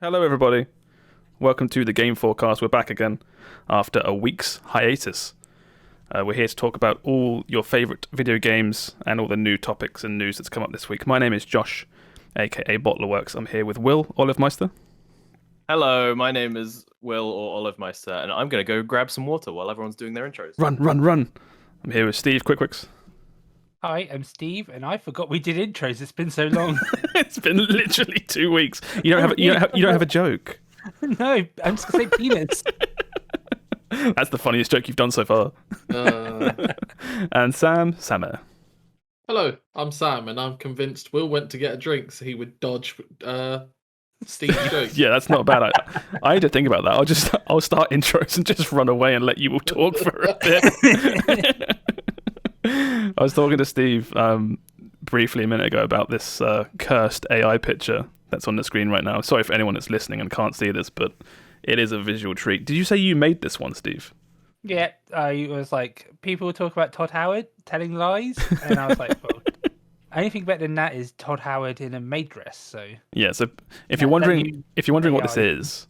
Hello, everybody. Welcome to the Game FourCast. We're back again after a week's hiatus. We're here to talk about all your favourite video games and all the new topics and news that's come up this week. My name is Josh, aka BottlerWorks. I'm here with Will Olivemeister. Hello, my name is Will or Olivemeister, and I'm going to go grab some water while everyone's doing their intros. Run, run, run. I'm here with Steve Quikwix. Hi, I'm Steve, and I forgot we did intros. It's been so long. It's been literally 2 weeks. You don't have a joke. No, I'm just gonna say penis. That's the funniest joke you've done so far. And Sammeh. Hello, I'm Sam, and I'm convinced Will went to get a drink so he would dodge Steve's joke. Yeah, that's not a bad idea. I had to think about that. I'll start intros and just run away and let you all talk for a bit. I was talking to Steve briefly a minute ago about this cursed AI picture that's on the screen right now. Sorry for anyone that's listening and can't see this, but it is a visual treat. Did you say you made this one, Steve? Yeah, it was like people talk about Todd Howard telling lies, and I was like, well, anything better than that is Todd Howard in a maid dress. So yeah. So if you're wondering what this is,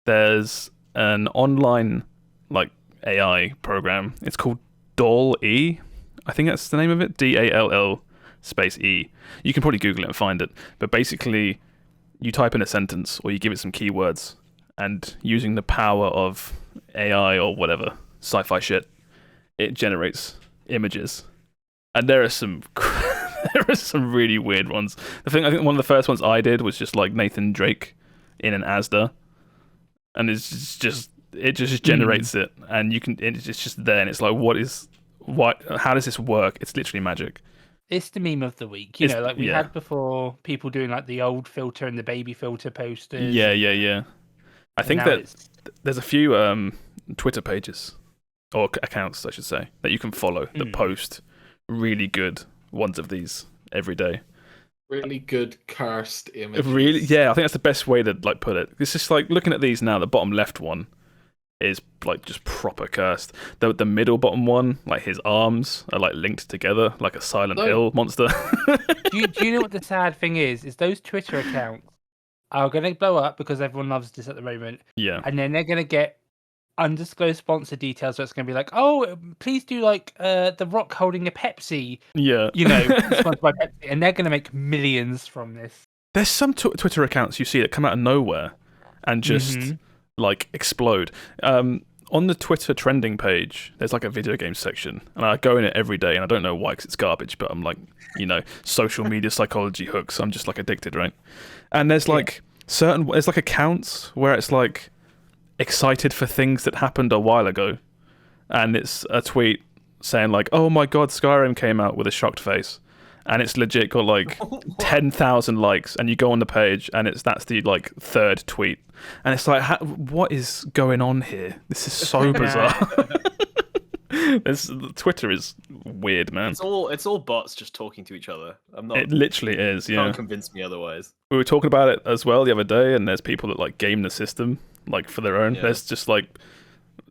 there's an online like AI program. It's called DALL-E. I think that's the name of it. DALL space E. You can probably Google it and find it. But basically, you type in a sentence or you give it some keywords, and using the power of AI or whatever sci-fi shit, it generates images. And there are some really weird ones. I think one of the first ones I did was just like Nathan Drake in an Asda, and it just generates it, and it's just there, and it's like, how does this work? It's literally magic. It's the meme of the week. You know, like we had before, people doing like the old filter and the baby filter posters. Yeah. I think that there's a few Twitter pages, or accounts, I should say, that you can follow that post really good ones of these every day. Really good cursed images. Really, yeah. I think that's the best way to like put it. It's just like looking at these now. The bottom left one is like just proper cursed. The middle bottom one, like his arms are like linked together like a Silent Hill monster. do you know what the sad thing is? Is those Twitter accounts are going to blow up because everyone loves this at the moment. Yeah. And then they're going to get undisclosed sponsor details, so it's going to be like, oh, please do like The Rock holding a Pepsi. Yeah. You know, sponsored by Pepsi, and they're going to make millions from this. There's some Twitter accounts you see that come out of nowhere and just like explode. On the Twitter trending page, there's like a video game section, and I go in it every day, and I don't know why, because it's garbage, but I'm like, social media psychology hooks. I'm just like addicted, right? And there's like there's like accounts where it's like excited for things that happened a while ago, and it's a tweet saying like, oh my god, Skyrim came out, with a shocked face. And it's legit got like 10,000 likes, and you go on the page, and that's the like third tweet, and it's like, what is going on here? This is so bizarre. Twitter is weird, man. It's all bots just talking to each other. It literally is. Yeah. Can't convince me otherwise. We were talking about it as well the other day, and there's people that like game the system like for their own. Yeah. There's just like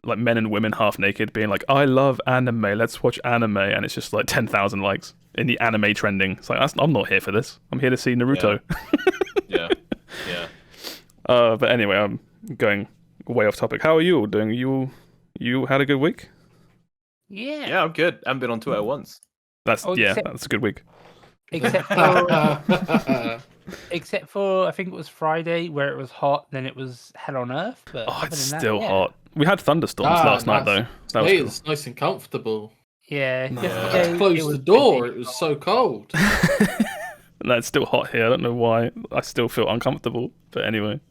men and women half naked being like, I love anime, let's watch anime, and it's just like 10,000 likes in the anime trending. It's like, I'm not here for this. I'm here to see Naruto. Yeah. But anyway, I'm going way off topic. How are you all doing? You had a good week? Yeah, I'm good. I haven't been on Twitter once. That's a good week. Except for I think it was Friday where it was hot, then it was hell on earth. But it's still hot. We had thunderstorms last night though. That was cool. It's nice and comfortable. Yeah. I closed the door. It was so cold. No, it's still hot here. I don't know why. I still feel uncomfortable. But anyway,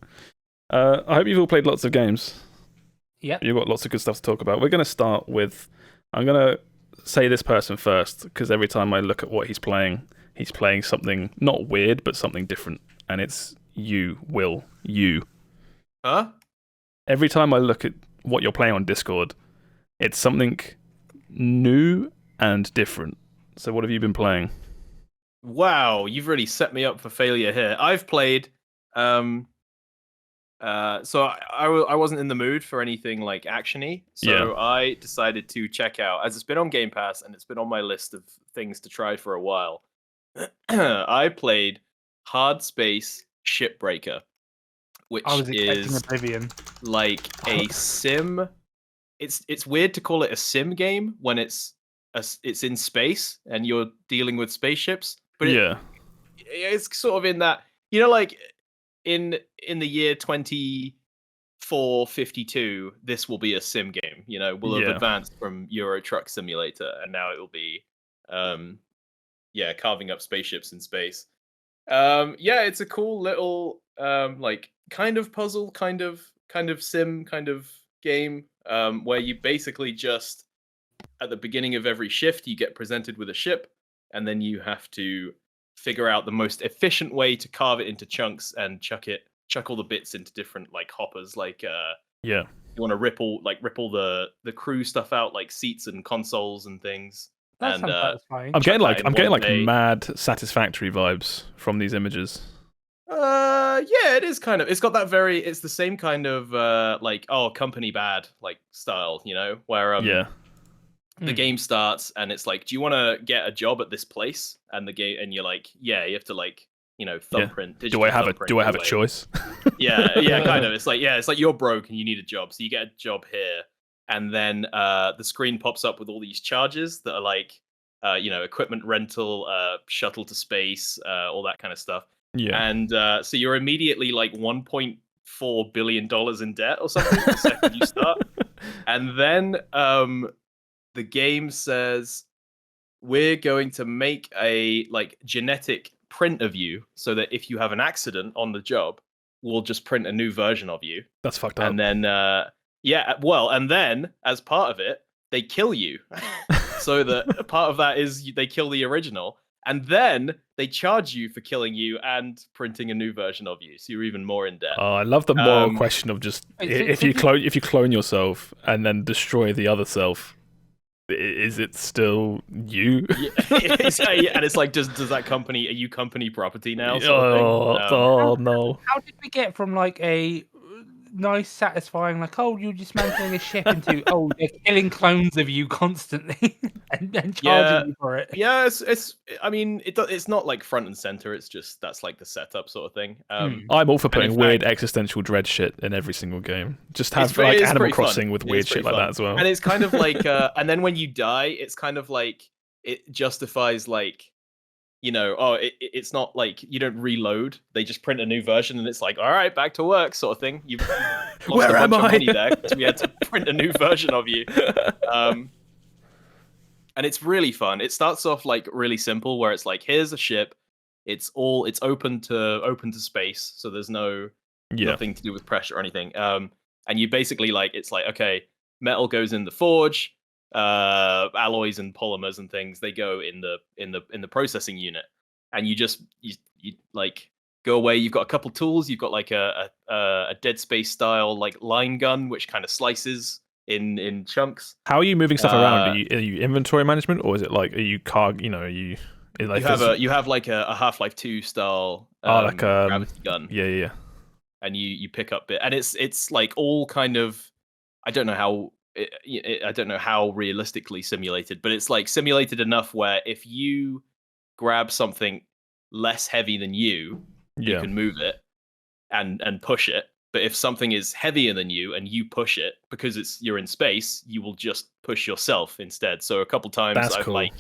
I hope you've all played lots of games. Yeah. You've got lots of good stuff to talk about. We're going to start with. I'm going to say this person first, because every time I look at what he's playing something not weird, but something different, and it's you, Will. You. Huh? Every time I look at what you're playing on Discord, it's something new and different. So what have you been playing? Wow, you've really set me up for failure here. I've played so I wasn't in the mood for anything like actiony, so I decided to check out, as it's been on Game Pass and it's been on my list of things to try for a while. I played Hard Space Shipbreaker. which I was expecting is Oblivion. like a sim. It's weird to call it a sim game when it's in space and you're dealing with spaceships, but it's sort of in that, like in the year 2452, this will be a sim game. We'll have advanced from Euro Truck Simulator, and now it will be, carving up spaceships in space. It's a cool little like kind of puzzle, kind of sim, kind of game, where you basically just at the beginning of every shift you get presented with a ship, and then you have to figure out the most efficient way to carve it into chunks and chuck all the bits into different like hoppers. Like you want to ripple the crew stuff out, like seats and consoles and things. That sounds satisfying. I'm getting like mad Satisfactory vibes from these images. It is kind of. It's got that it's the same kind of like, oh, company bad like style, where the game starts and it's like, do you want to get a job at this place? And you're like, you have to like, thumbprint. Do I have a choice? Kind of. It's like you're broke and you need a job, so you get a job here, and then the screen pops up with all these charges that are like, equipment rental, shuttle to space, all that kind of stuff. Yeah. And so you're immediately like $1.4 billion in debt or something the second you start. And then the game says, we're going to make a like genetic print of you so that if you have an accident on the job, we'll just print a new version of you. That's fucked up. And then and then as part of it, they kill you. So that part of that is they kill the original, and then they charge you for killing you and printing a new version of you. So you're even more in debt. Oh, I love the moral question of just if you clone yourself and then destroy the other self, is it still you? And it's like, does that company, are you company property now? No. How did we get from like a nice, satisfying, like, oh, you're dismantling a ship into, oh, they're killing clones of you constantly and charging you for it? Yeah, it's not like front and center. It's just that's like the setup sort of thing. I'm all for putting weird existential dread shit in every single game. Just have like Animal Crossing with weird shit like that as well. And it's kind of like, and then when you die, it's kind of like it justifies like, it's not like you don't reload. They just print a new version, and it's like, all right, back to work, sort of thing. You've lost a bunch of money there because we had to print a new version of you. And it's really fun. It starts off like really simple, where it's like, here's a ship. It's open to space, so there's nothing to do with pressure or anything. And you basically like, it's like, okay, metal goes in the forge. Alloys and polymers and things, they go in the processing unit, and you like go away. You've got a couple tools. You've got like a Dead Space style like line gun, which kind of slices in chunks. How are you moving stuff around? Are you inventory management, or is it like, are you are you like you have like a Half-Life 2 style gravity gun. Yeah. And you pick up bit, and it's like all kind of, I don't know how realistically simulated, but it's like simulated enough where if you grab something less heavy than you can move it and push it. But if something is heavier than you and you push it, because you're in space, you will just push yourself instead. So a couple times I've like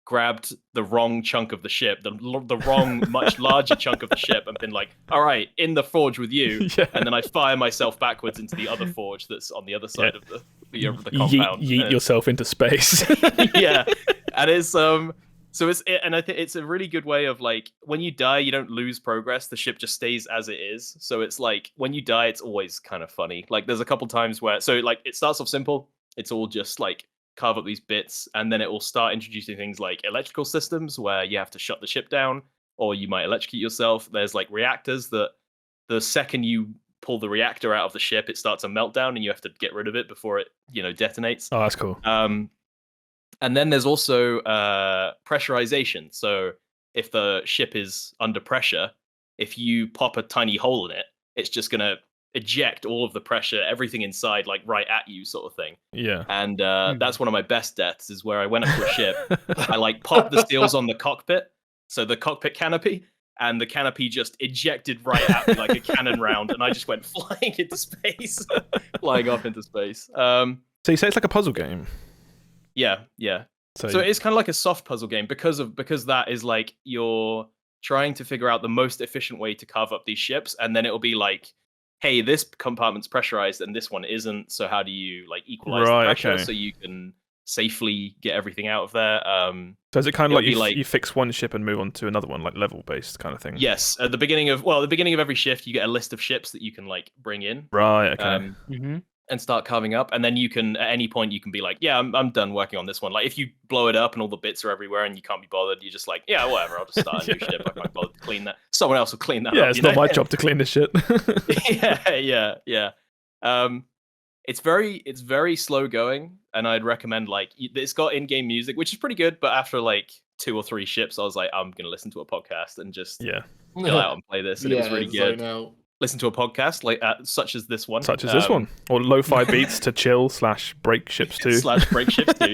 grabbed the wrong chunk of the ship, the wrong much larger chunk of the ship, and been like, all right, in the forge with you, and then I fire myself backwards into the other forge that's on the other side of the compound. Yeet yourself into space. Yeah, and it's and I think it's a really good way of like, when you die, you don't lose progress. The ship just stays as it is. So it's like, when you die, it's always kind of funny. Like there's a couple times where, so like it starts off simple. It's all just like carve up these bits, and then it will start introducing things like electrical systems where you have to shut the ship down, or you might electrocute yourself. There's like reactors that the second you pull the reactor out of the ship, it starts a meltdown, and you have to get rid of it before it detonates. Oh, that's cool. And then there's also pressurization. So if the ship is under pressure, if you pop a tiny hole in it, it's just gonna eject all of the pressure, everything inside, like right at you, sort of thing. Yeah. And that's one of my best deaths, is where I went up to a ship, I like popped the seals on the cockpit, so the cockpit canopy, and the canopy just ejected right at me like a cannon round, and I just went flying into space, flying off into space. So you say it's like a puzzle game? Yeah. So it's kind of like a soft puzzle game because that is like you're trying to figure out the most efficient way to carve up these ships, and then it'll be like, hey, this compartment's pressurized and this one isn't, so how do you like equalize the pressure so you can safely get everything out of there? So is it kind of like you fix one ship and move on to another one, like level based kind of thing? Yes, at the beginning of every shift, you get a list of ships that you can like bring in. Right. Okay. And start carving up, and then you can at any point you can be like, yeah, I'm done working on this one. Like if you blow it up and all the bits are everywhere and you can't be bothered, you're just like, yeah, whatever, I'll just start a new ship. I can't bother to clean that. Someone else will clean that up. Yeah, it's not my job to clean this shit. Yeah. It's very slow going, and I'd recommend like it's got in-game music, which is pretty good. But after like 2 or 3 ships, I was like, I'm gonna listen to a podcast and just chill out and play this, and it was really good. Listen to a podcast like such as this one, or lo-fi beats to chill / break ships too. /break ships too,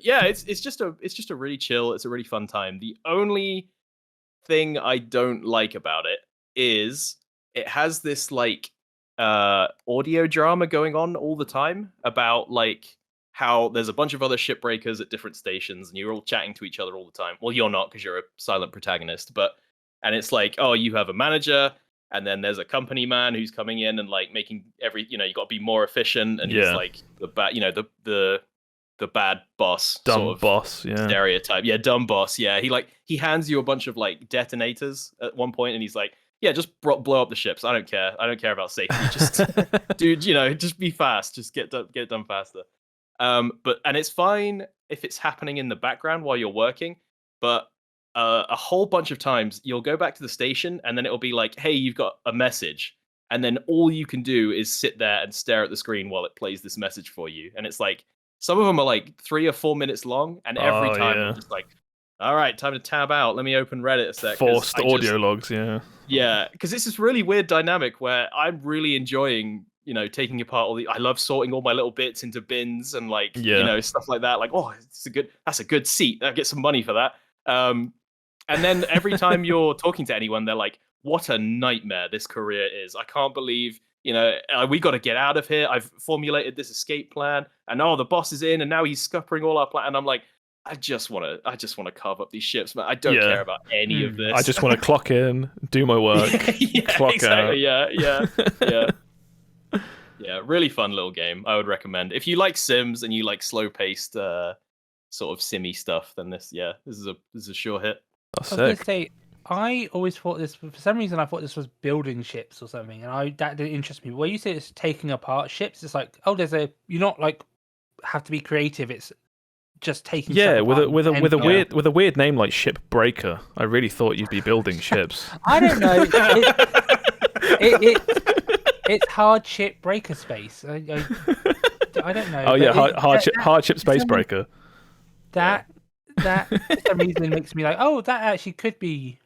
yeah. It's just a really chill. It's a really fun time. The only thing I don't like about it is it has this like audio drama going on all the time about like how there's a bunch of other shipbreakers at different stations and you're all chatting to each other all the time. Well, you're not because you're a silent protagonist, and it's like, oh, you have a manager, and then there's a company man who's coming in and like making you got to be more efficient, and he's like the bad, the bad boss, dumb boss, stereotype, dumb boss, he hands you a bunch of like detonators at one point, and he's like, yeah, just blow up the ships. I don't care about safety. Just dude, just be fast, just get it done faster. And it's fine if it's happening in the background while you're working, but a whole bunch of times you'll go back to the station and then it'll be like, hey, you've got a message, and then all you can do is sit there and stare at the screen while it plays this message for you. And it's like some of them are like 3 or 4 minutes long, and every time I'm just like, all right, time to tab out, let me open Reddit a sec. Forced audio logs. Because it's this really weird dynamic where I'm really enjoying taking apart I love sorting all my little bits into bins and like stuff like that. Like, oh, that's a good seat, I get some money for that. And then every time you're talking to anyone, they're like, what a nightmare this career is. I can't believe, we got to get out of here. I've formulated this escape plan, and the boss is in, and now he's scuppering all our plan. And I'm like, I just want to carve up these ships, man. I don't care about any of this. I just want to clock in, do my work, clock out. Yeah. Really fun little game. I would recommend. If you like Sims and you like slow-paced sort of simmy stuff, then this is a sure hit. I was going to say, I always thought this, for some reason, I thought this was building ships or something, and that didn't interest me. But when you say it's taking apart ships, it's like, oh, you're not like have to be creative. It's just taking. Yeah, with a weird name like Shipbreaker, I really thought you'd be building ships. I don't know. It's hardship breaker space. I don't know. Oh yeah, hardship space breaker. That for some reason makes me like, oh, that actually could be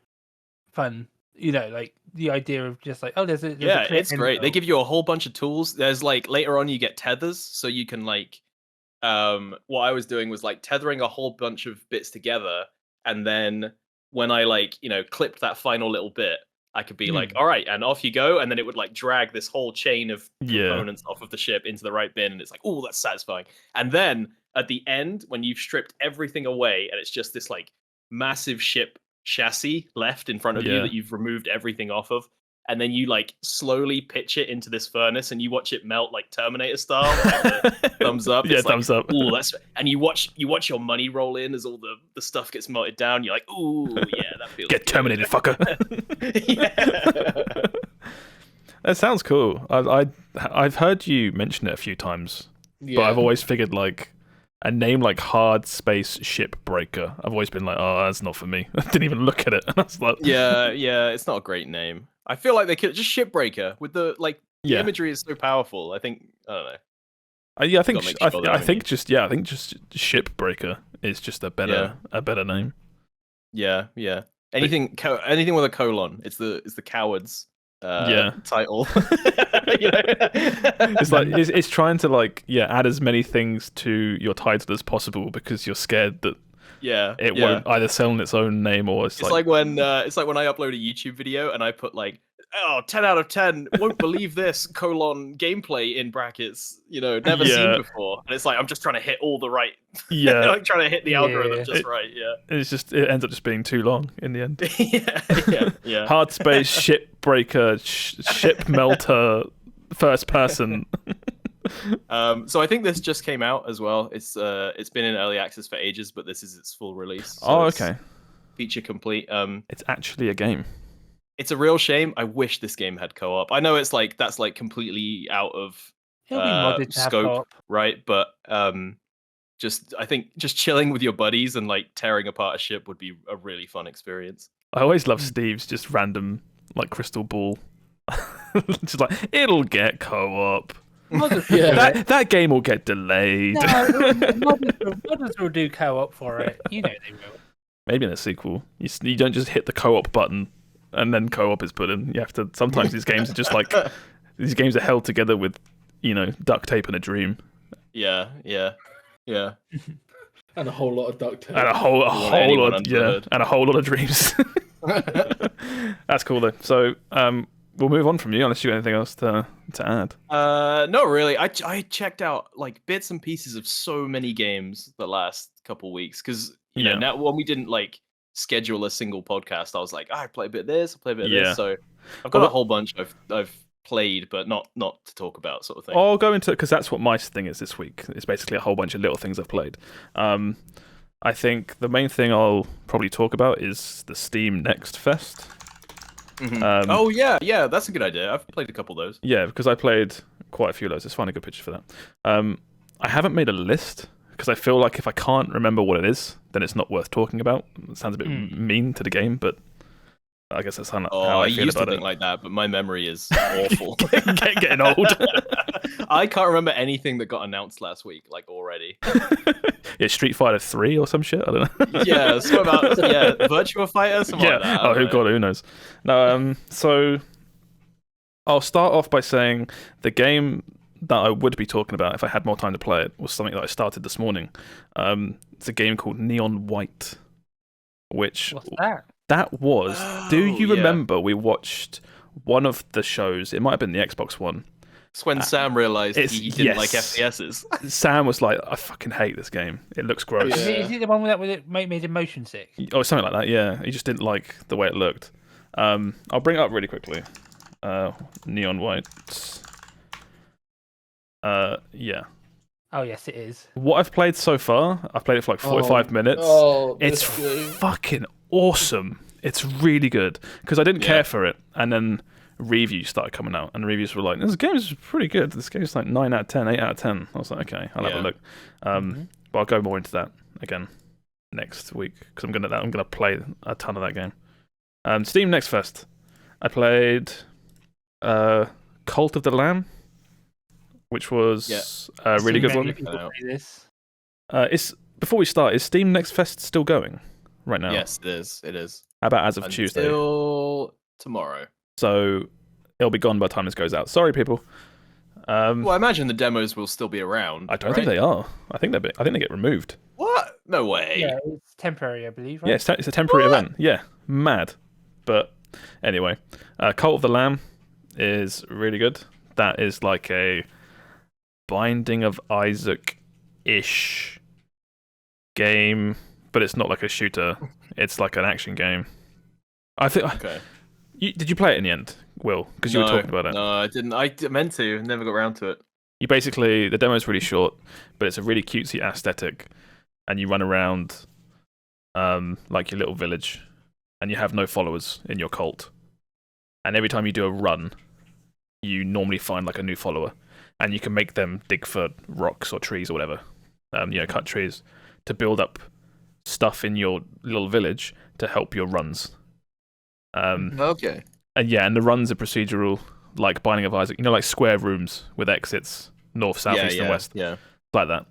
fun. Like the idea of just like, oh, there's a it's great. They give you a whole bunch of tools. There's like later on you get tethers, so you can like what I was doing was like tethering a whole bunch of bits together, and then when I like clipped that final little bit, I could be like, all right, and off you go, and then it would like drag this whole chain of components off of the ship into the right bin, and it's like, oh, that's satisfying. And then at the end, when you've stripped everything away, and it's just this like massive ship chassis left in front of you that you've removed everything off of, and then you like slowly pitch it into this furnace, and you watch it melt like Terminator style. Thumbs up. Yeah, thumbs up. Ooh, and you watch your money roll in as all the stuff gets melted down. You're like, ooh, yeah, that feels get terminated, fucker. Yeah. That sounds cool. I've heard you mention it a few times, but I've always figured like a name like Hard Space Shipbreaker. I've always been like, oh, that's not for me. I didn't even look at it. And I was like, yeah, it's not a great name. I feel like they could just Shipbreaker with the like. The imagery is so powerful. I don't know. I think just Shipbreaker is just a better name. Yeah. Anything with a colon. It's the cowards. Title. It's like it's trying to like add as many things to your title as possible because you're scared that it won't either sell in its own name or it's like when I upload a YouTube video and I put like, oh, 10 out of 10, won't believe this, gameplay in brackets, never seen before. And it's like, I'm just trying to hit all the right, like trying to hit the algorithm just right, it ends up just being too long in the end. yeah. Hard space, ship breaker, ship melter, first person. So I think this just came out as well. It's been in early access for ages, but this is its full release. So okay. Feature complete. It's actually a game. It's a real shame. I wish this game had co-op. I know it's like that's like completely out of scope, right? But I think just chilling with your buddies and like tearing apart a ship would be a really fun experience. I always love Steve's just random like crystal ball. Just like it'll get co-op. That game will get delayed. No, modders will do co-op for it. They will. Maybe in a sequel, you don't just hit the co-op button and then co-op is put in. You have to. Sometimes these games are just like these games are held together with duct tape and a dream. Yeah. And a whole lot of duct tape. And a whole lot of dreams. That's cool though. So we'll move on from you unless you got anything else to add. No, really. I checked out like bits and pieces of so many games the last couple weeks because now when we didn't like schedule a single podcast, I was like, I play a bit of this, I play a bit of this. So I've got a whole bunch I've played, but not to talk about, sort of thing. I'll go into it because that's what my thing is this week. It's basically a whole bunch of little things I've played. I think the main thing I'll probably talk about is the Steam Next Fest. Mm-hmm. Yeah, that's a good idea. I've played a couple of those. Yeah, because I played quite a few of those. Let's find a good picture for that. I haven't made a list because I feel like if I can't remember what it is, then it's not worth talking about. It sounds a bit mean to the game, but I guess that's how I feel about it. I used to think like that, but my memory is awful. Getting old. I can't remember anything that got announced last week, like already. Yeah, Street Fighter 3 or some shit. I don't know. Yeah, something about Virtua Fighter, something like that. Who knows? No, so I'll start off by saying the game that I would be talking about if I had more time to play it was something that I started this morning. It's a game called Neon White, which what's that? That was. Do you remember we watched one of the shows? It might have been the Xbox one. It's when Sam realised he didn't like FPSs. Sam was like, I fucking hate this game. It looks gross. Yeah. Is it the one with it made it motion sick? Oh, something like that, yeah. He just didn't like the way it looked. I'll bring it up really quickly. Neon White. Yeah. Oh, yes, it is. What I've played so far, I've played it for like 45 minutes. It's fucking awesome. It's really good. Because I didn't care for it. And then reviews started coming out. And reviews were like, this game is pretty good. This game's like 9 out of 10, 8 out of 10. I was like, okay, I'll have a look. But I'll go more into that again next week. Because I'm gonna play a ton of that game. Steam Next Fest. I played Cult of the Lamb, which was a really good one. It's before we start. Is Steam Next Fest still going right now? Yes, it is. It is. How about as of Tuesday? Until tomorrow. So it'll be gone by the time this goes out. Sorry, people. Well, I imagine the demos will still be around. I don't think they are. I think they get removed. What? No way. Yeah, it's temporary, I believe. Right? Yeah, it's a temporary event. Yeah, mad. But anyway, Cult of the Lamb is really good. That is like a Binding of Isaac-ish game, but it's not like a shooter. It's like an action game. I think. Okay. Did you play it in the end, Will? Because you were talking about it. No, I didn't. I meant to. Never got around to it. You basically, the demo's really short, but it's a really cutesy aesthetic, and you run around like your little village, and you have no followers in your cult. And every time you do a run, you normally find like a new follower, and you can make them dig for rocks or trees or whatever. Cut trees to build up stuff in your little village to help your runs. Okay. And the runs are procedural, like Binding of Isaac. Like square rooms with exits, north, south, east, and west. Yeah. Like that.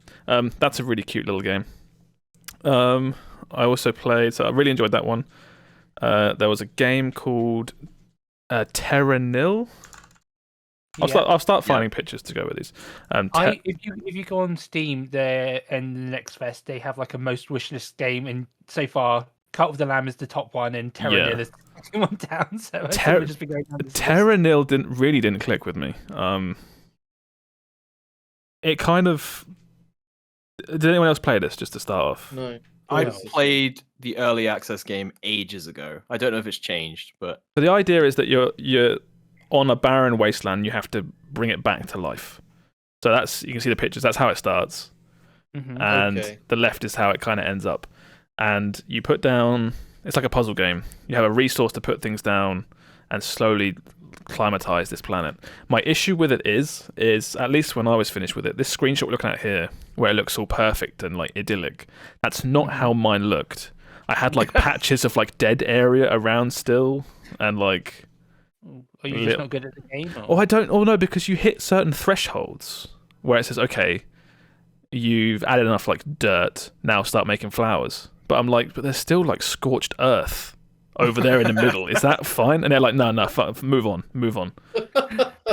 That's a really cute little game. I also played, so I really enjoyed that one. There was a game called Terra Nil, I'll start finding pictures to go with these. If you go on Steam there and the next fest, they have like a most wishlist game, and so far Cult of the Lamb is the top one, and Terra Nil is the second one down. So I think we'll just be going down this Terra Nil didn't click with me. It kind of. Did anyone else play this just to start off? No. I played the early access game ages ago. I don't know if it's changed, but So the idea is that you're on a barren wasteland. You have to bring it back to life. So you can see the pictures. That's how it starts, and the left is how it kind of ends up. And you put down. It's like a puzzle game. You have a resource to put things down, and slowly climatize this planet. My issue with it is at least when I was finished with it, this screenshot we're looking at here, where it looks all perfect and like idyllic, that's not how mine looked. I had like patches of like dead area around still, and like. Are you just not good at the game? No, because you hit certain thresholds where it says, okay, you've added enough like dirt, now start making flowers. But I'm like, but there's still like scorched earth over there in the middle. Is that fine? And they're like, no, move on.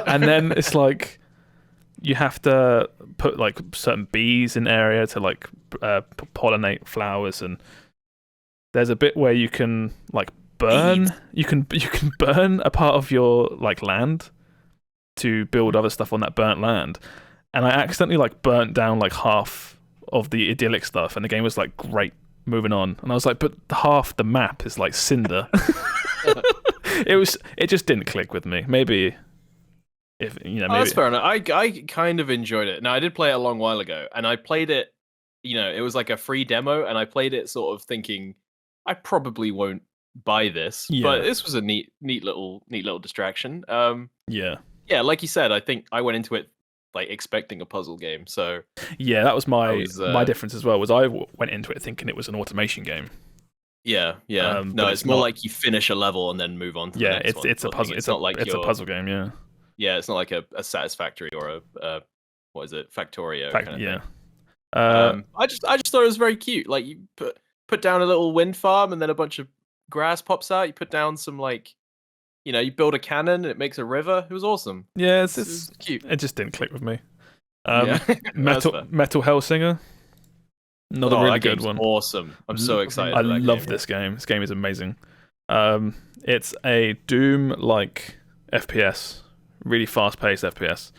And then it's like you have to put like certain bees in area to like pollinate flowers, and there's a bit where you can like burn. You can burn a part of your like land to build other stuff on that burnt land. And I accidentally like burnt down like half of the idyllic stuff, and the game was like, great, moving on. And I was like, but half the map is like cinder. It just didn't click with me. Maybe if maybe that's fair enough. I kind of enjoyed it. Now I did play it a long while ago, and I played it. It was like a free demo, and I played it sort of thinking I probably won't buy this, but this was a neat little distraction. Yeah, like you said, I think I went into it like expecting a puzzle game. So yeah, that was my difference as well. Was I went into it thinking it was an automation game. Yeah. No, it's more like you finish a level and then move on to the next one. It's a puzzle. It's not like a puzzle game. Yeah, it's not like a Satisfactory or a what is it, Factorio kind of thing. I just thought it was very cute. Like you put down a little wind farm, and then a bunch of grass pops out. You put down some like, you build a cannon, and it makes a river. It was awesome. Yeah, it's cute. It just didn't click with me. Metal Hellsinger, not a really good one. Awesome! I'm so excited. I love this game. This game is amazing. It's a Doom-like FPS, really fast-paced FPS.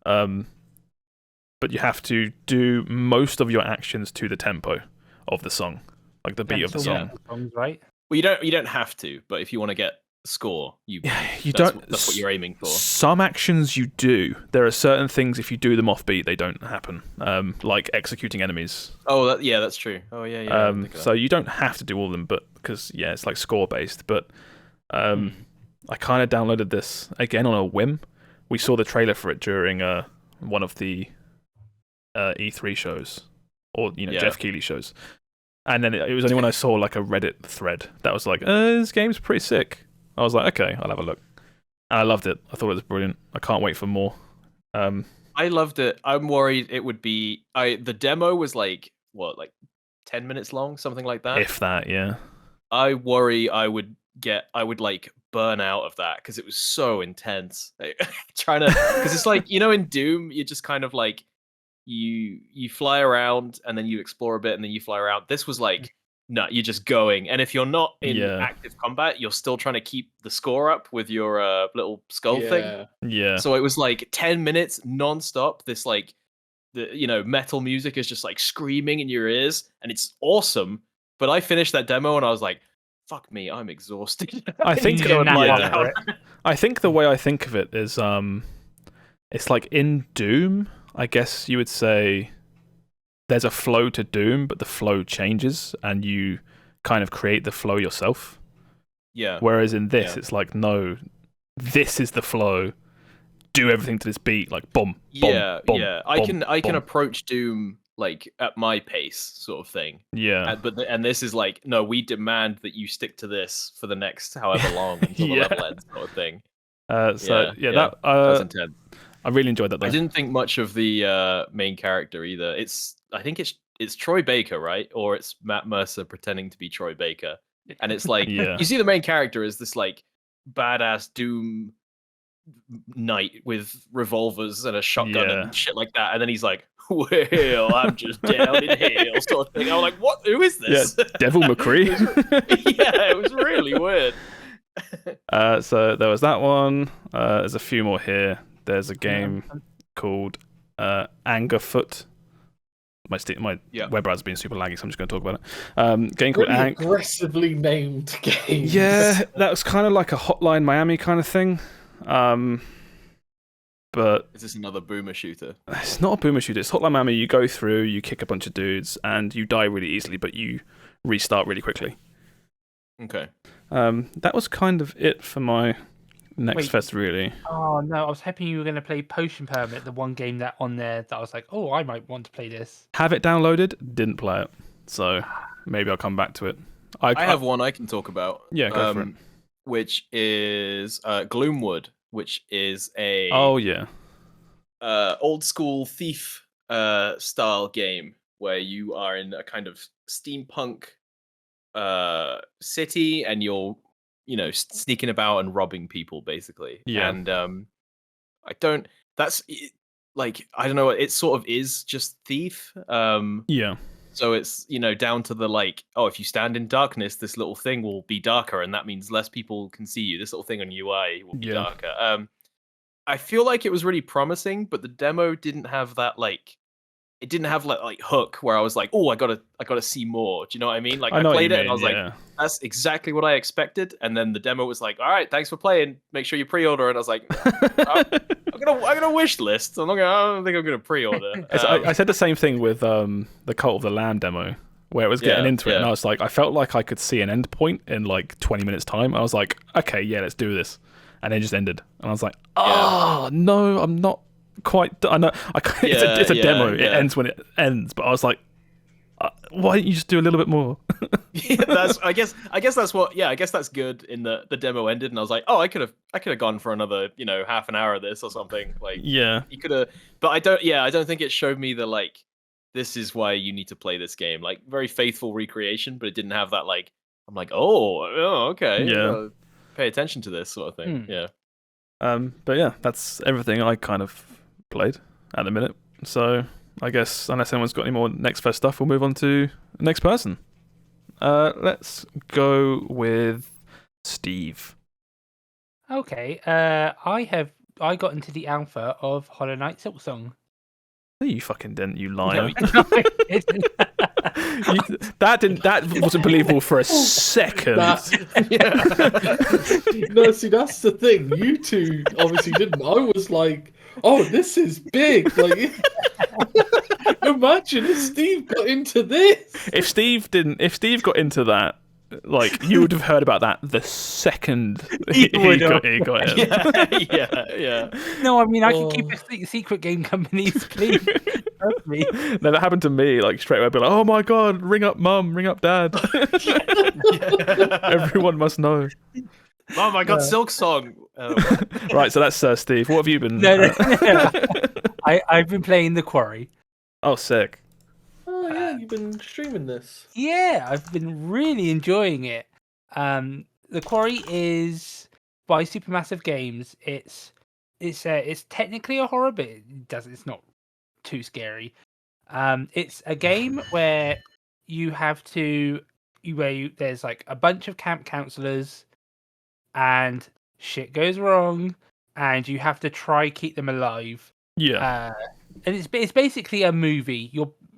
But you have to do most of your actions to the tempo of the song, like the beat of the song. Right? Well, you don't have to, but if you want to get score, that's what you're aiming for. Some actions you do. There are certain things, if you do them off beat, they don't happen. Like executing enemies. Oh, that's true. Oh, yeah. So you don't have to do all of them, but because it's like score based. But I kind of downloaded this again on a whim. We saw the trailer for it during one of the E3 shows, or Jeff Keighley shows. And then it was only when I saw like a Reddit thread that was like, this game's pretty sick. I was like, okay, I'll have a look. And I loved it. I thought it was brilliant. I can't wait for more. I loved it. I'm worried it would be... The demo was like 10 minutes long? Something like that? If that, yeah. I worry I would like burn out of that, because it was so intense. Because it's like, in Doom, you're just kind of like, you fly around and then you explore a bit and then you fly around. This was like, no, you're just going, and if you're not in active combat, you're still trying to keep the score up with your little skull thing. Yeah. So it was like 10 minutes non-stop. This like the metal music is just like screaming in your ears, and it's awesome. But I finished that demo and I was like, fuck me, I'm exhausted. I think I think the way I think of it is it's like in Doom, I guess you would say there's a flow to Doom, but the flow changes and you kind of create the flow yourself. Yeah. Whereas in this, it's like, no, this is the flow. Do everything to this beat, like boom, boom, boom. I can approach Doom like at my pace, sort of thing. Yeah. And this is like, no, we demand that you stick to this for the next however long until the level ends, sort of thing. That was intense. I really enjoyed that though. I didn't think much of the main character either. I think it's Troy Baker, right? Or it's Matt Mercer pretending to be Troy Baker. And it's like, you see the main character is this like badass Doom knight with revolvers and a shotgun Yeah. and shit like that, and then he's like, "Well, I'm just down in hell," sort of thing. I was like, "What? Who is this?" Devil McCree. Yeah, it was really weird. So there was that one. There's a few more here. There's a game called Angerfoot. My web browser's been super laggy, so I'm just going to talk about it. Game called Really aggressively named game. Yeah, that was kind of like a Hotline Miami kind of thing. But Is this another boomer shooter? it's not a boomer shooter. It's Hotline Miami. You go through, you kick a bunch of dudes, and you die really easily, but you restart really quickly. Okay. That was kind of it for my next fest, really. Oh no, I was hoping you were going to play Potion Permit, the one game that on there that I was like, oh, I might want to play this. Have it downloaded, didn't play it, so maybe I'll come back to it. I have one I can talk about. Yeah, go for it. Which is Gloomwood, which is a old school thief style game where you are in a kind of steampunk city and you're sneaking about and robbing people basically. Yeah. And I don't know, it sort of is just thief. Yeah. So it's, down to the if you stand in darkness, this little thing will be darker, and that means less people can see you. This little thing on UI will be darker. I feel like it was really promising, but the demo didn't have that it didn't have hook where I was like, oh, I gotta see more. Do you know what I mean? I played it and I was like, that's exactly what I expected. And then the demo was like, all right, thanks for playing. Make sure you pre-order. And I was like, I'm gonna wish list. I don't think I'm gonna pre-order. I said the same thing with the Cult of the Lamb demo, where it was getting into it, and I was like, I felt like I could see an end point in 20 minutes time. I was like, okay, yeah, let's do this, and then it just ended, and I was like, no, I'm not quite. I know, it's a demo. It ends when it ends, but I was like, why don't you just do a little bit more? I guess that's what. Yeah, I guess that's good. In the demo ended, and I was like, oh, I could have gone for another half an hour of this or something. You could have, but I don't think it showed me the this is why you need to play this game. Very faithful recreation, but it didn't have that I'm like, oh okay, pay attention to this sort of thing. Yeah. But yeah, that's everything I kind of played at the minute. So I guess unless anyone's got any more Next Fest stuff, we'll move on to the next person. Let's go with Steve. Okay. I got into the alpha of Hollow Knight Silksong. No, you fucking didn't, you liar. No, that wasn't believable for a second. No, see, that's the thing. You two obviously didn't. I was like, oh, this is big. Imagine if Steve got into this. If Steve got into that, you would have heard about that the second he got it. Yeah. No, I mean, I can keep a secret game companies, please. Me. No, that happened to me. Straight away, I'd be like, "Oh my god, ring up mum, ring up dad." Everyone must know. Oh my god, Silksong. Right, so that's Steve. What have you been? No. I've been playing the Quarry. Oh, sick. Oh yeah, you've been streaming this. Yeah, I've been really enjoying it. The Quarry is by Supermassive Games. It's technically a horror, but it's not too scary. It's a game where there's a bunch of camp counselors, and shit goes wrong, and you have to try keep them alive. Yeah. And it's basically a movie.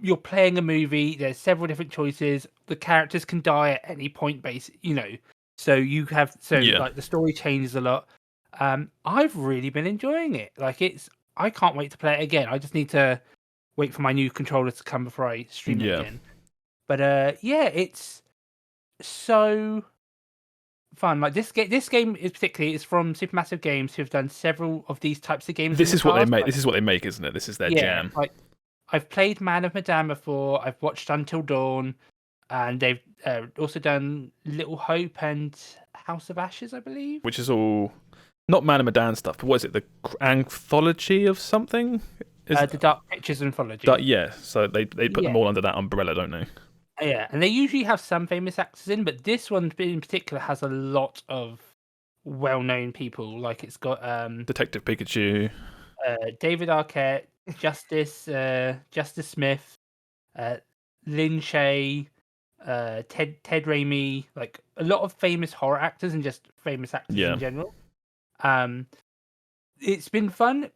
You're playing a movie. There's several different choices. The characters can die at any point, So you have the story changes a lot. I've really been enjoying it. I can't wait to play it again. I just need to wait for my new controller to come before I stream it again. But it's so fun. This game is from Supermassive Games, who've done several of these types of games. This is what they make. This is what they make, isn't it? This is their jam. I've played Man of Medan before. I've watched Until Dawn, and they've also done Little Hope and House of Ashes, I believe. Which is all not Man of Medan stuff, but what is it? The anthology of something? The Dark Pictures anthology. So they put them all under that umbrella, don't they? Yeah, and they usually have some famous actors in, but this one in particular has a lot of well-known people. Like it's got Detective Pikachu. David Arquette, Justice Smith, Lin Shaye, Ted Raimi, like a lot of famous horror actors and just famous actors in general. It's been fun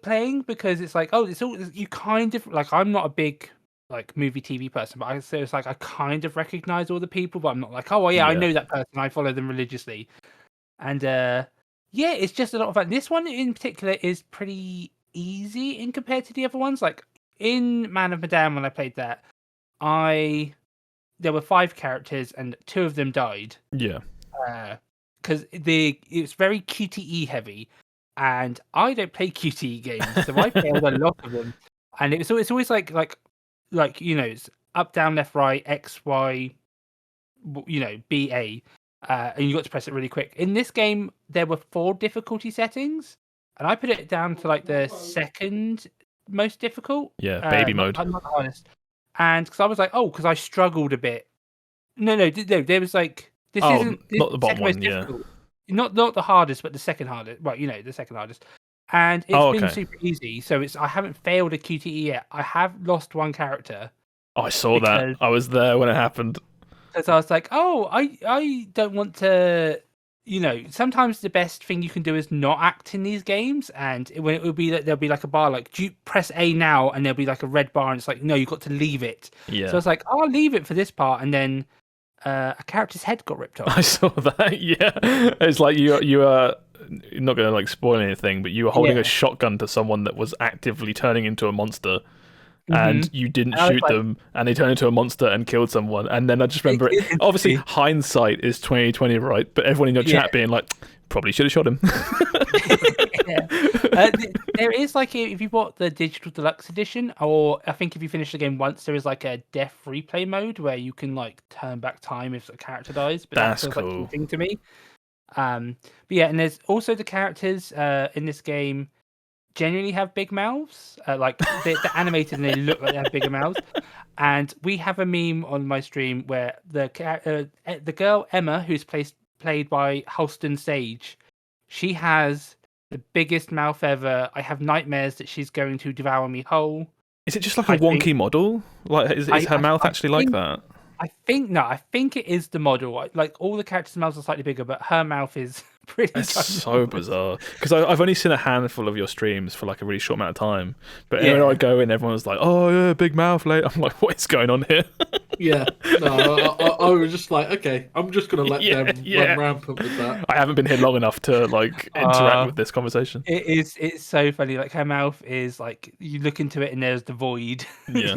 playing because it's like, it's all you kind of like. I'm not a big like movie TV person, but it's like I kind of recognize all the people, but I'm not like, I know that person. I follow them religiously, and it's just a lot of fun. This one in particular is pretty easy in compared to the other ones. Like in Man of Medan, when I played that, there were 5 characters and 2 of them died. Yeah. Because it's very QTE heavy, and I don't play QTE games, so I failed a lot of them. And it's always like it's up, down, left, right, X, Y, B, A, and you got to press it really quick. In this game, there were 4 difficulty settings, and I put it down to like the second most difficult. Yeah, baby mode. I'm not the hardest. And because I was like, because I struggled a bit. No, there was like this isn't not the bottom one, difficult. Not the hardest, but the second hardest. Well, the second hardest. And it's been super easy. So I haven't failed a QTE yet. I have lost 1 character. Oh, I saw that. I was there when it happened. Because I was like, I don't want to. Sometimes the best thing you can do is not act in these games, and when it will be that there'll be like a bar like, do you press A now, and there'll be like a red bar, and it's like, no, you've got to leave it. Yeah. So I was like, I'll leave it for this part, and then a character's head got ripped off. I saw that. Yeah, it's like you are not going to like spoil anything, but you were holding a shotgun to someone that was actively turning into a monster. And you didn't shoot them, and they turned into a monster and killed someone. And then I just remember it. Obviously, hindsight is 2020, right? But everyone in your chat being like, probably should have shot him. There is like, if you bought the digital deluxe edition, or I think if you finish the game once, there is like a death replay mode where you can like turn back time if a character dies. But that's feels cool. Like something to me. But and there's also the characters in this game genuinely have big mouths, like they're animated and they look like they have bigger mouths. And we have a meme on my stream where the girl Emma, who's played by Halston Sage, she has the biggest mouth ever. I have nightmares that she's going to devour me whole. Is it just like a wonky model? Like is her mouth actually like that? I think it is the model. Like all the characters' mouths are slightly bigger, but her mouth is pretty. That's so bizarre. Because I've only seen a handful of your streams for like a really short amount of time. But anywhere I go in, everyone's like, "Oh yeah, big mouth." Late. I'm like, "What is going on here?" Yeah, no, I was just like, okay, I'm just gonna let them run rampant with that. I haven't been here long enough to like interact with this conversation. It's so funny. Like her mouth is like, you look into it and there's the void. Yeah,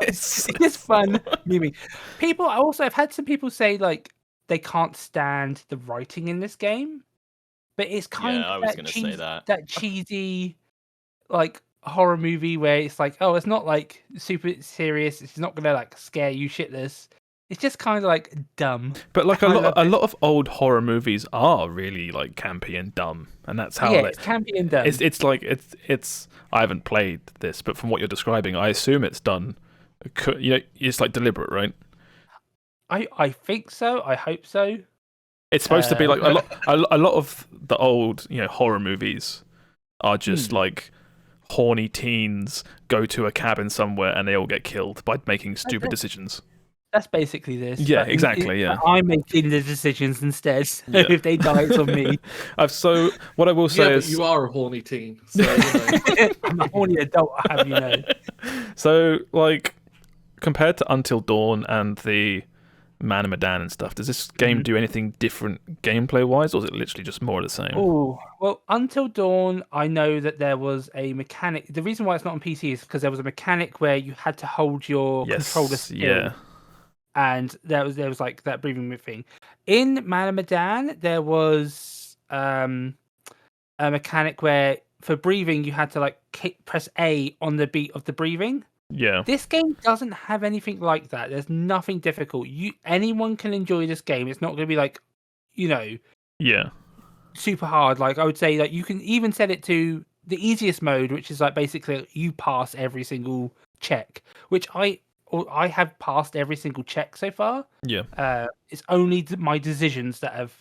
it's just fun. People I've had some people say like they can't stand the writing in this game, but it's kind of that cheesy like horror movie where it's like, it's not like super serious, it's not gonna like scare you shitless, it's just kind of like dumb. But like a lot of old horror movies are really like campy and dumb, and that's how it's campy and dumb. It's like it's I haven't played this, but from what you're describing, I assume it's done. It's like deliberate, right? I think so. I hope so. It's supposed to be like a lot of the old horror movies are just like horny teens go to a cabin somewhere and they all get killed by making stupid decisions. That's basically this. Yeah, exactly. I'm making the decisions instead. So if they die, it's on me. So what I will say is, you are a horny teen. So, I'm a horny adult. I have you know. So like, compared to Until Dawn and the Man of Medan and stuff, does this game do anything different gameplay wise, or is it literally just more of the same? Oh, well, Until Dawn, I know that there was a mechanic. The reason why it's not on PC is because there was a mechanic where you had to hold your controller still. Yeah. And there was like that breathing thing. In Man of Medan, there was a mechanic where for breathing you had to like press A on the beat of the breathing. Yeah. This game doesn't have anything like that. There's nothing difficult. Anyone can enjoy this game. It's not going to be like, super hard. Like I would say that you can even set it to the easiest mode, which is like basically you pass every single check, which I have passed every single check so far. Yeah. It's only my decisions that have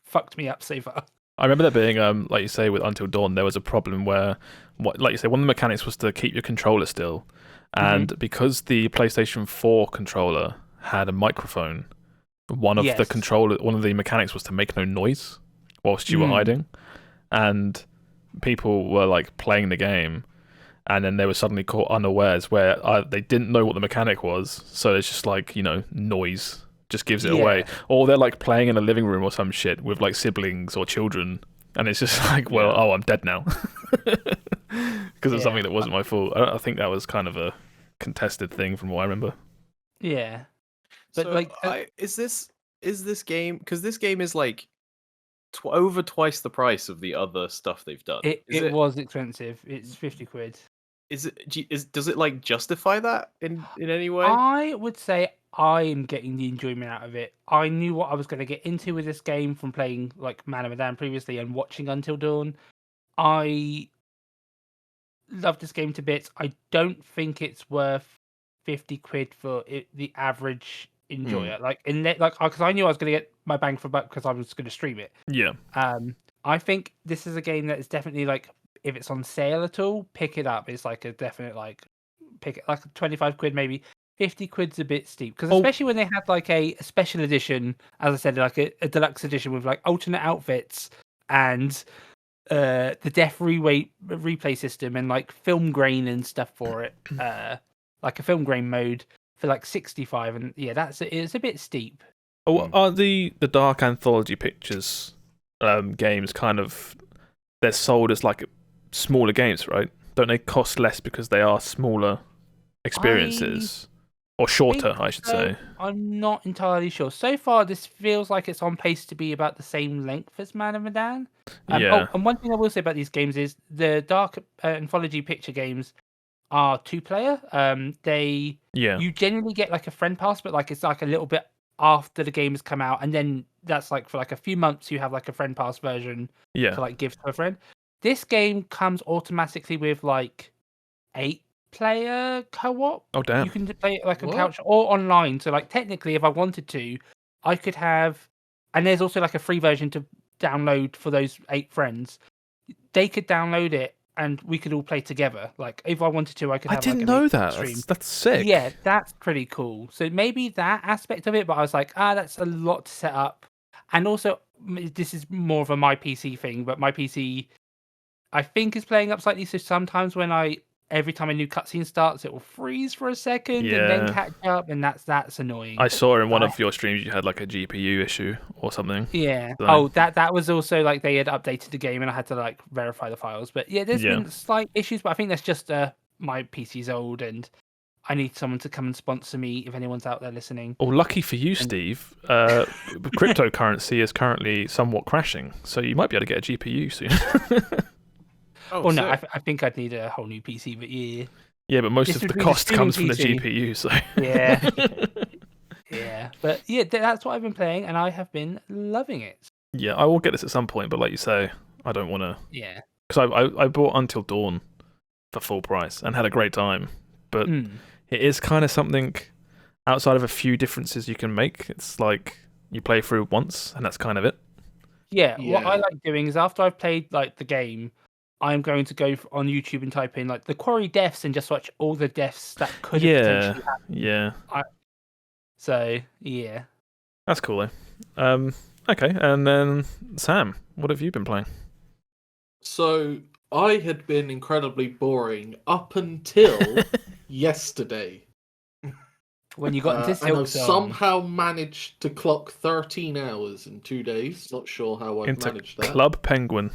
fucked me up so far. I remember there being, like you say, with Until Dawn, there was a problem where, like you say, one of the mechanics was to keep your controller still, and because the PlayStation 4 controller had a microphone, one of the mechanics was to make no noise whilst you were hiding, and people were like playing the game, and then they were suddenly caught unawares where they didn't know what the mechanic was, so it's just like, noise just gives it away, or they're like playing in a living room or some shit with like siblings or children, and it's just like, I'm dead now because of something that wasn't my fault. I think that was kind of a contested thing from what I remember. Yeah, but so, is this game, because this game is like over twice the price of the other stuff they've done. It was expensive. It's 50 quid. Does it like justify that in any way? I would say I'm getting the enjoyment out of it. I knew what I was going to get into with this game from playing like Man of Medan previously and watching Until Dawn. I love this game to bits. I don't think it's worth 50 quid for the average enjoyer. Because I knew I was going to get my bang for buck because I was going to stream it. Yeah. I think this is a game that is definitely like, if it's on sale at all, pick it up. It's like a definite pick it, like 25 quid maybe. 50 quid's a bit steep, because especially when they had like a special edition, as I said, like a deluxe edition with like alternate outfits and the death replay system and like film grain and stuff for it, like a film grain mode for like 65, and it's a bit steep. Are the Dark Anthology Pictures games kind of, they're sold as like smaller games, right? Don't they cost less because they are smaller experiences? Or shorter, I should say. I'm not entirely sure. So far, this feels like it's on pace to be about the same length as Man of Medan. And one thing I will say about these games is the Dark Anthology Picture games are 2-player. You generally get like a friend pass, but like it's like a little bit after the game has come out, and then that's like for like a few months you have like a friend pass version to like give to a friend. This game comes automatically with like 8-player co-op. Oh damn! You can play it like on couch or online. So like technically, if I wanted to, I could have. And there's also like a free version to download for those 8 friends. They could download it, and we could all play together. Like if I wanted to, I could. I didn't know that. That's sick. Yeah, that's pretty cool. So maybe that aspect of it, but I was like, that's a lot to set up. And also, this is more of a my PC thing, but my PC, I think, is playing up slightly. So sometimes when every time a new cutscene starts, it will freeze for a second and then catch up, and that's annoying. I saw in one of your streams you had like a GPU issue or something. Yeah. So. That was also like they had updated the game and I had to like verify the files. But there's been slight issues, but I think that's just my PC's old and I need someone to come and sponsor me if anyone's out there listening. Oh, lucky for you, Steve. Cryptocurrency is currently somewhat crashing, so you might be able to get a GPU soon. No, I think I'd need a whole new PC, but yeah. Yeah, but most of the cost comes from the GPU, so... Yeah. Yeah, but that's what I've been playing, and I have been loving it. Yeah, I will get this at some point, but like you say, I don't want to... Yeah. Because I bought Until Dawn for full price and had a great time, but it is kind of something outside of a few differences you can make. It's like you play through once, and that's kind of it. Yeah, what I like doing is after I've played like the game, I'm going to go on YouTube and type in like the Quarry deaths and just watch all the deaths that could have potentially happened. Yeah. That's cool though. Okay, and then Sam, what have you been playing? So I had been incredibly boring up until yesterday. When you got into Silk and I somehow managed to clock 13 hours in 2 days. Not sure how I managed that. Club Penguin.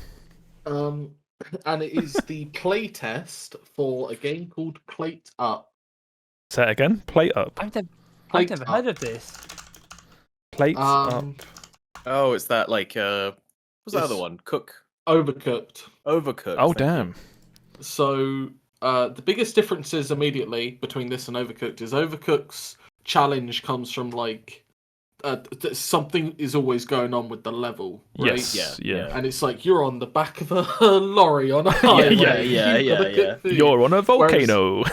And it is the playtest for a game called PlateUp. Say it again? PlateUp. I've never heard of this. PlateUp. Oh, it's that like what's the other one? Overcooked. Oh damn. So the biggest differences immediately between this and Overcooked is Overcooked's challenge comes from like something is always going on with the level, right? Yes, yeah. And it's like you're on the back of a lorry on a highway. Yeah. You're on a volcano.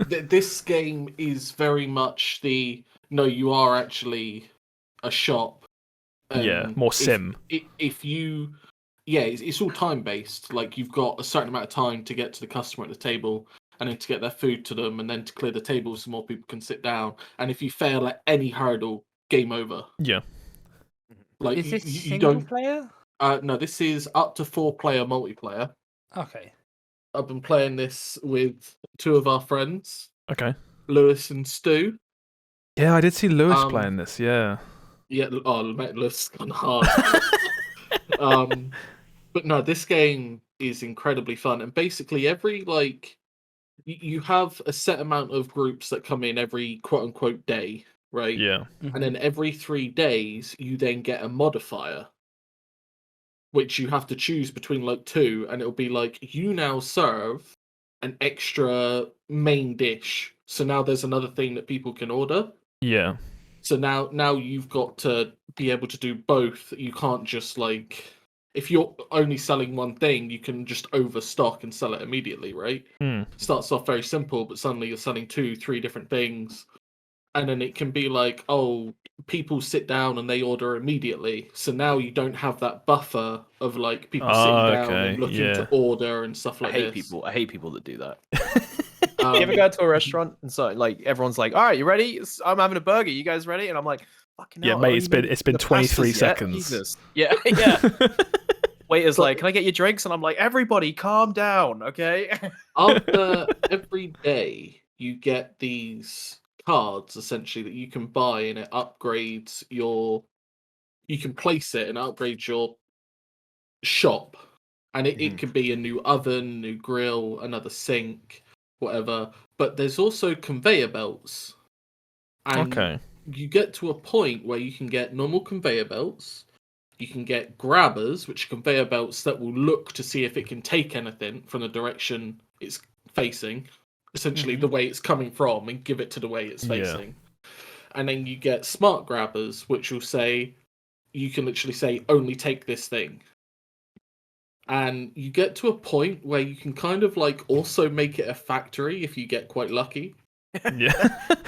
This game is very much you are actually a shop More sim. If you, it's all time based. Like you've got a certain amount of time to get to the customer at the table, and then to get their food to them, and then to clear the table so more people can sit down. And if you fail at any hurdle, game over. Yeah. Like, is this single player? No, this is up to 4-player multiplayer. Okay. I've been playing this with 2 of our friends. Okay. Lewis and Stu. Yeah, I did see Lewis playing this. Yeah. Yeah. Oh, mate, Lewis has gone hard. But no, this game is incredibly fun, and basically every you have a set amount of groups that come in every quote unquote day, right? Yeah. And then every 3 days you then get a modifier, which you have to choose between 2, and it'll be you now serve an extra main dish. So now there's another thing that people can order. Yeah. So now you've got to be able to do both. You can't just if you're only selling one thing, you can just overstock and sell it immediately, right? Starts off very simple, but suddenly you're selling 2, 3 different things. And then it can be people sit down and they order immediately. So now you don't have that buffer of people sitting down and looking to order and stuff like this. I hate people that do that. You ever go to a restaurant and so everyone's like, all right, you ready? I'm having a burger. You guys ready? And I'm like, fucking hell. Yeah, mate, it's been 23 seconds. Jesus. Yeah. Waiter's can I get your drinks? And I'm like, everybody calm down, okay? After every day, you get these cards essentially that you can buy, and it upgrades you can place it and upgrade your shop. And it could be a new oven, new grill, another sink, whatever. But there's also conveyor belts. And you get to a point where you can get normal conveyor belts. You can get grabbers, which are conveyor belts that will look to see if it can take anything from the direction it's facing. Essentially the way it's coming from, and give it to the way it's facing. And then you get smart grabbers, which will say, you can literally say, only take this thing. And you get to a point where you can kind of also make it a factory if you get quite lucky. Yeah,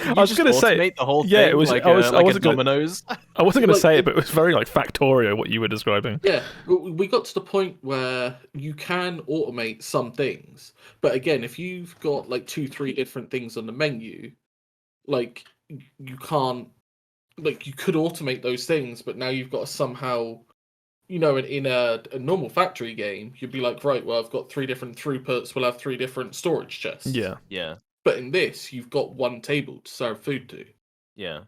I was going to say the whole thing. Yeah, it was. I wasn't Domino's. I wasn't going to say it, but it was very factorial what you were describing. Yeah, we got to the point where you can automate some things, but again, if you've got 2, 3 different things on the menu, you can't. You could automate those things, but now you've got to somehow. In a normal factory game, you'd be right, well, I've got 3 different throughputs. We'll have 3 different storage chests. Yeah. But in this, you've got 1 table to serve food to. Yeah.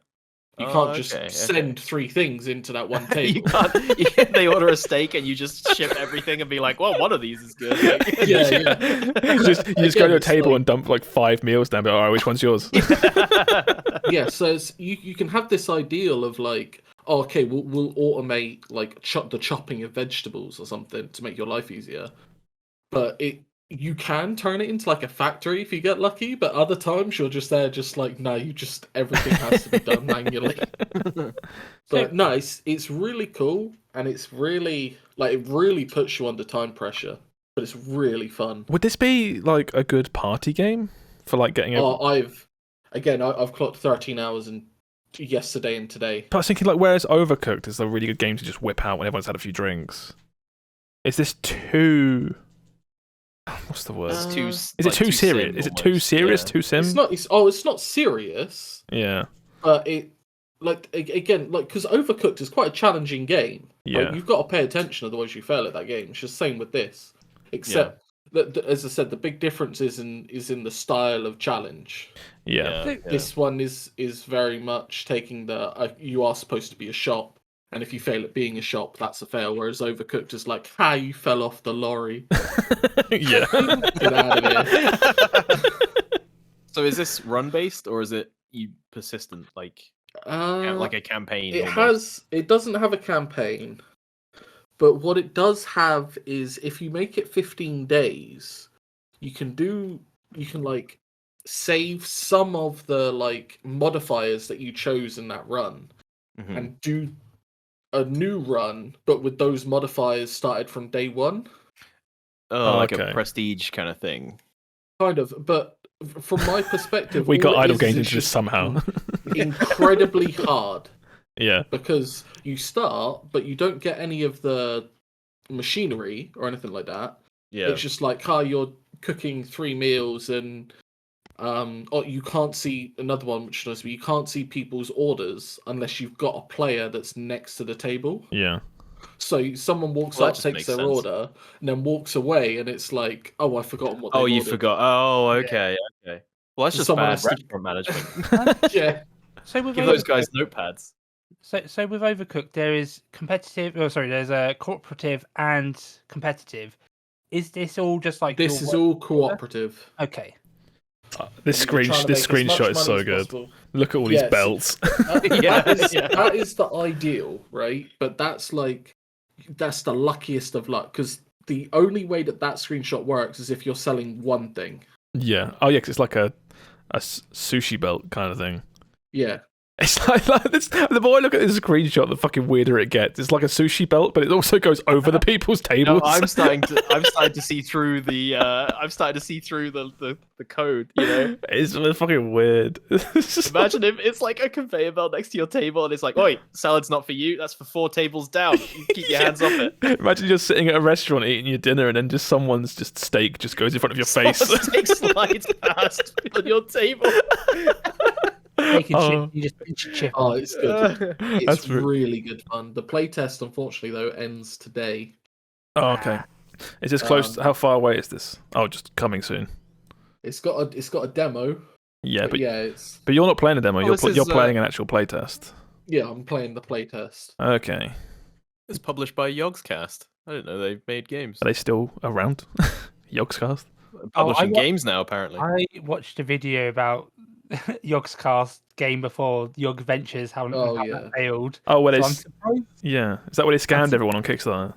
You can't just send 3 things into that 1 table. You can't. They order a steak and you just ship everything and be like, well, one of these is good. Yeah. You just go to a table and dump 5 meals down. But all right, which one's yours? Yeah. So you can have this ideal of okay, we'll automate the chopping of vegetables or something to make your life easier. But you can turn it into a factory if you get lucky, but other times you're just there no, everything has to be done manually. But no, it's really cool, and it's really it really puts you under time pressure, but it's really fun. Would this be a good party game for getting I've clocked 13 hours in yesterday and today. But I was thinking whereas Overcooked is a really good game to just whip out when everyone's had a few drinks. Is this too... What's the word? Is it too serious? Is it too serious? Too sim? It's not serious. Yeah. But it again because Overcooked is quite a challenging game. Yeah. You've got to pay attention, otherwise you fail at that game. It's just the same with this, except that, as I said, the big difference is in the style of challenge. Yeah. This one is very much taking you are supposed to be a shop. And if you fail at being a shop, that's a fail. Whereas Overcooked is you fell off the lorry. Yeah. Get out of here. So is this run-based, or is it persistent, like a campaign? It doesn't have a campaign. But what it does have is, if you make it 15 days, you can save some of the modifiers that you chose in that run and do a new run, but with those modifiers started from day 1. A prestige kind of thing. Kind of, but from my perspective, we got idle games into this somehow. Incredibly hard. Yeah. Because you start, but you don't get any of the machinery or anything like that. Yeah. It's just like, you're cooking 3 meals and you can't see another one, which knows me. You can't see people's orders unless you've got a player that's next to the table. Yeah. So someone walks Well, up, that just takes makes their sense. order, and then walks away, and it's like, I've forgotten what they Oh, you ordered. forgot. Oh, okay. Okay. Well, that's So just someone bad has to- restaurant management. Yeah. So with Give those Overcooked, guys notepads. so with Overcooked, there is competitive. Oh, sorry, there's a cooperative and competitive. Is this all just like This your is all cooperative. Okay. This And you're trying to make as much screenshot is money so as good. possible. Look at all Yes. these belts. Yeah, That is the ideal, right? But that's the luckiest of luck, because the only way that screenshot works is if you're selling one thing. Yeah. Oh yeah, 'cause it's like a sushi belt kind of thing. Yeah. It's like this. The more I look at this screenshot, the fucking weirder it gets. It's like a sushi belt, but it also goes over the people's tables. No, I'm starting to see through the the code, you know. It's fucking weird. Imagine if it's like a conveyor belt next to your table and it's like, oi, salad's not for you, that's for 4 tables down. You keep your hands off it. Imagine you're sitting at a restaurant eating your dinner and then just someone's steak just goes in front of your face. Steak slides past on your table. You just pinch a chip. Oh, it's good. It's That's really good fun. The playtest, unfortunately, though, ends today. Oh, okay. Is this close? How far away is this? Oh, just coming soon. It's got a demo. Yeah, but it's you're not playing a demo. You're this is, you're playing an actual playtest. I'm playing the playtest. Okay. It's published by Yogscast. I didn't know they made games. Are they still around? Yogscast? Publishing games now, apparently. I watched a video about Yogscast game before Yog Ventures, how that failed. Oh, well, So it's I'm surprised. yeah. Is that where they scammed everyone on Kickstarter?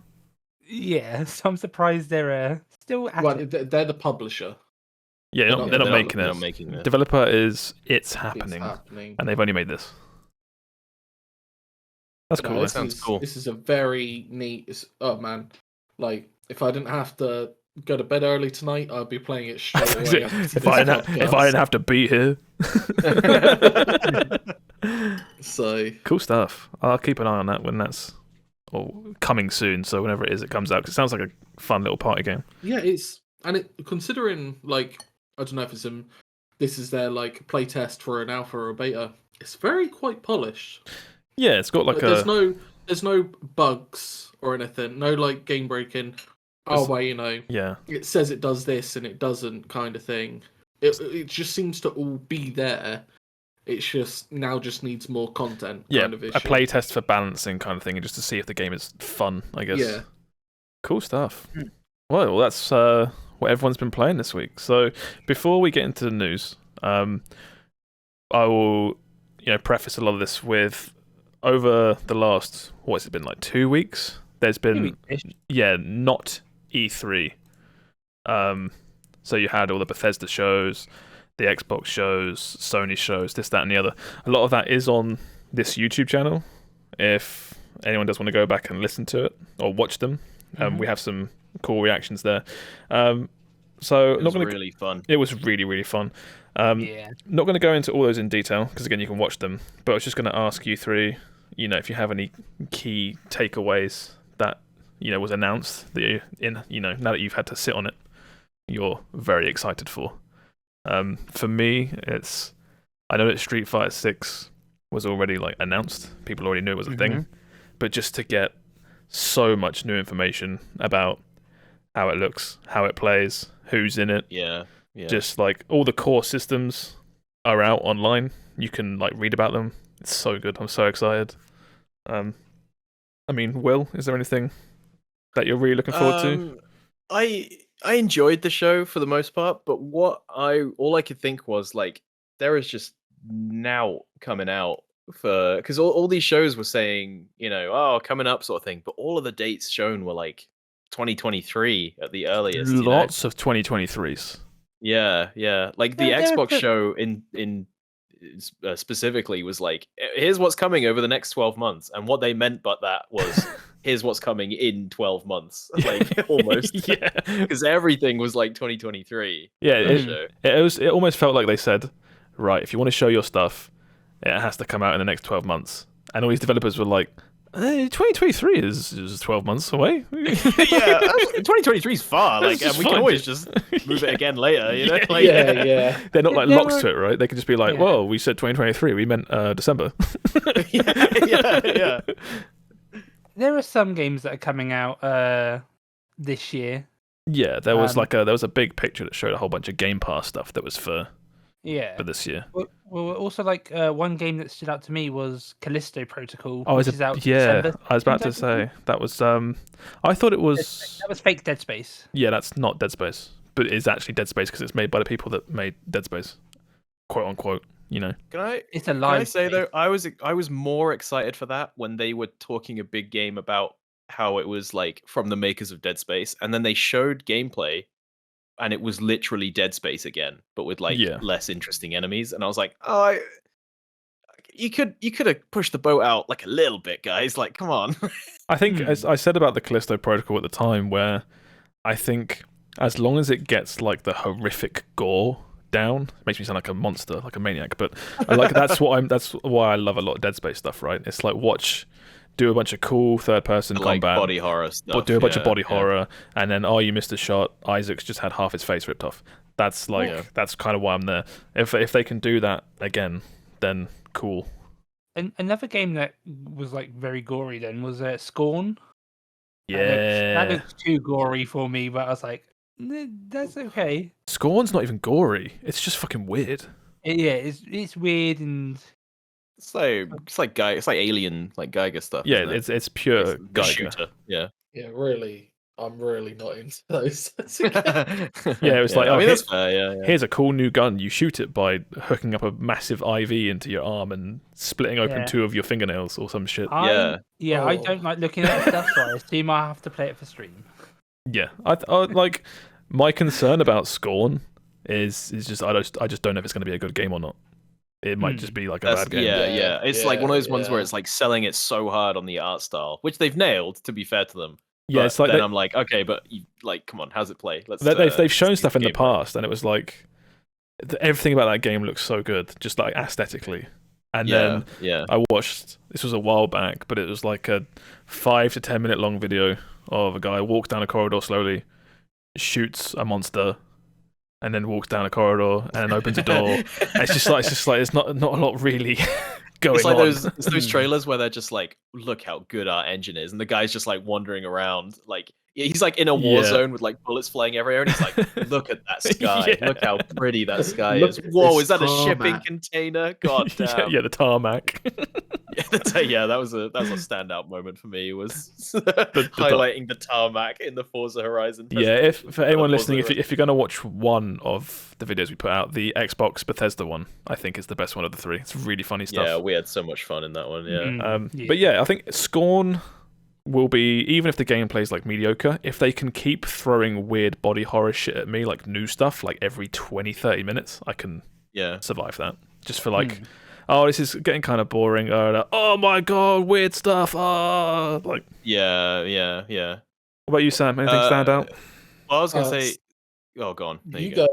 Yeah, so I'm surprised they're still active. Well, they're the publisher. Yeah, they're not making They're it. not making it. Developer is It's Happening, It's happening. and they've only made this. That's cool. No, eh? Sounds cool. This is a very neat. Oh man, like if I didn't have to go to bed early tonight, I'd be playing it straight away. if I didn't have to be here. So Cool stuff. I'll keep an eye on that when that's coming soon. So whenever it is, it comes out. 'Cause it sounds like a fun little party game. yeah, considering like I don't know if this is their like play test for an alpha or a beta. It's quite polished. Yeah, it's got like there's no bugs or anything. No like game breaking. Oh well, yeah. it says it does this and it doesn't kind of thing. It just seems to all be there. It's just needs more content. Yeah, kind of issue. a play test for balancing kind of thing, and just to see if the game is fun, I guess. Yeah. Cool stuff. Well, that's what everyone's been playing this week. So before we get into the news, I will preface a lot of this with over the last what's it been like 2 weeks? There's been not E3. So you had all the Bethesda shows, the Xbox shows, Sony shows, this, that, and the other. A lot of that is on this YouTube channel. If anyone does want to go back and listen to it or watch them, we have some cool reactions there. So It was really fun. It was really, really fun. Not going to go into all those in detail because again, you can watch them. But I was just going to ask you three, if you have any key takeaways that was announced that now that you've had to sit on it, you're very excited for. For me, I know that Street Fighter 6 was already announced. People already knew it was a thing, but just to get so much new information about how it looks, how it plays, who's in it. Yeah. Just all the core systems are out online. You can read about them. It's so good. I'm so excited. Will, is there anything that you're really looking forward to? I enjoyed the show for the most part, but all I could think was there is just now coming out because all these shows were saying coming up sort of thing, but all of the dates shown were 2023 at the earliest. Lots of 2023s. Yeah. The Xbox show in specifically was here's what's coming over the next 12 months, and what they meant by that was here's what's coming in 12 months, almost. Yeah, because everything was 2023. Yeah, it almost felt like they said, right, if you want to show your stuff, it has to come out in the next 12 months. and all these developers were like, 2023 is 12 months away. Yeah, 2023 is far. Like, and we can always just move it again later. You know, like, yeah. They're not like locked to it, right? They can just be like, well, we said 2023, we meant December. yeah. There are some games that are coming out this year. Yeah, there was there was a big picture that showed a whole bunch of Game Pass stuff that was for this year. Well, also one game that stood out to me was Callisto Protocol. Oh, which is out December. I was about to say that was. I thought it was. That was fake Dead Space. Yeah, that's not Dead Space, but it's actually Dead Space because it's made by the people that made Dead Space, quote unquote. You know. It's a live. Can I say though, I was more excited for that when they were talking a big game about how it was like from the makers of Dead Space, and then they showed gameplay. And it was literally Dead Space again, but with less interesting enemies. And I was like, oh, you could have pushed the boat out like a little bit, guys. Like, come on. I think, as I said about the Callisto Protocol at the time, where I think as long as it gets like the horrific gore down, it makes me sound like a monster, like a maniac. But that's why I love a lot of Dead Space stuff. Right? It's like do a bunch of cool third-person combat, like body horror stuff. Do a bunch of body horror, and then you missed a shot. Isaac's just had half his face ripped off. That's that's kind of why I'm there. If they can do that again, then cool. And another game that was like very gory then was Scorn. Yeah, that looks too gory for me, but I was like, that's okay. Scorn's not even gory. It's just fucking weird. It's weird and. It's like Alien, like Geiger stuff. Yeah, it's pure Geiger. Shooter. Yeah. Yeah, really. I'm really not into those. Yeah, it was like, I mean, that's fair, yeah. Here's a cool new gun. You shoot it by hooking up a massive IV into your arm and splitting open two of your fingernails or some shit. I don't like looking at stuff, so I assume I have to play it for stream. Yeah, I like my concern about Scorn is just I just don't know if it's going to be a good game or not. It might just be like a bad game. Yeah. It's like one of those ones where it's like selling it so hard on the art style, which they've nailed, to be fair to them. Yeah, it's like I'm like, okay, but come on, how's it play? They've shown stuff in the past, and it was like everything about that game looks so good, just like aesthetically. And then I watched, this was a while back, but it was like a 5 to 10 minute long video of a guy walks down a corridor slowly, shoots a monster, and then walks down a corridor and opens a door. It's just like there's not a lot really going on. It's like those trailers where they're just like, look how good our engine is, and the guy's just like wandering around, like he's like in a war zone with like bullets flying everywhere, and he's like, look at that sky, look how pretty that sky is. Whoa, is that a shipping container? God damn. Yeah, the tarmac. That was a standout moment for me. Was highlighting the tarmac in the Forza Horizon. Yeah, for anyone listening, if you're gonna watch one of the videos we put out, the Xbox Bethesda one, I think is the best one of the three. It's really funny stuff. Yeah, we had so much fun in that one. Yeah. But yeah, I think Scorn will be, even if the gameplay is like mediocre, if they can keep throwing weird body horror shit at me, like new stuff, like every 20-30 minutes, I can survive that. Just for like, oh, this is getting kind of boring. Oh my god, weird stuff. Like. Yeah. What about you, Sam? Anything stand out? Well, I was gonna say. Oh, go on. There you go.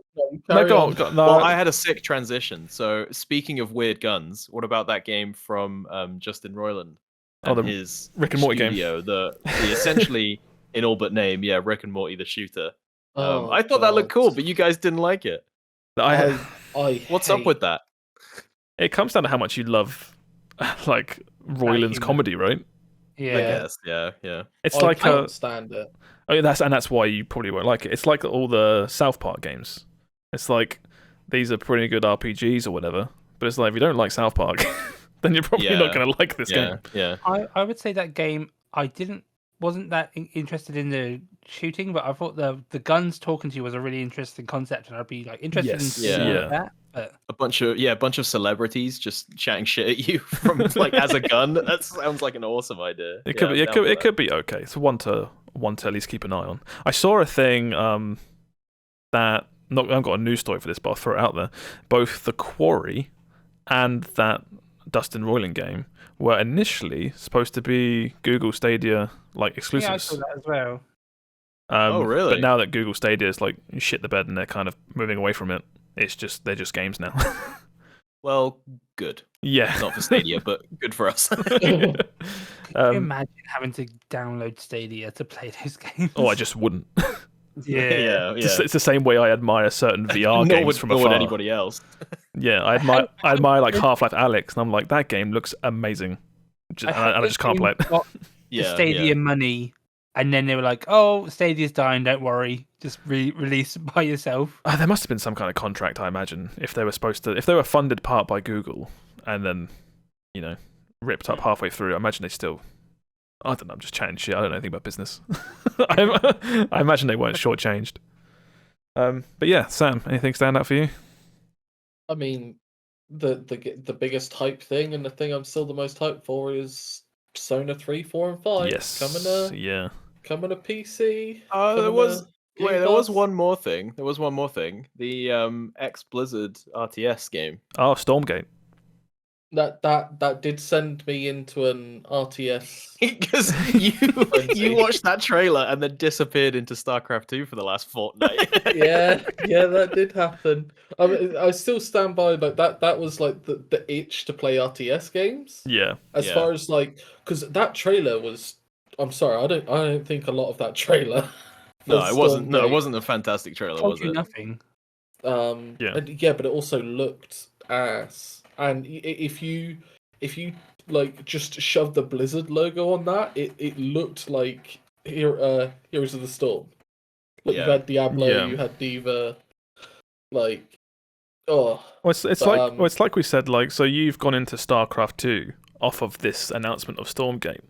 No. Well, I had a sick transition. So, speaking of weird guns, what about that game from Justin Roiland? The his Rick and Morty studio, game. The essentially, in all but name, Rick and Morty the shooter. I thought God. that looked cool, but you guys didn't like it. What's up with that? It comes down to how much you love, like Roiland's comedy, right? Yeah. I guess. Yeah. It's I like can't stand it. Oh, that's why you probably won't like it. It's like all the South Park games. It's like these are pretty good RPGs or whatever, but it's like if you don't like South Park, then you're probably not going to like this game. Yeah. I would say that game wasn't that interested in the shooting, but I thought the guns talking to you was a really interesting concept, and I'd be like interested in seeing that. But... A bunch of celebrities just chatting shit at you from like as a gun. That sounds like an awesome idea. It could be okay. It's one to at least keep an eye on. I saw a thing that I haven't got a news story for this, but I'll throw it out there. Both the Quarry and that Dustin Roiland game were initially supposed to be Google Stadia like exclusives. Yeah, I saw that as well. Oh, really? But now that Google Stadia is like shit the bed and they're kind of moving away from it, they're just games now. Well, good. Yeah. Not for Stadia, but good for us. Can you imagine having to download Stadia to play those games? Oh, I just wouldn't. yeah. It's the same way I admire certain VR games from nor afar. would anybody else. Yeah, I admire like Half-Life Alyx, and I'm like, that game looks amazing. I just can't play it. Got the Stadia money, and then they were like, "Oh, Stadia's dying. Don't worry, just release it by yourself." There must have been some kind of contract, I imagine, if they were funded part by Google, and then, ripped up halfway through. I imagine they still. I don't know. I'm just chatting shit. I don't know anything about business. I imagine they weren't shortchanged. But yeah, Sam, anything stand out for you? I mean, the biggest hype thing, and the thing I'm still the most hyped for, is Persona 3, 4, and 5. Yes. Coming to PC. There was one more thing. The ex Blizzard RTS game. Oh, Stormgate. That did send me into an RTS because you watched that trailer and then disappeared into StarCraft 2 for the last fortnight. yeah, that did happen. I mean, I still stand by like that was like the itch to play RTS games. Yeah. As far as like, because that trailer was. I'm sorry, I don't think a lot of that trailer. No, it wasn't. No, it wasn't a fantastic trailer, was it? Nothing. Yeah, but it also looked ass. And if you like just shove the Blizzard logo on that, it looked like Heroes of the Storm. Like you had Diablo, you had Diva, like it's like we said, like, so you've gone into StarCraft 2 off of this announcement of Stormgate,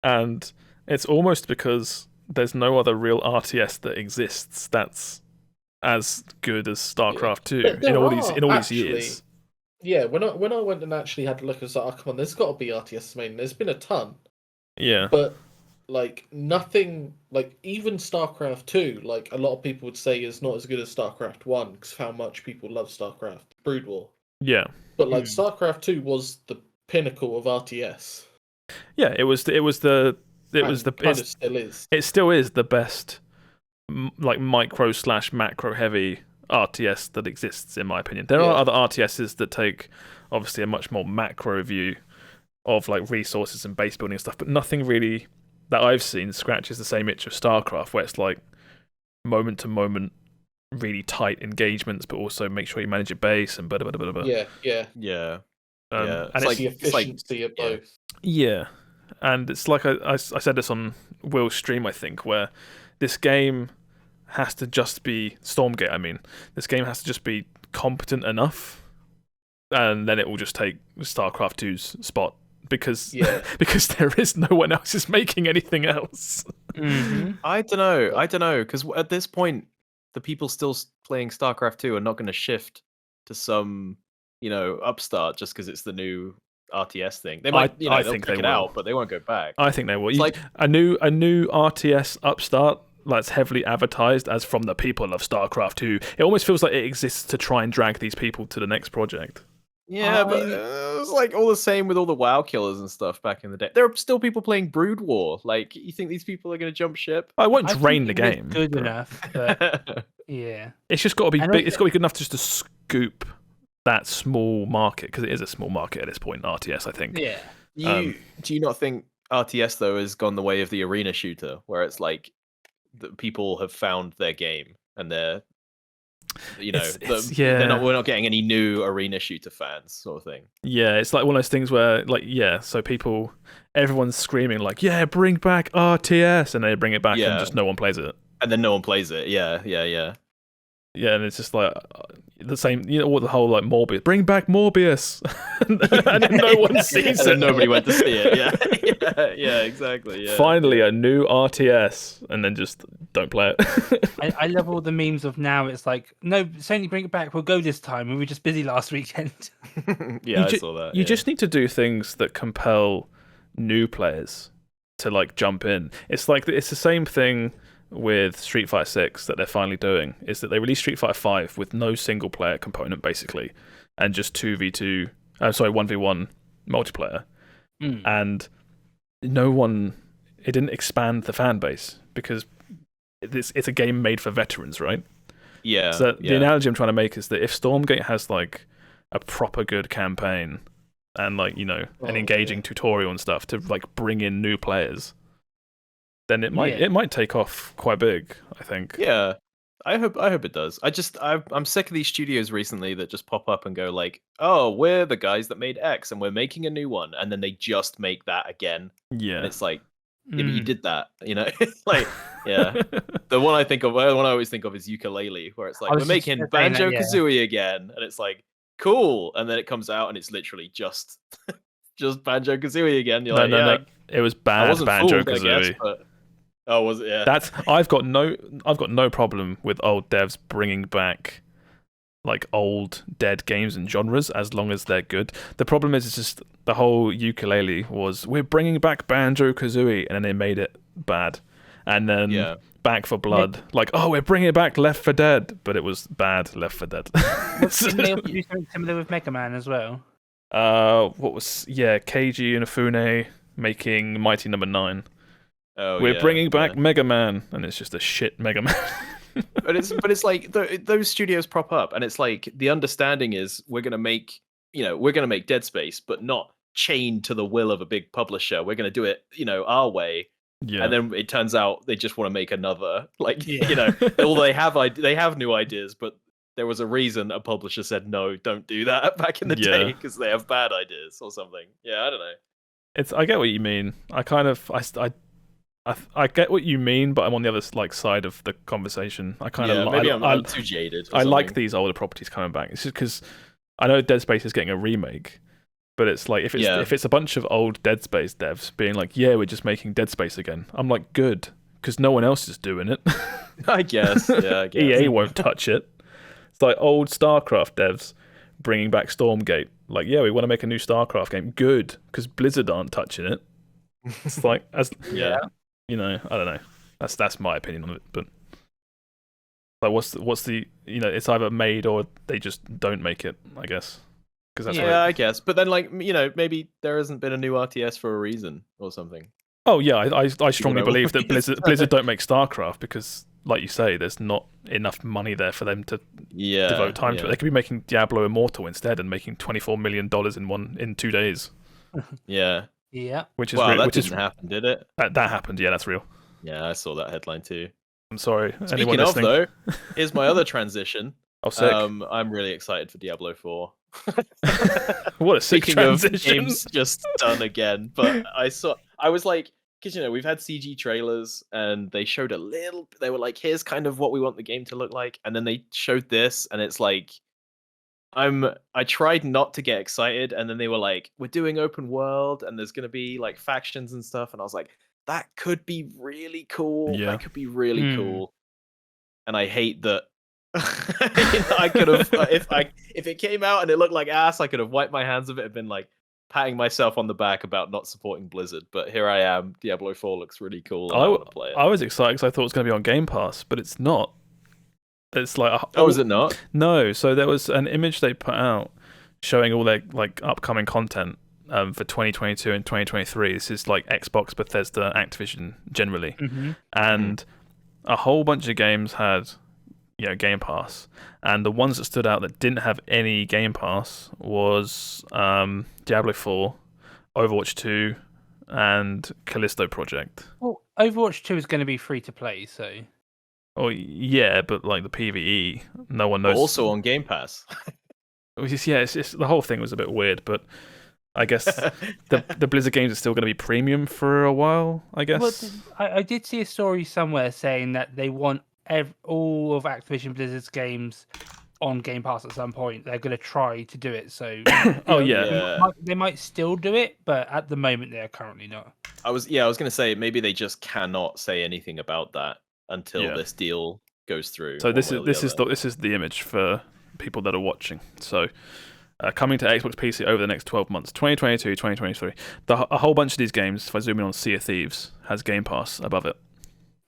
and it's almost because there's no other real RTS that exists that's as good as StarCraft 2 in all these years. Yeah, when I went and actually had a look, I was like, oh, come on, there's got to be RTS. I mean, there's been a ton. Yeah. But, like, nothing, like, even StarCraft 2, like, a lot of people would say is not as good as StarCraft 1 because of how much people love StarCraft Brood War. Yeah. But, like, StarCraft 2 was the pinnacle of RTS. Yeah, it still is the best, like, micro/macro heavy RTS that exists, in my opinion. There are other RTSs that take obviously a much more macro view of like resources and base building and stuff, but nothing really that I've seen scratches the same itch of StarCraft, where it's like moment to moment, really tight engagements, but also make sure you manage your base and blah blah blah blah. Yeah. And it's the efficiency of both. Yeah, and it's like I said this on Will's stream, I think, where this game has to just be Stormgate. I mean, this game has to just be competent enough, and then it will just take StarCraft 2's spot because there is no one else is making anything else. Mm-hmm. I don't know, because at this point, the people still playing StarCraft 2 are not going to shift to some, upstart just because it's the new RTS thing. They might, I they'll think pick they it will. out, but they won't go back. I think they will. It's like a new RTS upstart that's heavily advertised as from the people of StarCraft 2. It almost feels like it exists to try and drag these people to the next project. Yeah, but it was like all the same with all the WoW killers and stuff back in the day. There are still people playing Brood War. Like, you think these people are going to jump ship? I won't drain the game. Good enough, but yeah. It's just got to be big. It's got to be good enough just to scoop that small market, because it is a small market at this point. RTS, I think. Yeah. Do you not think RTS though has gone the way of the arena shooter, where it's like that people have found their game and they're we're not getting any new arena shooter fans, sort of thing. Yeah, it's like one of those things where so everyone's screaming like, yeah, bring back RTS, and they bring it back and just no one plays it. And then no one plays it. Yeah. Yeah, and it's just like the same, what the whole like Morbius, bring back Morbius, and then no one sees it. And nobody went to see it. Yeah, exactly. Yeah. Finally, a new RTS, and then just don't play it. I love all the memes of now. It's like, no, Sony, bring it back. We'll go this time. We were just busy last weekend. Yeah, I saw that. You just need to do things that compel new players to like jump in. It's like it's the same thing with Street Fighter 6 that they're finally doing, is that they released Street Fighter 5 with no single player component basically, and just 1v1 multiplayer. And it didn't expand the fan base because it's a game made for veterans, right? Yeah. So the analogy I'm trying to make is that if Stormgate has like a proper good campaign and like an engaging tutorial and stuff to like bring in new players, then it might take off quite big, I think. Yeah. I hope it does. I'm sick of these studios recently that just pop up and go like, "Oh, we're the guys that made X and we're making a new one," and then they just make that again. Yeah. And it's like, yeah, but you did that, It's like, yeah. The one I always think of is Ukulele, where it's like, we're making Banjo-Kazooie again, and it's like, cool, and then it comes out and it's literally just Banjo-Kazooie again. You're no, it was bad Banjo-Kazooie. Oh, was it? Yeah. I've got no problem with old devs bringing back like old dead games and genres as long as they're good. The problem is it's just the whole Ukulele was we're bringing back Banjo-Kazooie, and then they made it bad. And then Back for Blood, like, oh, we're bringing back Left 4 Dead, but it was bad Left 4 Dead. Didn't they also do something similar with Mega Man as well? Keiji Inafune making Mighty Number 9. Oh, we're bringing back Mega Man, and it's just a shit Mega Man. but it's like those studios prop up, and it's like the understanding is we're gonna make Dead Space, but not chained to the will of a big publisher. We're gonna do it, our way. Yeah. And then it turns out they just want to make another. Like, although they have new ideas, but there was a reason a publisher said no, don't do that back in the day because they have bad ideas or something. Yeah, I don't know. I get what you mean. I get what you mean, but I'm on the other side of the conversation. Maybe I'm too jaded. I like these older properties coming back. It's just because I know Dead Space is getting a remake, but it's like if it's a bunch of old Dead Space devs being like, yeah, we're just making Dead Space again. I'm like, good, because no one else is doing it. I guess. Yeah, I guess. EA won't touch it. It's like old StarCraft devs bringing back Stormgate. Like, yeah, we want to make a new StarCraft game. Good, because Blizzard aren't touching it. It's like I don't know. That's my opinion on it. But like, what's the it's either made or they just don't make it, I guess. I guess. But then maybe there hasn't been a new RTS for a reason or something. Oh yeah, I strongly believe that Blizzard don't make StarCraft because, like you say, there's not enough money there for them to devote time to it. They could be making Diablo Immortal instead and making $24 million in 2 days. Yeah. Yeah. Which didn't happen, did it? That happened, yeah, that's real. Yeah, I saw that headline too. I'm sorry. Speaking of, though, here's my other transition. Oh, sick. I'm really excited for Diablo 4. What a sick transition. Of games just done again. But I was like, because we've had CG trailers and they showed they were like, here's kind of what we want the game to look like. And then they showed this and it's like, I tried not to get excited, and then they were like, we're doing open world and there's gonna be like factions and stuff, and I was like, that could be really cool. Yeah. That could be really cool. And I hate that I could have if it came out and it looked like ass, I could have wiped my hands of it and been like patting myself on the back about not supporting Blizzard. But here I am, Diablo 4 looks really cool. I want to play it. I was excited because I thought it was going to be on Game Pass, but it's not. It's like is it not? No. So there was an image they put out showing all their like upcoming content for 2022 and 2023. This is like Xbox, Bethesda, Activision generally, and a whole bunch of games had Game Pass, and the ones that stood out that didn't have any Game Pass was Diablo 4, Overwatch 2, and Callisto Project. Well, Overwatch 2 is going to be free to play, so. Oh yeah, but like the PvE, no one knows. Also on Game Pass. It's the whole thing was a bit weird, but I guess the Blizzard games are still going to be premium for a while. I guess. Well, I did see a story somewhere saying that they want all of Activision Blizzard's games on Game Pass at some point. They're going to try to do it. So. They might still do it, but at the moment they are currently not. I was going to say maybe they just cannot say anything about that until this deal goes through. So this is the image for people that are watching. So coming to Xbox PC over the next 12 months, 2022, 2023. A whole bunch of these games, if I zoom in on Sea of Thieves, has Game Pass above it.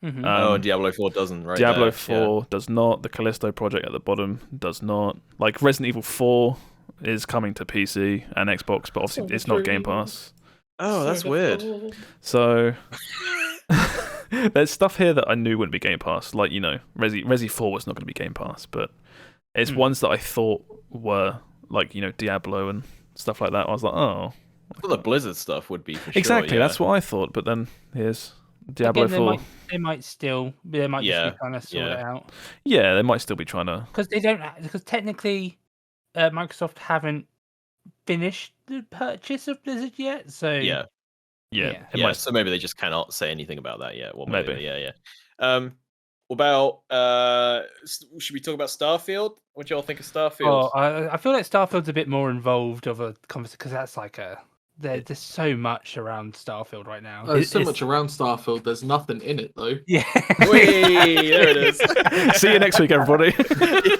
And Diablo 4 doesn't, right? Diablo 4 does not. The Callisto Project at the bottom does not. Like Resident Evil 4 is coming to PC and Xbox, but obviously it's not Game Pass. Oh, that's weird. So there's stuff here that I knew wouldn't be Game Pass, like Resi 4 was not going to be Game Pass, but it's ones that I thought were like Diablo and stuff like that. I was like, oh, Well, the Blizzard stuff would be for sure, exactly. yeah. That's what I thought. But then here's Diablo 4. They might just be trying to sort it out. Yeah, they might still be trying to. Because technically, Microsoft haven't finished the purchase of Blizzard yet. So Yeah. So maybe they just cannot say anything about that yet. Well, Maybe. Yeah. What about? Should we talk about Starfield? What do y'all think of Starfield? Oh, I feel like Starfield's a bit more involved of a conversation because that's like there's so much around Starfield right now. There's so much around Starfield. There's nothing in it though. Yeah. Whee, there it is. See you next week, everybody.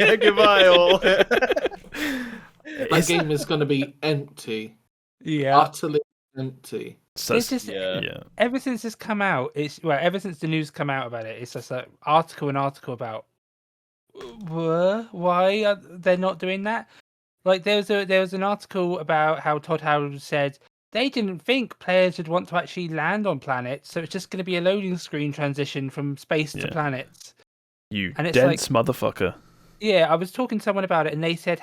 Yeah, goodbye all. That game is going to be empty. Yeah. Utterly empty. So, It's just ever since it's come out, ever since the news come out about it, it's just an article about why they're not doing that. Like there was an article about how Todd Howard said they didn't think players would want to actually land on planets, so it's just going to be a loading screen transition from space to planets. You and it's dense motherfucker. Yeah, I was talking to someone about it, and they said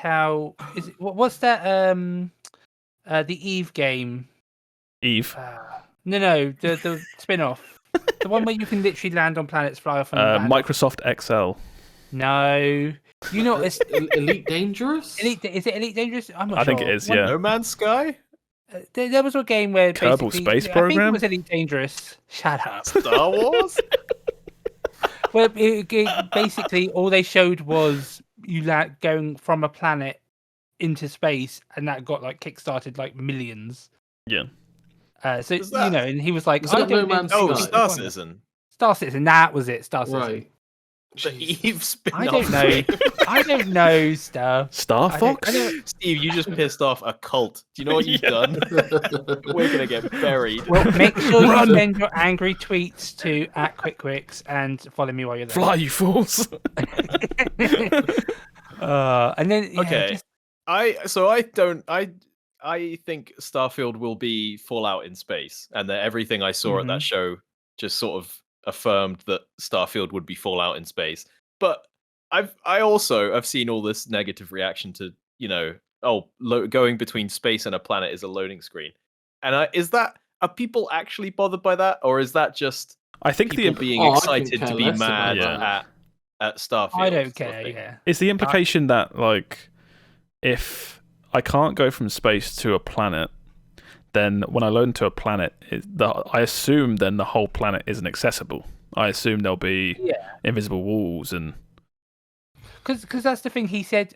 what's that? The Eve game. Eve. No, the spin-off, the one where you can literally land on planets, fly off. Microsoft XL. No, it's Elite Dangerous. Is it Elite Dangerous? I'm not sure. I think it is. Yeah. No Man's Sky. There was a game where Kerbal Space Program. I think it was Elite Dangerous. Shut up. Star Wars. Well, basically all they showed was you going from a planet into space, and that got like kickstarted like millions. Yeah. So and he was like, Star Citizen. Star Citizen. That was it. Star Citizen. Right. The Eve spin-off. I don't know. I don't know stuff. Star Fox. Steve, you just pissed off a cult. Do you know what you've done? We're gonna get buried. Well, make sure you send your angry tweets to @Quikwix and follow me while you're there. Fly, you fools! And then okay. I think Starfield will be Fallout in space, and that everything I saw at that show just sort of affirmed that Starfield would be Fallout in space. But I've seen all this negative reaction to going between space and a planet is a loading screen, and are people actually bothered by that, or is that just I think people being excited to be mad at Starfield? I don't care. Yeah, it's the implication that like if I can't go from space to a planet, then when I load into a planet, I assume then the whole planet isn't accessible. I assume there'll be invisible walls and... Because that's the thing he said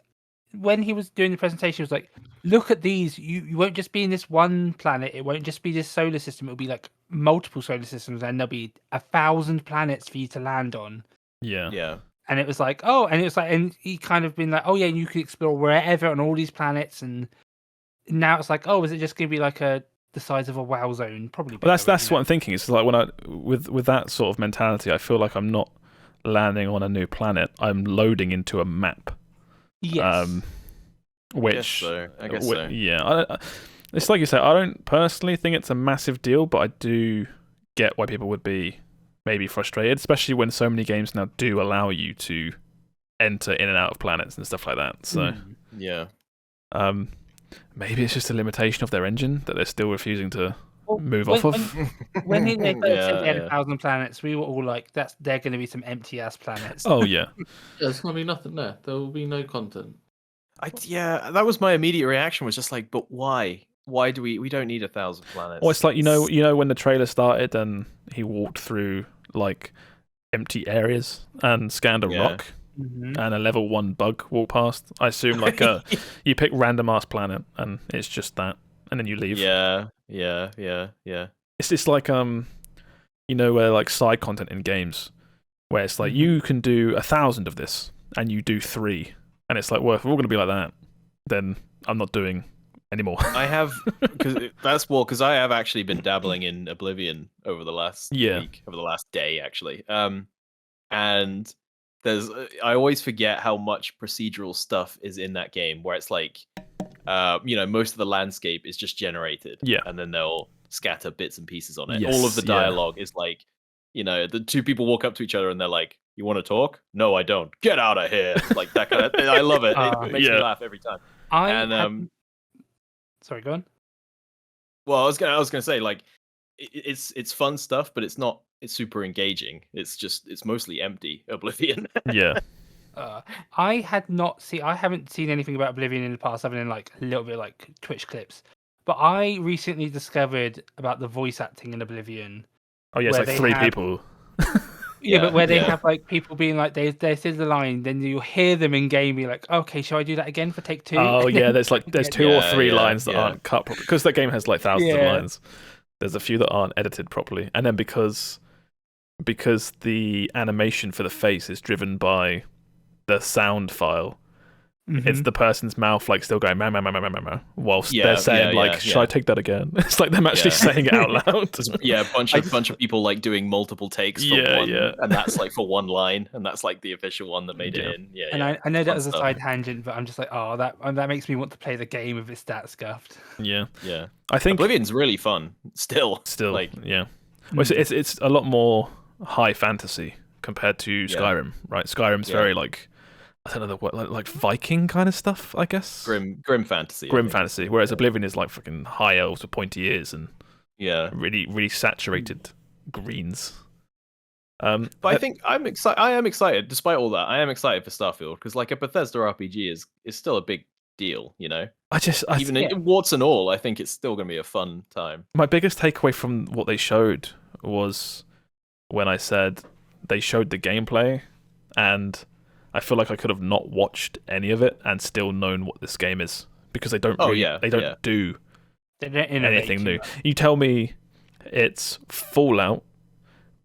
when he was doing the presentation. He was like, look at these. You won't just be in this one planet. It won't just be this solar system. It'll be like multiple solar systems, and there'll be 1,000 planets for you to land on. Yeah. Yeah. And it was like, and he kind of been like, oh yeah, you can explore wherever on all these planets, and now it's like, is it just going to be like the size of a WoW zone? Probably. Well, that's what I'm thinking. It's like when with that sort of mentality, I feel like I'm not landing on a new planet. I'm loading into a map. Yes. Which I guess so. Yeah. It's like you say. I don't personally think it's a massive deal, but I do get why people would be maybe frustrated, especially when so many games now do allow you to enter in and out of planets and stuff like that. So yeah. Maybe it's just a limitation of their engine that they're still refusing to move off of. When they said they had 1,000 planets, we were all like, they're going to be some empty ass planets. Oh yeah. There's going to be nothing there. There will be no content. That was my immediate reaction. Was just like, but why? Why do we don't need 1,000 planets? Well, it's like when the trailer started and he walked through like empty areas and scanned a rock. Mm-hmm. And a level 1 bug walk past. I assume like you pick random ass planet and it's just that, and then you leave. Yeah. It's like where like side content in games where it's like you can do 1,000 of this and you do 3, and it's like, well, if we're all gonna be like that, then I'm not doing anymore. I have because I have actually been dabbling in Oblivion over the last week, over the last day actually, and I always forget how much procedural stuff is in that game, where it's like, most of the landscape is just generated, and then they'll scatter bits and pieces on it. Yes, all of the dialogue is like, the two people walk up to each other and they're like, "You want to talk? No, I don't. Get out of here!" Like that kind of thing. I love it. It makes me laugh every time. Sorry, go on. Well, I was gonna say, like, it's fun stuff, but it's super engaging. It's mostly empty Oblivion. Yeah. I haven't seen anything about Oblivion in the past, other than like a little bit like Twitch clips. But I recently discovered about the voice acting in Oblivion. Oh yeah, it's like three people. Yeah, but where they have like people being like, they says the line, then you'll hear them in game be like, okay, shall I do that again for take 2? Oh yeah, there's two or three lines that aren't cut properly, because that game has like thousands of lines. There's a few that aren't edited properly, and then because the animation for the face is driven by the sound file, it's the person's mouth like still going meh, whilst they're saying should I take that again? It's like them actually saying it out loud. A bunch of people like doing multiple takes for one, and that's like for one line, and that's like the official one that made it in. And I know that was a side tangent, but I'm just like, oh, that makes me want to play the game if it's that scuffed. Yeah. I think Oblivion's really fun. Still like well, it's a lot more high fantasy compared to Skyrim, right? Skyrim's very like, I don't know the word, like Viking kind of stuff, I guess. Grim fantasy. Grim fantasy. Whereas Oblivion is like fucking high elves with pointy ears and really, really saturated greens. But I think I am excited. Despite all that, I am excited for Starfield, because like a Bethesda RPG is still a big deal, you know. Warts and all, I think it's still going to be a fun time. My biggest takeaway from what they showed was when I said they showed the gameplay, and I feel like I could have not watched any of it and still known what this game is, because they don't do anything new. You tell me it's Fallout,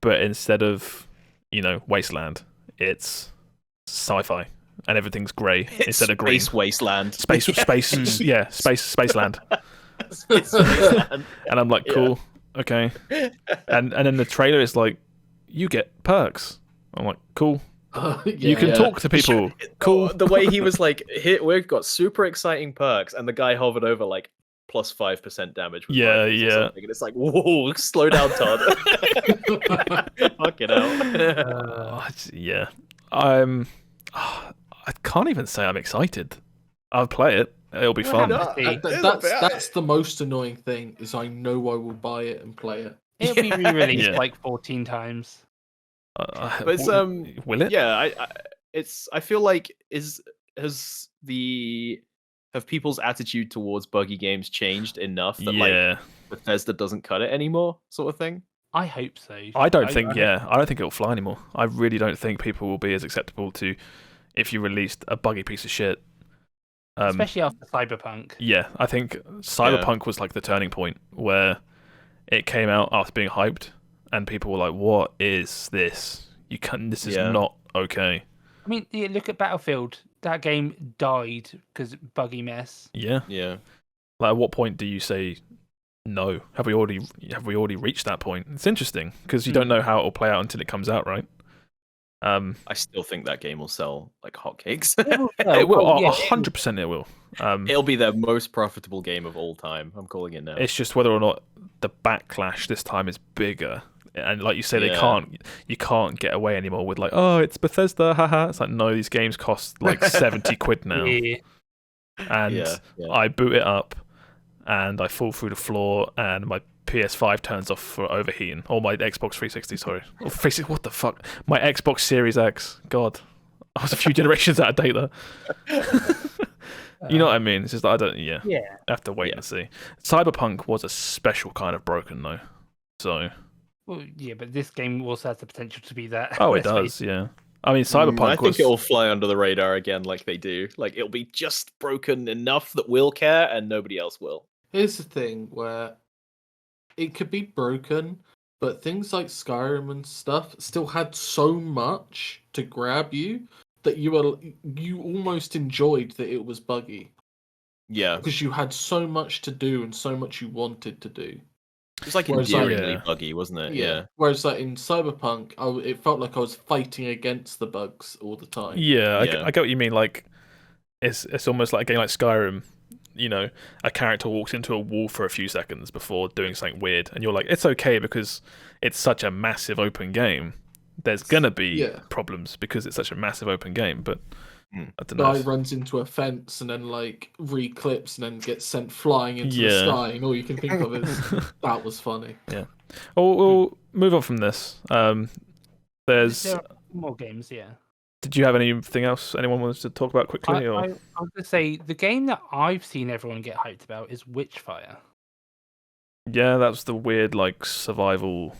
but instead of Wasteland, it's sci-fi and everything's grey instead of green. Space Wasteland. Spaceland. And I'm like, cool, okay. And then the trailer is like, you get perks. I'm like, cool. You can talk to people. Cool. The way he was like, we've got super exciting perks, and the guy hovered over like plus 5% damage. With and it's like, whoa, slow down, Todd. Fuck it out. I can't even say I'm excited. I'll play it. It'll be fun. That's the most annoying thing, is I know I will buy it and play it. It'll be re-released like 14 times. But it's will it? Yeah, I feel like have people's attitude towards buggy games changed enough that like Bethesda doesn't cut it anymore, sort of thing? I hope so. I don't think it'll fly anymore. I really don't think people will be as acceptable to if you released a buggy piece of shit. Especially after Cyberpunk. Yeah, I think Cyberpunk was like the turning point where it came out after being hyped, and people were like, "What is this? This is not okay." I mean, look at Battlefield. That game died because buggy mess. Yeah. Like, at what point do you say no? Have we already reached that point? It's interesting because you don't know how it'll play out until it comes out, right? I still think that game will sell like hotcakes. It will. 100% it will. It'll be their most profitable game of all time. I'm calling it now. It's just whether or not the backlash this time is bigger. And like you say, you can't get away anymore with like, oh, it's Bethesda, haha. It's like, no, these games cost like 70 quid now. And I boot it up and I fall through the floor and my PS5 turns off for overheating. Or my Xbox 360, sorry. What the fuck? My Xbox Series X. God. I was a few generations out of date there. You know what I mean? It's just I don't. I have to wait and see. Cyberpunk was a special kind of broken though. So. Well, yeah, but this game also has the potential to be that. Oh, it does. Yeah. I mean, Cyberpunk. I think it'll fly under the radar again, like they do. Like it'll be just broken enough that we'll care, and nobody else will. Here's the thing where it could be broken, but things like Skyrim and stuff still had so much to grab you that you almost enjoyed that it was buggy. Yeah, because you had so much to do and so much you wanted to do. It was like endearingly buggy, wasn't it? Yeah. Whereas like in Cyberpunk, it felt like I was fighting against the bugs all the time. Yeah, I get what you mean. Like, it's almost like a game like Skyrim. You know, a character walks into a wall for a few seconds before doing something weird, and you're like, it's okay because it's such a massive open game there's gonna be problems because it's such a massive open game. But I don't know. Guy runs into a fence and then like reclips and then gets sent flying into the sky, and all you can think of is that was funny. Yeah. Oh, we'll move on from this. There's there are more games, Did you have anything else anyone wants to talk about quickly? I was going to say, the game that I've seen everyone get hyped about is Witchfire. Yeah, that's the weird, like, survival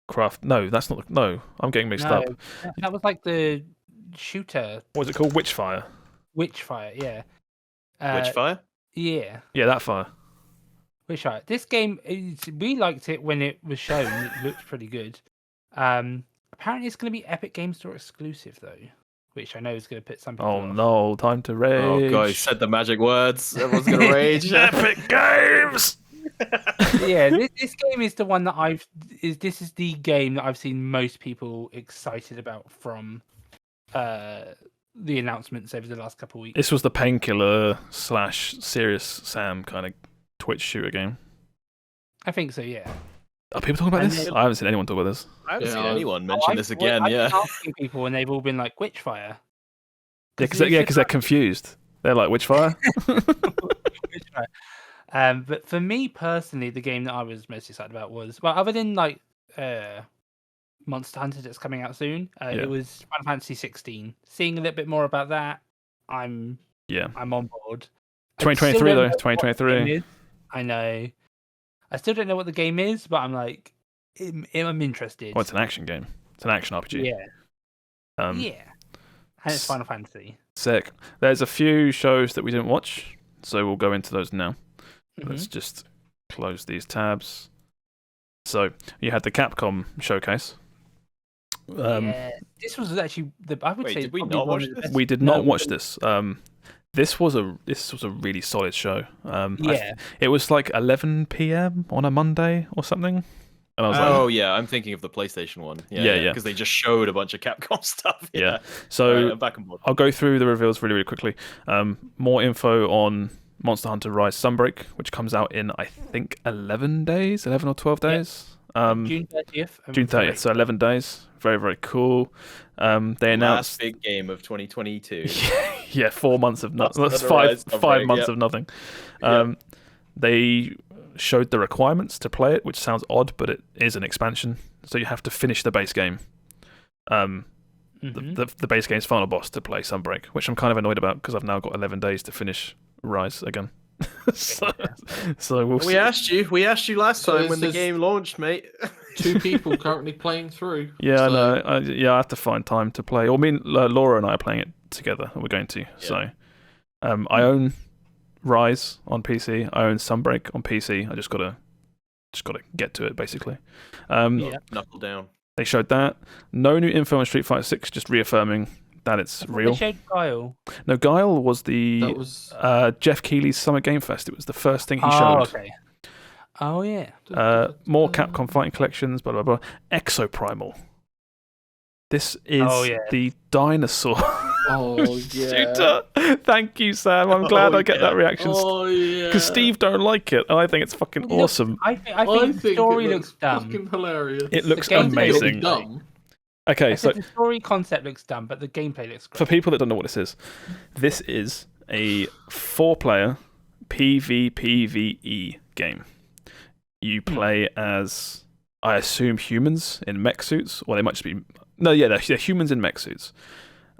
craft. No, that's not. No, I'm getting mixed up. That was like the shooter. What was it called? Witchfire? Witchfire, yeah. Witchfire? Yeah. Yeah, that fire. Witchfire. This game, we liked it when it was shown. It looked pretty good. Apparently, it's going to be Epic Game Store exclusive, though, which I know is going to put some people off. No, time to rage. Oh, God, you said the magic words. Everyone's going to rage. Epic Games! Yeah, this game is the one that this is the game that I've seen most people excited about from the announcements over the last couple of weeks. This was the Painkiller / Serious Sam kind of Twitch shooter game. I think so, yeah. Are people talking about this? I haven't seen anyone talk about this. I haven't seen anyone mention this again. I've been asking people, and they've all been like, Witchfire. Yeah, because they're confused. They're like, Witchfire? Witchfire. But for me personally, the game that I was most excited about was, well, other than like Monster Hunter that's coming out soon, it was Final Fantasy 16. Seeing a little bit more about that, I'm on board. 2023 though, 2023. I know. I still don't know what the game is, but I'm like, I'm interested. Well, it's an action game. It's an action RPG. Yeah. And it's Final Fantasy. Sick. There's a few shows that we didn't watch, so we'll go into those now. Let's just close these tabs. So, you had the Capcom Showcase. This was actually I would say. Did we not watch this? We did not watch this. This was a really solid show. It was like 11 p.m. on a Monday or something. And I was like, I'm thinking of the PlayStation one. Yeah. Because they just showed a bunch of Capcom stuff. Yeah. So I'm back on board. I'll go through the reveals really, really quickly. More info on Monster Hunter Rise Sunbreak, which comes out in, I think, 11 or 12 days. June 30th. June 30th, so 11 days. Very, very cool. They announced last big game of 2022. 4 months of nothing. That's five months of nothing. They showed the requirements to play it, which sounds odd, but it is an expansion. So you have to finish the base game. The base game's final boss to play Sunbreak, which I'm kind of annoyed about because I've now got 11 days to finish Rise again. so we'll see. We asked you last time when the game launched, mate. 2 people currently playing through. Yeah, I know. I have to find time to play. Or Laura and I are playing it together. We're going to. Yeah. So, I own Rise on PC. I own Sunbreak on PC. I just gotta get to it basically. Knuckle down. They showed that. No new info on Street Fighter 6, just reaffirming that it's real. They showed Guile. No, Guile was Jeff Keighley's Summer Game Fest. It was the first thing he showed. Okay. Oh, yeah. More Capcom fighting collections, blah, blah, blah. Exoprimal. This is the dinosaur. Oh, yeah. Shooter. Thank you, Sam. I'm glad I get that reaction. Oh, yeah. Because Steve don't like it. I think it's fucking awesome. I think the story looks dumb. Fucking hilarious. It looks amazing. Dumb. Okay, so the story concept looks dumb, but the gameplay looks great. For people that don't know what this is a 4-player PvPvE game. You play as, I assume, humans in mech suits. Well, they might just be... No, yeah, they're humans in mech suits.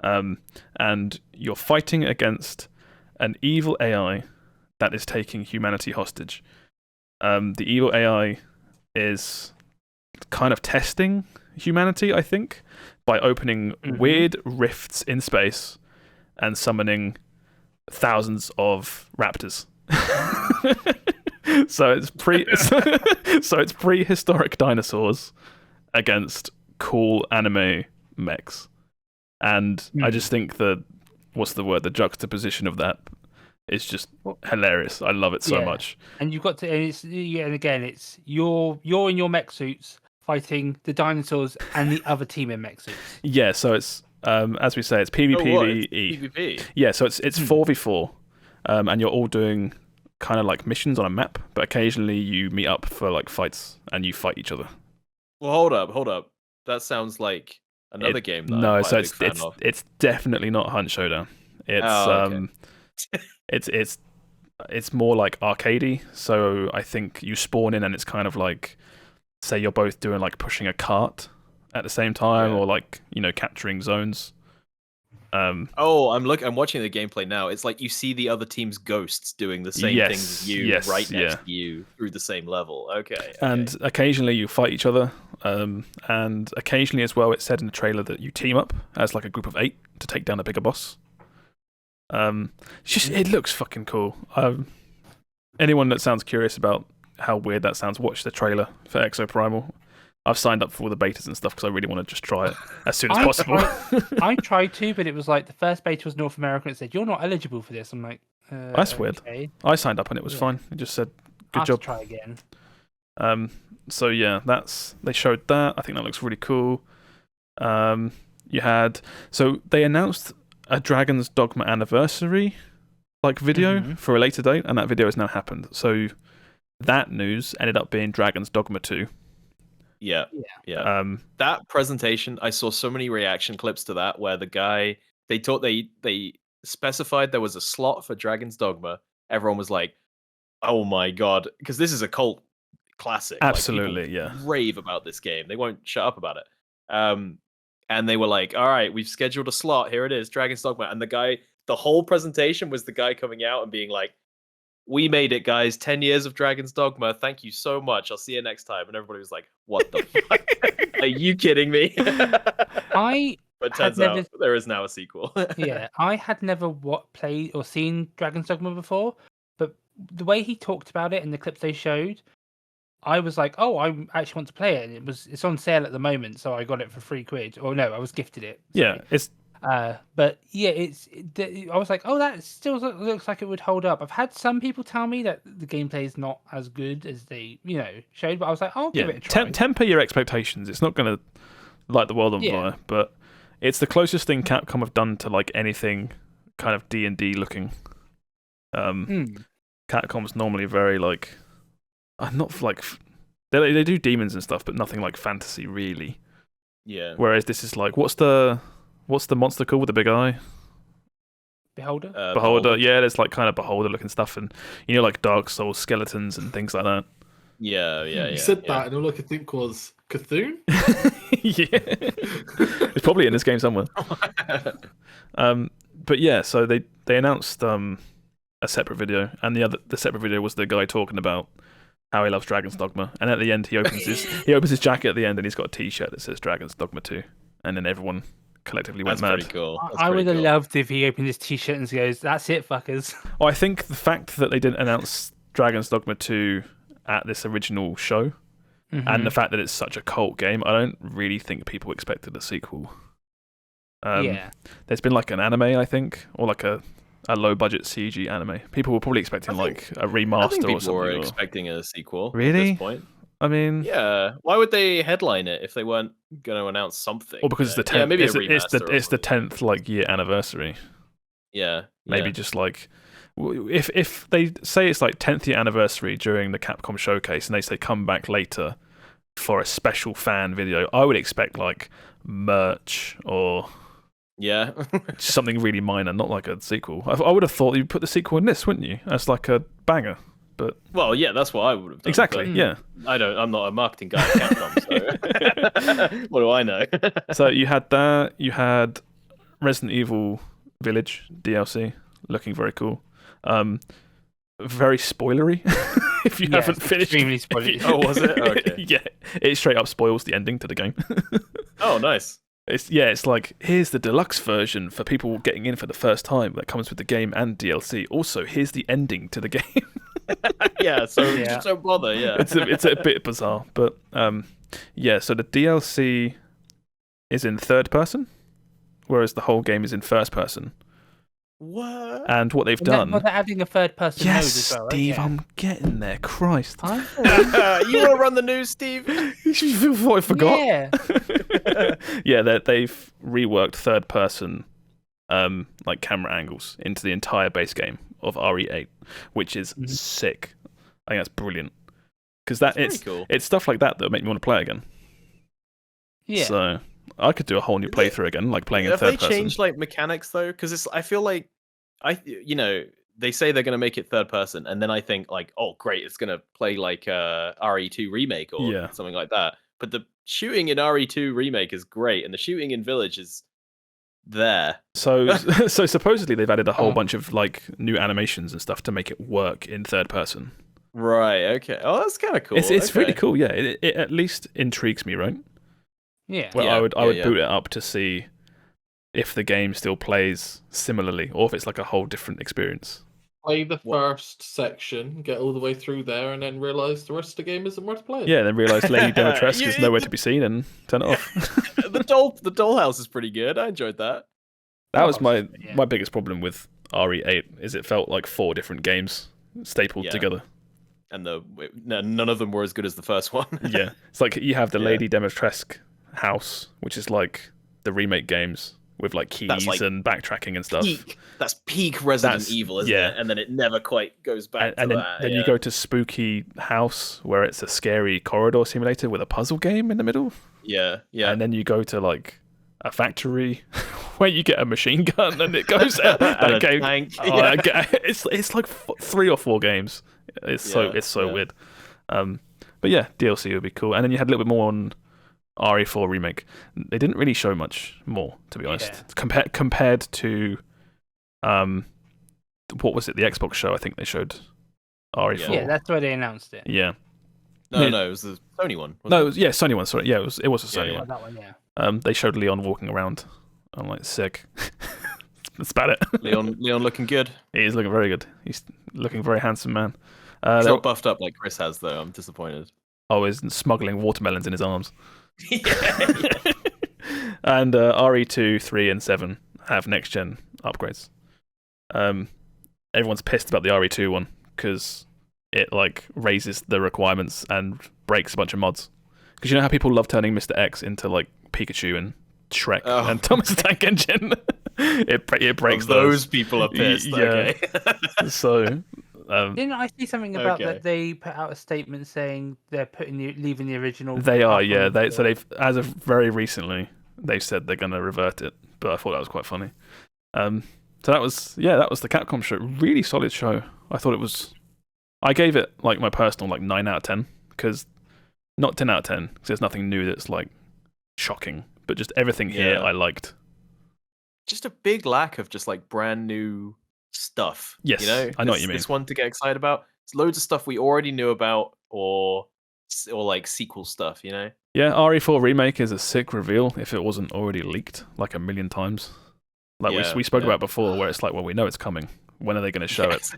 And you're fighting against an evil AI that is taking humanity hostage. The evil AI is kind of testing humanity, I think, by opening weird rifts in space and summoning thousands of raptors. So it's prehistoric dinosaurs against cool anime mechs. And I just think that the juxtaposition of that is just hilarious. I love it so much. And you've got to, and again, it's you're in your mech suits fighting the dinosaurs and the other team in mech suits. Yeah, so it's as we say, it's PvPvE. PvP. Yeah, so it's 4v4, and you're all doing kind of like missions on a map, but occasionally you meet up for like fights and you fight each other. Well, hold up. That sounds like another game that no, I'm so quite a big fan of. it's definitely not Hunt Showdown. It's Okay. it's more like arcadey. So I think you spawn in and it's kind of like, say you're both doing like pushing a cart at the same time, or like capturing zones. I'm watching the gameplay now. It's like you see the other team's ghosts doing the same things as you right next to you through the same level. Okay. And occasionally you fight each other. And occasionally as well, it said in the trailer that you team up as like a group of 8 to take down a bigger boss. It looks fucking cool. Anyone that sounds curious about how weird that sounds, watch the trailer for Exoprimal. I've signed up for all the betas and stuff because I really want to just try it as soon as possible. I tried to, but it was like the first beta was North America and it said, you're not eligible for this. I'm like, that's weird. I signed up and it was fine. It just said, good job. Try again. So yeah, they showed that. I think that looks really cool. They announced a Dragon's Dogma anniversary video for a later date, and that video has now happened. So that news ended up being Dragon's Dogma 2. Yeah. That presentation, I saw so many reaction clips to that where the guy they specified there was a slot for Dragon's Dogma. Everyone was like, "Oh my god," because this is a cult classic. Absolutely, like, rave about this game. They won't shut up about it. And they were like, "All right, we've scheduled a slot. Here it is, Dragon's Dogma." And the whole presentation was the guy coming out and being like, "We made it, guys. 10 years of Dragon's Dogma. Thank you so much. I'll see you next time." And everybody was like, "What the fuck? Are you kidding me?" But turns out there is now a sequel. Yeah, I had never played or seen Dragon's Dogma before, but the way he talked about it in the clips they showed, I was like, "Oh, I actually want to play it." And it's on sale at the moment, so I got it for £3. Or no, I was gifted it. Yeah, it's. But yeah, I was like, "Oh, that still looks like it would hold up." I've had some people tell me that the gameplay is not as good as they, showed, but I was like, "I'll give it a try." Temper your expectations. It's not going to light the world on fire, but it's the closest thing Capcom have done to like anything kind of D&D looking. Capcom's normally very like, not like they do demons and stuff, but nothing like fantasy really. Yeah. Whereas this is like, what's the monster called with the big eye? Beholder? Beholder, yeah, there's like kind of Beholder looking stuff, and like Dark Souls skeletons and things like that. Yeah. You said that, and all I could think was Cthulhu. Yeah, it's probably in this game somewhere. But yeah, so they announced a separate video, and the separate video was the guy talking about how he loves Dragon's Dogma, and at the end he opens his jacket at the end, and he's got a T-shirt that says Dragon's Dogma 2, and then everyone collectively went mad. Pretty cool. I would have loved if he opened his T-shirt and goes, "That's it, fuckers." Well, I think the fact that they didn't announce Dragon's Dogma 2 at this original show, and the fact that it's such a cult game, I don't really think people expected a sequel. There's been like an anime, I think, or like a low-budget CG anime. People were probably expecting like a remaster or something. People were expecting a sequel. Really? At this point. I mean, yeah. Why would they headline it if they weren't going to announce something? Or because it's the 10th. Yeah, maybe it's the 10th like year anniversary. Yeah. Maybe just like, if they say it's like 10th year anniversary during the Capcom Showcase, and they say come back later for a special fan video, I would expect like merch or something really minor, not like a sequel. I would have thought you'd put the sequel in this, wouldn't you? As like a banger. But yeah, that's what I would have done. Exactly, yeah. I'm not a marketing guy at Capcom, so what do I know? So you had that. You had Resident Evil Village DLC, looking very cool. Very spoilery. If you haven't finished, extremely spoilery. Oh, was it? Okay. Yeah, it straight up spoils the ending to the game. Oh, nice. It's like, here's the deluxe version for people getting in for the first time that comes with the game and DLC. Also, here's the ending to the game. So bother, yeah. It's a bit bizarre, but so the DLC is in third person, whereas the whole game is in first person. What? And what they've done... They're adding a third person mode as well, right? Steve, Yeah. I'm getting there. Christ. You want to run the news, Steve? You thought I forgot? Yeah. They've reworked third person like camera angles into the entire base game of RE8, which is sick. I think that's brilliant. Because it's cool. It's stuff like that make me want to play again. Yeah. So I could do a whole new playthrough again, like playing in Have third they person. changed like mechanics though? Because I feel like they say they're gonna make it third person, and then I think like, oh great, it's gonna play like RE2 remake or Yeah. something like that. But the shooting in RE2 remake is great, and the shooting in Village is there. So supposedly they've added a whole bunch of like new animations and stuff to make it work in third person. Right. Okay. Oh, that's kind of cool. It's really Okay. cool. Yeah, it at least intrigues me, right? Yeah. Well, Yeah, I would yeah. boot it up to see if the game still plays similarly, or if it's like a whole different experience. Play the first section, get all the way through there, and then realize the rest of the game isn't worth playing. Yeah, and then realise Lady Demetresque is You- nowhere to be seen and turn it off. the dollhouse is pretty good. I enjoyed that. That was my Yeah. biggest problem with RE8 is it felt like 4 different games stapled Yeah. together. And none of them were as good as the first one. Yeah, it's like you have the Yeah. Lady Demetresque house, which is like the remake games with like keys like and backtracking and stuff. That's peak Resident That's- Evil, isn't yeah. it? And then it never quite goes back And to then, that. then you go to Spooky House, where it's a scary corridor simulator with a puzzle game in the middle. Yeah. And then you go to like a factory where you get a machine gun and it goes out. And That a game, tank. oh, Yeah. that it's like 3 or 4 games. It's so Yeah. weird. But yeah, DLC would be cool. And then you had a little bit more on RE4 remake. They didn't really show much more, to be honest. Yeah. Compared to what was it? The Xbox show. I think they showed RE4. Yeah, that's where they announced it. Yeah. No, Yeah. no, it was the Sony one. No, it was, yeah, Sony one. Sorry, yeah, it was a Sony Yeah. one. That one, yeah. They showed Leon walking around. I'm like, sick. That's about it. Leon looking good. He is looking very good. He's looking very handsome, man. He's They're not buffed up like Chris has, though. I'm disappointed. always smuggling watermelons in his arms. yeah. And RE2, 3, and 7 have next gen upgrades. Everyone's pissed about the RE2 one because it like raises the requirements and breaks a bunch of mods. Because you know how people love turning Mr. X into like Pikachu and Shrek and Thomas the Tank Engine. it breaks Those people are pissed. Yeah. Okay. So Didn't I see something about Okay. that they put out a statement saying they're leaving the original? they are, up yeah. on So the- they've, as of very recently, they've said they're going to revert it. But I thought that was quite funny. So that was the Capcom show. Really solid show. I thought it was. I gave it like my personal like 9 out of 10 because not 10 out of 10 because there's nothing new that's like shocking, but just everything here Yeah. I liked. Just a big lack of just like brand new stuff. Yes, you know, I know what you mean. This one to get excited about. It's loads of stuff we already knew about, or like sequel stuff. You know. Yeah, RE4 remake is a sick reveal if it wasn't already leaked like a million times. Like Yeah, we spoke yeah. about before, where it's like, well, we know it's coming. When are they going to show it?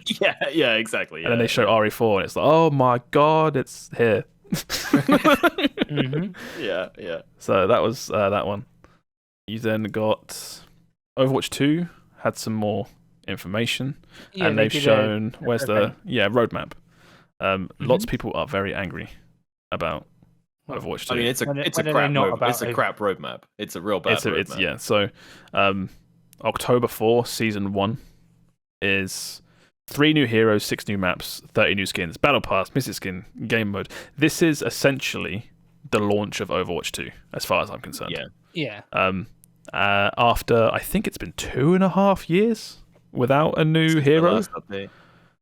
Yeah, exactly. And then they show RE4, and it's like, oh my god, it's here. Mhm. Yeah. So that was that one. You then got Overwatch 2 had some more information, Yeah, and they they've did shown a where's roadmap. the roadmap. Lots of people are very angry about Overwatch 2. I mean, it's a When are they crap not roadmap. about It's a crap roadmap. It's a real bad roadmap. yeah. So October 4, Season 1 is 3 new heroes, 6 new maps, 30 new skins, Battle Pass, Mystic Skin, Game Mode. This is essentially the launch of Overwatch 2, as far as I'm concerned. Yeah. Yeah. After, I think it's been 2.5 years without a new Since the hero. last update.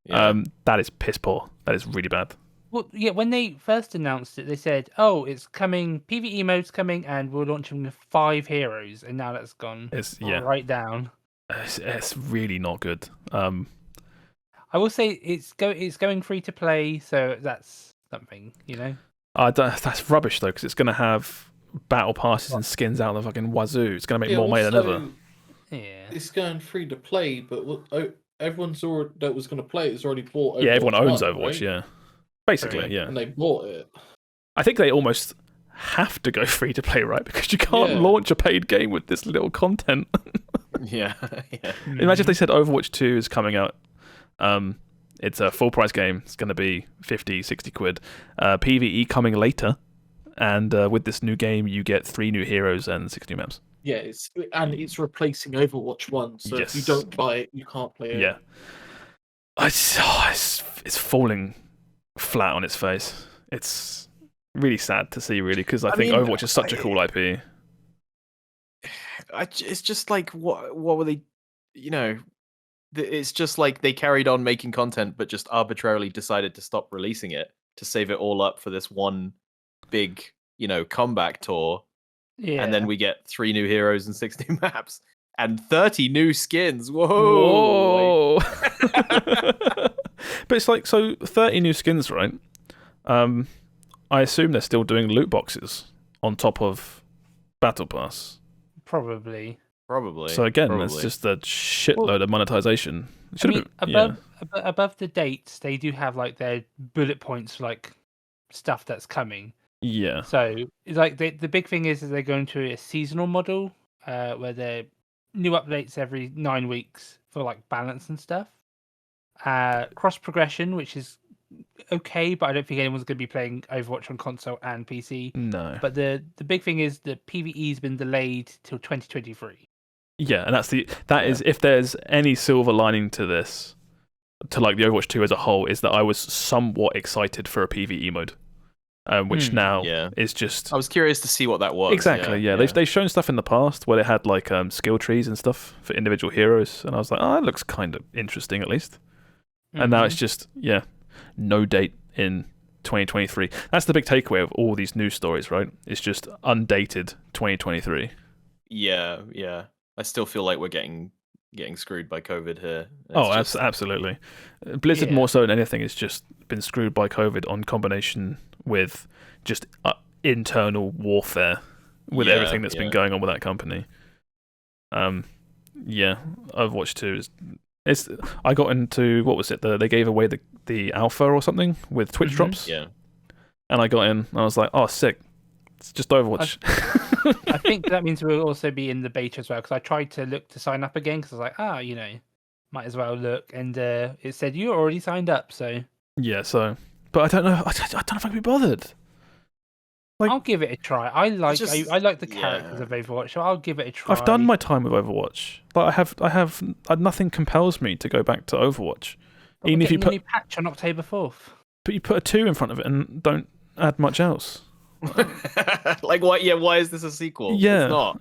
Yeah. That is piss poor. That is really bad. Well, yeah. When they first announced it, they said, "Oh, it's coming. PvE mode's coming, and we're launching 5 heroes." And now that's gone right down. It's really not good. I will say it's going free to play, so that's something, you know. That's rubbish though, because it's going to have battle passes and skins out of the fucking wazoo. It's going to make more money than ever. Yeah. It's going free to play, but everyone's already that was going to play it has already bought. Yeah, everyone owns 1, Overwatch. right? Yeah, basically, Right. yeah. And they bought it. I think they almost have to go free to play, right? Because you can't Yeah. launch a paid game with this little content. Yeah. Imagine if they said Overwatch 2 is coming out. It's a full price game. It's going to be 50, 60 quid. PvE coming later. And with this new game, you get 3 new heroes and 6 new maps. Yeah, it's replacing Overwatch 1. So if you Yes. don't buy it, you can't play it. Yeah. It's falling flat on its face. It's really sad to see, really, because I think Overwatch is such a cool IP. It's just like what were they? It's just like they carried on making content, but just arbitrarily decided to stop releasing it to save it all up for this one big, comeback tour. Yeah. And then we get 3 new heroes and 6 new maps and 30 new skins. Whoa! But it's like, so 30 new skins, right? I assume they're still doing loot boxes on top of Battle Pass. Probably. So again, that's just a shitload of monetization. Above the dates, they do have like their bullet points for like stuff that's coming. Yeah. So it's like the big thing is they're going to a seasonal model where they're new updates every 9 weeks for like balance and stuff. Cross progression, which is okay, but I don't think anyone's going to be playing Overwatch on console and PC. No. But the big thing is the PvE's been delayed till 2023. Yeah, and that is if there's any silver lining to this, to like the Overwatch 2 as a whole, is that I was somewhat excited for a PvE mode, which now is just. I was curious to see what that was. Exactly. Yeah. They've shown stuff in the past where they had like skill trees and stuff for individual heroes, and I was like, oh, that looks kind of interesting at least. And now it's just no date in 2023. That's the big takeaway of all these news stories, right? It's just undated 2023. Yeah. I still feel like we're getting screwed by COVID here. Absolutely. Blizzard more so than anything has just been screwed by COVID on combination with just internal warfare with everything that's been going on with that company. Overwatch 2 is. I got into, what was it? They gave away the alpha or something with Twitch drops. Yeah. And I got in. And I was like, oh, sick. It's just Overwatch. I think that means we'll also be in the beta as well, because I tried to look to sign up again because I was like, might as well look, and it said you're already signed up. So but I don't know. I don't know if I can be bothered. Like, I'll give it a try. I like the characters of Overwatch, so I'll give it a try. I've done my time with Overwatch. Like nothing compels me to go back to Overwatch. But even if you put a new patch on October 4th, but you put a 2 in front of it and don't add much else. Like what? Yeah, why is this a sequel? Yeah, it's not.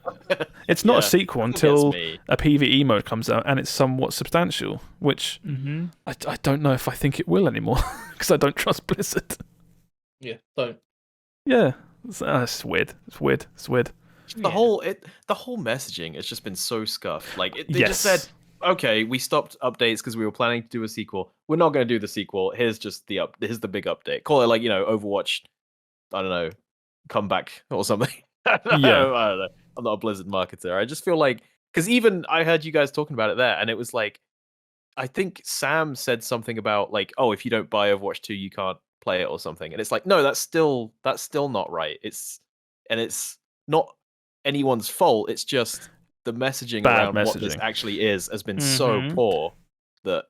It's not a sequel until a PvE mode comes out and it's somewhat substantial, which I don't know if I think it will anymore because I don't trust Blizzard. Yeah, don't. Yeah, it's weird. It's weird. The whole messaging has just been so scuffed. Like they just said, okay, we stopped updates because we were planning to do a sequel. We're not going to do the sequel. Here's just here's the big update. Call it like Overwatch. I don't know. Comeback or something. I don't know. I'm not a Blizzard marketer. I just feel like, because even I heard you guys talking about it there, and it was like, I think Sam said something about like, oh, if you don't buy Overwatch 2, you can't play it or something. And it's like, no, that's still not right. It's not anyone's fault. It's just the messaging around what this actually has been so poor that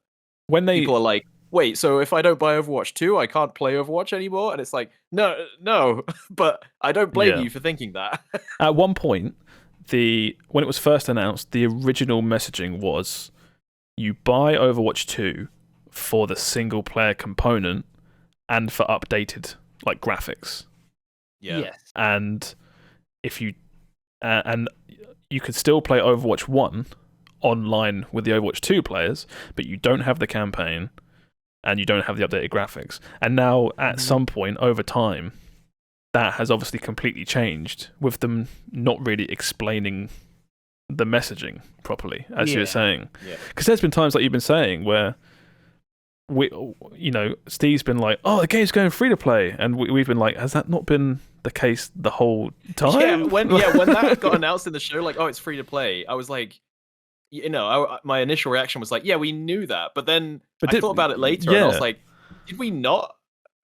when people are like, wait, so if I don't buy Overwatch 2, I can't play Overwatch anymore? And it's like, no, but I don't blame you for thinking that. At one point, when it was first announced, the original messaging was, you buy Overwatch 2 for the single player component and for updated like graphics. Yeah. Yes. And if you and you could still play Overwatch 1 online with the Overwatch 2 players, but you don't have the campaign and you don't have the updated graphics. And now, at some point over time, that has obviously completely changed, with them not really explaining the messaging properly, as you were saying. Because there's been times, like you've been saying, where Steve's been like, oh, the game's going free to play, and we've been like, has that not been the case the whole time? Yeah, when that got announced in the show, like, oh, it's free to play, I was like, my initial reaction was like, yeah, we knew that, but then I thought about it later, and I was like, did we not?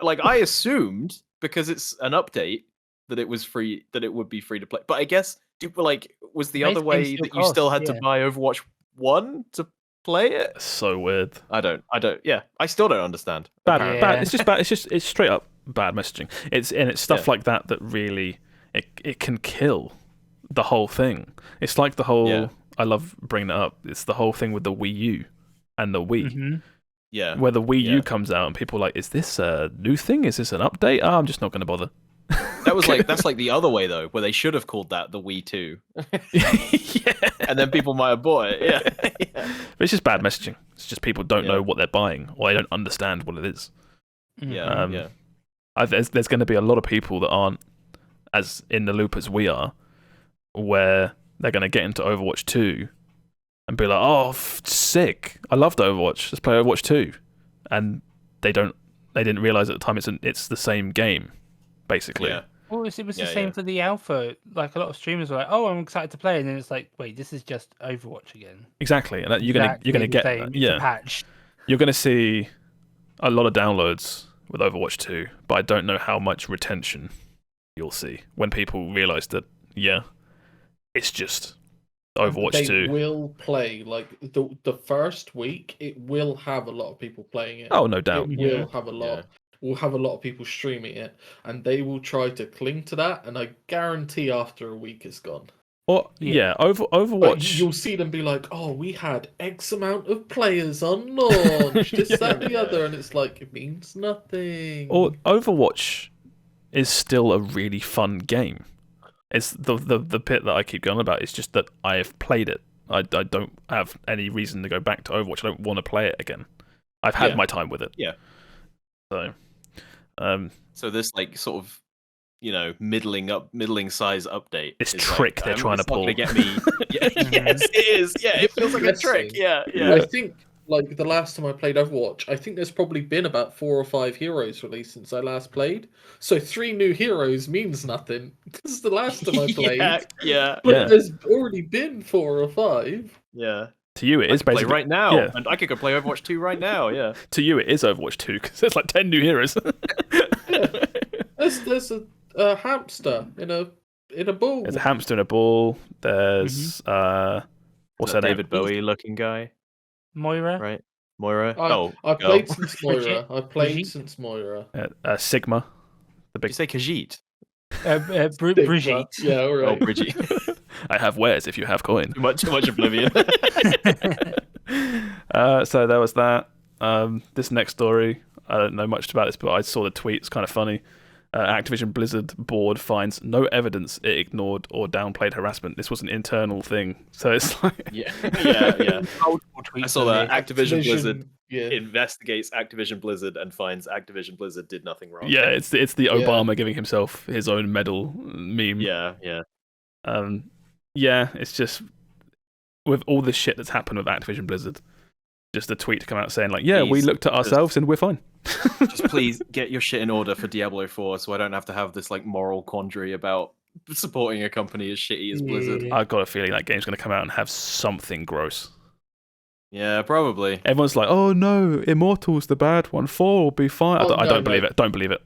Like, I assumed because it's an update that it was free, that it would be free to play. But I guess, was the other way that you still had to buy Overwatch 1 to play it? So weird. I don't. Yeah, I still don't understand. Bad. It's just bad. It's straight up bad messaging. It's stuff like that really it can kill the whole thing. It's like the whole. Yeah. I love bringing it up. It's the whole thing with the Wii U and the Wii. Yeah. Where the Wii U comes out and people are like, is this a new thing? Is this an update? Oh, I'm just not going to bother. that's like the other way though, where they should have called that the Wii 2. Yeah. And then people might have bought it. Yeah. But it's just bad messaging. It's just people don't know what they're buying, or they don't understand what it is. Yeah. There's going to be a lot of people that aren't as in the loop as we are, where they're going to get into Overwatch 2 and be like, "Oh, sick! I loved Overwatch. Let's play Overwatch 2," and they didn't realize at the time it's the same game, basically. Yeah. Well, it was the same for the alpha. Like a lot of streamers were like, "Oh, I'm excited to play," and then it's like, "Wait, this is just Overwatch again." Exactly, and you're gonna get that. It's a patch. You're gonna see a lot of downloads with Overwatch 2, but I don't know how much retention you'll see when people realize that it's just Overwatch 2. They will play like the first week. It will have a lot of people playing it. Oh, no doubt. It will have a lot. Yeah. We'll have a lot of people streaming it, and they will try to cling to that. And I guarantee after a week it's gone. Or Overwatch. But you'll see them be like, "Oh, we had X amount of players on launch, this, that, and the other," and it's like it means nothing. Or Overwatch is still a really fun game. It's the bit that I keep going about. It's just that I have played it. I don't have any reason to go back to Overwatch. I don't want to play it again. I've had my time with it. Yeah. So this like sort of middling size update. This trick they're trying to pull. It's not gonna get me. Yes, it is. Yeah, it feels like a trick. Yeah. I think like the last time I played Overwatch, I think there's probably been about 4 or 5 heroes released since I last played. So 3 new heroes means nothing because the last time I played, but there's already been 4 or 5. Yeah. To you, it is basically play right now, and I could go play Overwatch 2 right now. Yeah. To you, it is Overwatch 2 because there's like 10 new heroes. There's a hamster in a ball. There's a hamster in a ball. There's what's that David Bowie looking guy? Moira. Right. Moira. I played since Moira. I played since Moira. Sigma. Did you say Khajiit? Brigitte. Yeah, all right. Oh, Brigitte. I have wares if you have coin. Too much oblivion. So there was that. This next story, I don't know much about this, but I saw the tweet. It's kind of funny. Activision Blizzard board finds no evidence it ignored or downplayed harassment. This was an internal thing, so it's like yeah. I saw that Activision Blizzard investigates Activision Blizzard and finds Activision Blizzard did nothing wrong. Yeah, it's the Obama giving himself his own medal meme. Yeah. It's just with all the shit that's happened with Activision Blizzard, just a tweet to come out saying like, we looked at ourselves and we're fine. Just please get your shit in order for Diablo 4 so I don't have to have this like moral quandary about supporting a company as shitty as Blizzard. I've got a feeling that game's going to come out and have something gross. Yeah, probably. Everyone's like, oh no, Immortal's the bad one. 4 will be fine. I don't believe it. Don't believe it.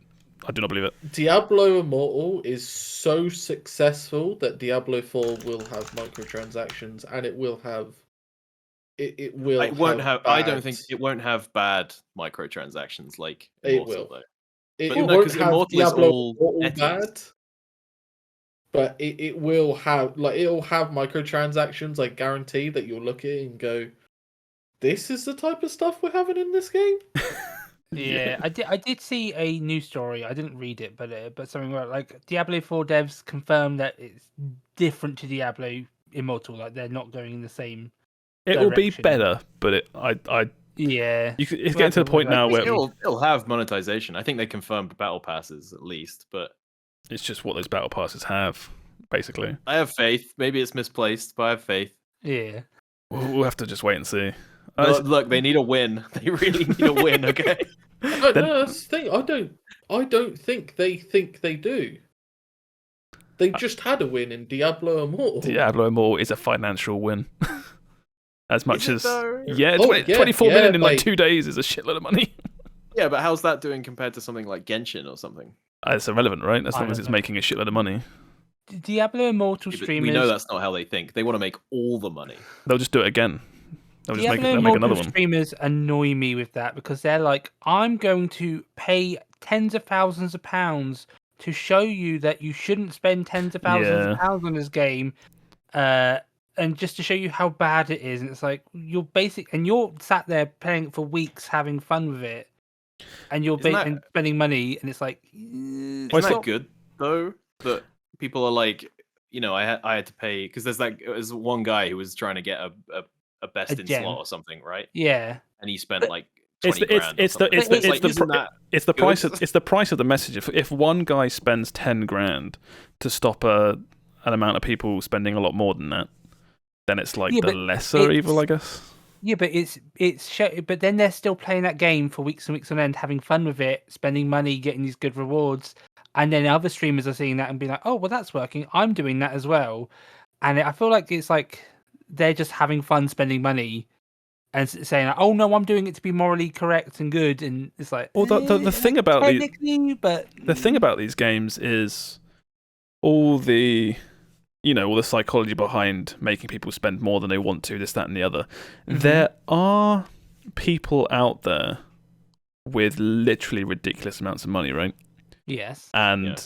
I do not believe it. Diablo Immortal is so successful that Diablo 4 will have microtransactions and it will have... It will. It won't have. I don't think it won't have bad microtransactions like Immortal, it will. Though. It won't have Diablo Immortal bad, but it will have it'll have microtransactions. I guarantee that you'll look at it and go, "This is the type of stuff we're having in this game." Yeah, I did see a news story. I didn't read it, but something like Diablo 4 devs confirmed that it's different to Diablo Immortal. Like they're not going in the same. It will be better, but it's getting to the point now where it'll have monetization. I think they confirmed battle passes at least, but it's just what those battle passes have, basically. I have faith. Maybe it's misplaced, but I have faith. Yeah, we'll have to just wait and see. Look, they need a win. They really need a win. Okay. No, that's the thing. I don't think they do. They just had a win in Diablo Immortal. Diablo Immortal is a financial win. As much as 24 million in like 2 days is a shitload of money. Yeah, but how's that doing compared to something like Genshin or something? It's irrelevant, right? As long as it's making a shitload of money. Diablo Immortal streamers. We know that's not how they think. They want to make all the money. They'll just do it again. They'll make another one. Streamers annoy me with that because they're like, I'm going to pay tens of thousands of pounds to show you that you shouldn't spend tens of thousands of pounds on this game. And just to show you how bad it is, and it's like you're sat there playing it for weeks, having fun with it, and you're spending money, and it's like, isn't that good? though, that people are like, I had to pay because there's one guy who was trying to get a best in gem. slot or something, right? Yeah. And he spent like It's 20 grand. it's the price of it's the price of the message. If one guy spends 10 grand to stop an amount of people spending a lot more than that, then it's like the lesser evil, I guess. Yeah, but but then they're still playing that game for weeks and weeks on end, having fun with it, spending money, getting these good rewards, and then other streamers are seeing that and being like, "Oh, well, that's working. I'm doing that as well." And I feel like it's like they're just having fun spending money and saying, "Oh no, I'm doing it to be morally correct and good." And it's like, well, the thing about the thing about these games is all the all the psychology behind making people spend more than they want to, this, that, and the other. Mm-hmm. There are people out there with literally ridiculous amounts of money, right? Yes. And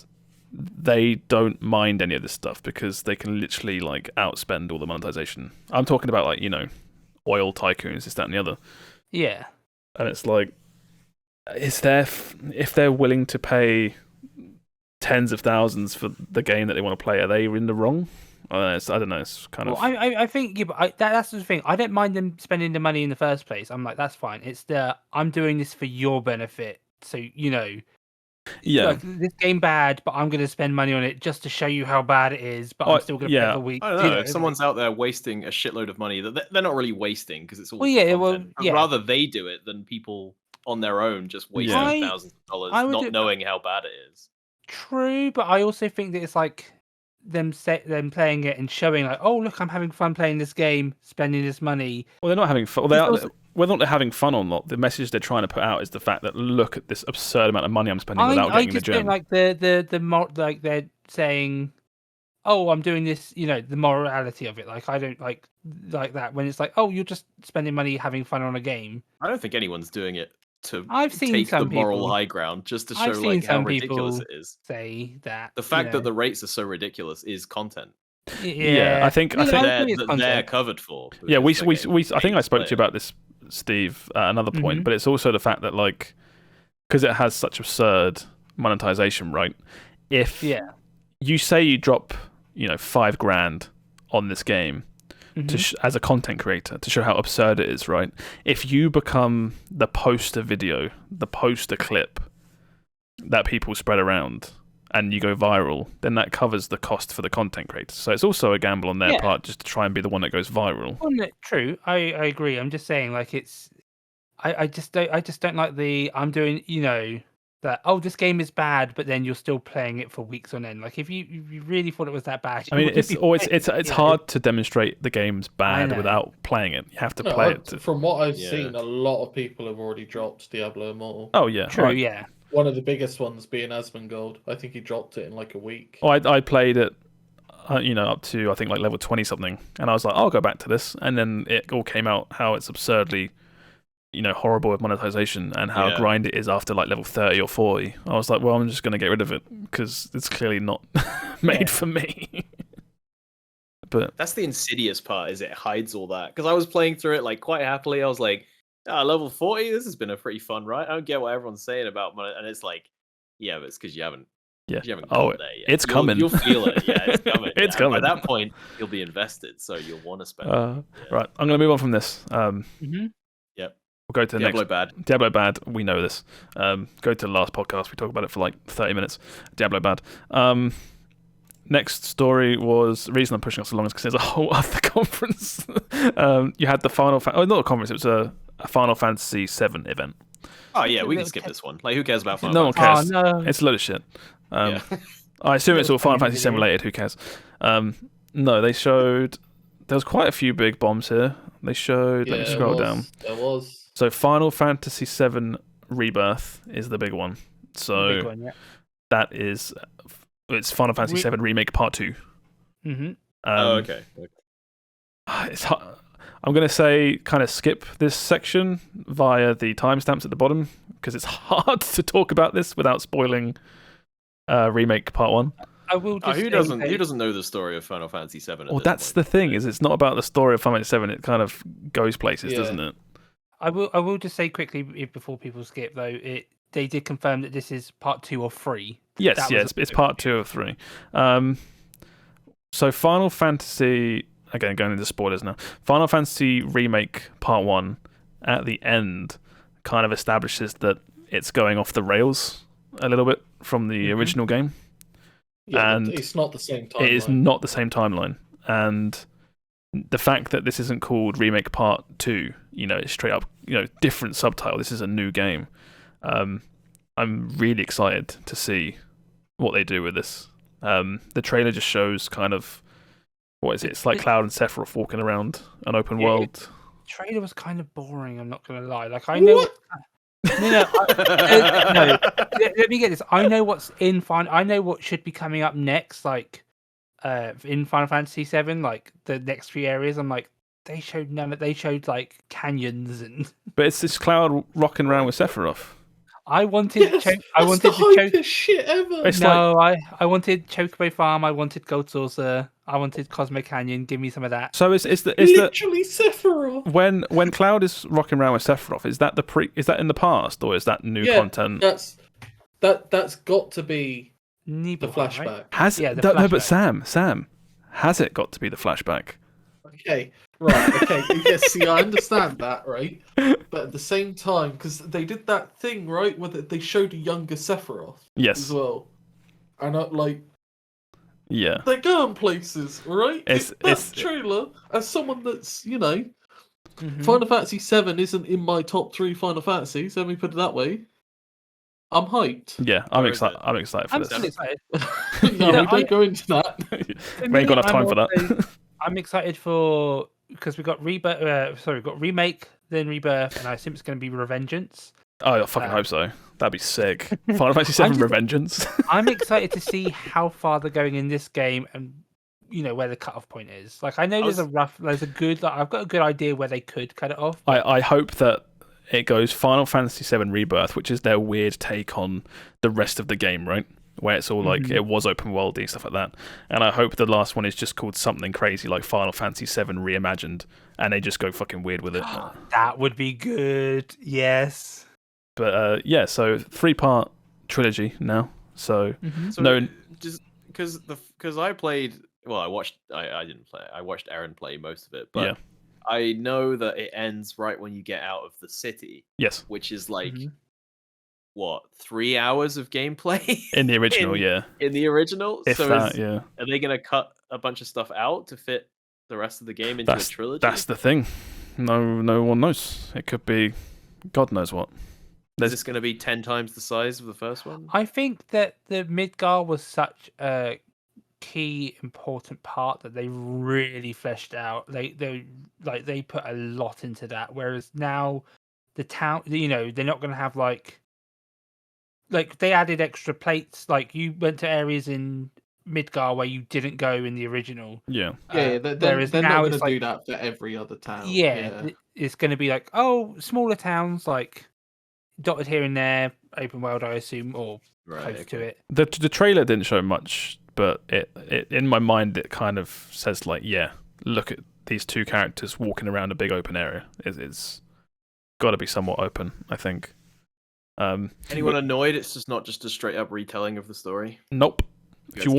they don't mind any of this stuff because they can literally like outspend all the monetization. I'm talking about like, oil tycoons, this, that, and the other. Yeah. And it's like, if they're willing to pay tens of thousands for the game that they want to play, are they in the wrong? I don't know. It's kind of. I think but that's the thing. I don't mind them spending the money in the first place. I'm like, that's fine. It's I'm doing this for your benefit. So yeah, like, this game bad, but I'm going to spend money on it just to show you how bad it is. But I'm still going to play for weeks. I don't know. If someone's out there wasting a shitload of money, they're not really wasting because it's all. I'd rather they do it than people on their own just wasting thousands of dollars, not knowing how bad it is. True, but I also think that it's like them playing it and showing like, oh look, I'm having fun playing this game, spending this money. Well, they're not having fun. Whether they're having fun or not, the message they're trying to put out is the fact that look at this absurd amount of money I'm spending without getting the gem. I just don't like like they're saying, oh, I'm doing this. The morality of it. Like I don't like that when it's like, oh, you're just spending money having fun on a game. I don't think anyone's doing it to I've seen take some the moral people, high ground just to show like how ridiculous it is. Say that the fact that the rates are so ridiculous is content. Yeah, I think they're covered for. Yeah, we I think I spoke to you about this, Steve, at another point, but it's also the fact that like because it has such absurd monetization, right? If you say you drop $5 grand on this game. As a content creator, to show how absurd it is, right? If you become the poster video, the poster clip that people spread around and you go viral, then that covers the cost for the content creator. So it's also a gamble on their part just to try and be the one that goes viral. Well, true. I agree. I'm just saying, like, it's... I just don't like I'm doing, that, oh, this game is bad, but then you're still playing it for weeks on end. Like, if you really thought it was that bad... I mean, it's hard to demonstrate the game's bad without playing it. You have to play it. From what I've seen, a lot of people have already dropped Diablo Immortal. Oh, yeah. True, right. Yeah. One of the biggest ones being Asmongold. I think he dropped it in like a week. Oh, I played it, up to, I think, like level 20-something. And I was like, I'll go back to this. And then it all came out how it's absurdly... horrible with monetization and how grind it is after like level 30 or 40. I was like, well, I'm just going to get rid of it because it's clearly not made for me. But that's the insidious part, is it hides all that. Because I was playing through it like quite happily. I was like, level 40, this has been a pretty fun ride. I don't get what everyone's saying about money. And it's like, yeah, but it's because you haven't there yet. It's coming. You'll feel it. Yeah, it's coming. It's coming. By that point, you'll be invested, so you'll want to spend Right, I'm going to move on from this. We'll go to the Diablo next. Bad. Diablo Bad, we know this. Go to the last podcast, we talked about it for like 30 minutes. Diablo Bad. Next story was, the reason I'm pushing us along is because there's a whole other conference. You had the not a conference, it was a Final Fantasy VII event. Oh yeah, we can skip this one. Like, who cares about Final No Fantasy? one cares. No. It's a load of shit. I assume it's all Final Fantasy VII related, who cares? No, they showed... There was quite a few big bombs here. They showed... let me scroll down. There was. So Final Fantasy VII Rebirth is the big one. So that is... It's Final Fantasy VII Remake Part 2. Mm-hmm. Okay. It's hard. I'm going to say kind of skip this section via the timestamps at the bottom because it's hard to talk about this without spoiling Remake Part 1. I will just who doesn't know the story of Final Fantasy VII? Well, that's the thing, is it's not about the story of Final Fantasy VII. It kind of goes places, doesn't it? I will just say quickly before people skip though, they did confirm that this is part 2 of 3. Yes, it's part 2 of 3. So Final Fantasy, again going into spoilers now. Final Fantasy Remake Part 1 at the end kind of establishes that it's going off the rails a little bit from the original game. Yeah, and it's not the same timeline. It is not the same timeline. And the fact that this isn't called Remake Part 2, it's straight up, different subtitle. This is a new game. I'm really excited to see what they do with this. The trailer just shows kind of, what is it? It's like Cloud and Sephiroth walking around an open world. The trailer was kind of boring, I'm not going to lie. Like, I know... No, let me get this. I know what's in I know what should be coming up next, like in Final Fantasy VII, like the next 3 areas. I'm like, they showed none. They showed like canyons and. But it's this Cloud rocking around with Sephiroth. I wanted. I wanted the hypest shit ever. I wanted Chocobo Farm. I wanted Gold Saucer. I wanted Cosmo Canyon. Give me some of that. So is literally Sephiroth. When Cloud is rocking around with Sephiroth, is that in the past or is that new content? That's got to be the flashback. Right? No, but Sam, has it got to be the flashback? Okay, right. Okay, yes. See, I understand that, right? But at the same time, because they did that thing, right, where they showed a younger Sephiroth, yes, as well, and yeah, they're going places, right? It's trailer. As someone that's Final Fantasy VII isn't in my top 3 Final Fantasies. Let me put it that way. I'm hyped. Yeah, I'm excited. I'm excited for this. I'm excited. No, don't go into that. We ain't got enough time for that. I'm excited because we got Rebirth. We got Remake, then Rebirth, and I assume it's going to be Revengeance. Oh, I fucking hope so. That'd be sick. Final Fantasy VII Revengeance. I'm excited to see how far they're going in this game and where the cutoff point is. Like, I know I've got a good idea where they could cut it off. I hope that it goes Final Fantasy VII Rebirth, which is their weird take on the rest of the game, right? Where it's all like it was open world and stuff like that. And I hope the last one is just called something crazy like Final Fantasy VII Reimagined, and they just go fucking weird with it. That would be good. Yes. But so 3-part trilogy now. So, just because I played. Well, I didn't play. I watched Aaron play most of it, but. Yeah. I know that it ends right when you get out of the city. Yes. Which is like, 3 hours of gameplay? In the original, In the original? If Are they going to cut a bunch of stuff out to fit the rest of the game into a trilogy? That's the thing. No one knows. It could be God knows what. Is this going to be 10 times the size of the first one? I think that the Midgar was such a key important part that they really fleshed out. They put a lot into that, whereas now the town, they're not going to have like they added extra plates. Like, you went to areas in Midgar where you didn't go in the original. They're not going to do that for every other town. It's going to be like, smaller towns like dotted here and there, open world, I assume, or close to it. The trailer didn't show much, but it in my mind it kind of says like, look at these 2 characters walking around a big open area. It's got to be somewhat open, I think. Anyone annoyed? It's just not just a straight up retelling of the story. Nope. If you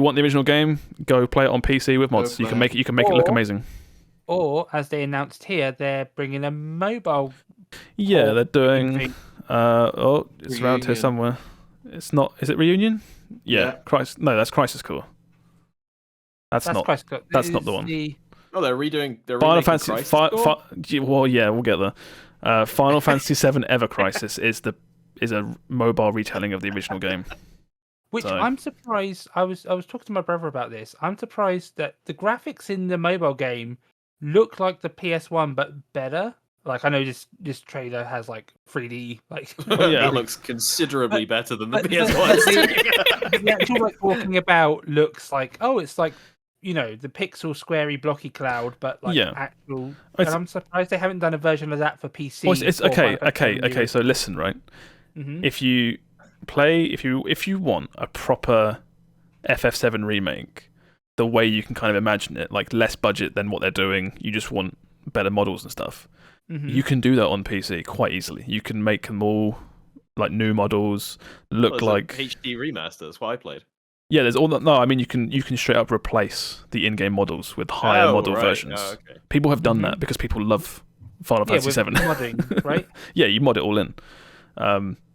want the original game, go play it on PC with mods. You can make it look amazing. Or, as they announced here, they're bringing a mobile. Yeah, they're doing. It's around here somewhere. It's not. Is it Reunion? Yeah. No, that's Crisis Core. That's not the one. They're redoing. Final Fantasy. Well, yeah, we'll get there. Final Fantasy VII Ever Crisis is a mobile retelling of the original game. Which I'm surprised. I was talking to my brother about this. I'm surprised that the graphics in the mobile game look like the PS1 but better. Like, I know this trailer has like 3D, like that looks considerably better than the PS1. The actual like walking about looks like it's like the pixel squarey blocky Cloud, but like actual. And I'm surprised they haven't done a version of that for PC. Well, it's okay. So listen, right? Mm-hmm. If you want a proper FF7 remake, the way you can kind of imagine it, like less budget than what they're doing, you just want better models and stuff. Mm-hmm. You can do that on PC quite easily. You can make them all like new models, look like HD remaster. That's what I played. Yeah, there's all that. No, I mean you can straight up replace the in-game models with higher model versions. Oh, okay. People have done that because people love Final Fantasy VII. Modding, right? Yeah, you mod it all in.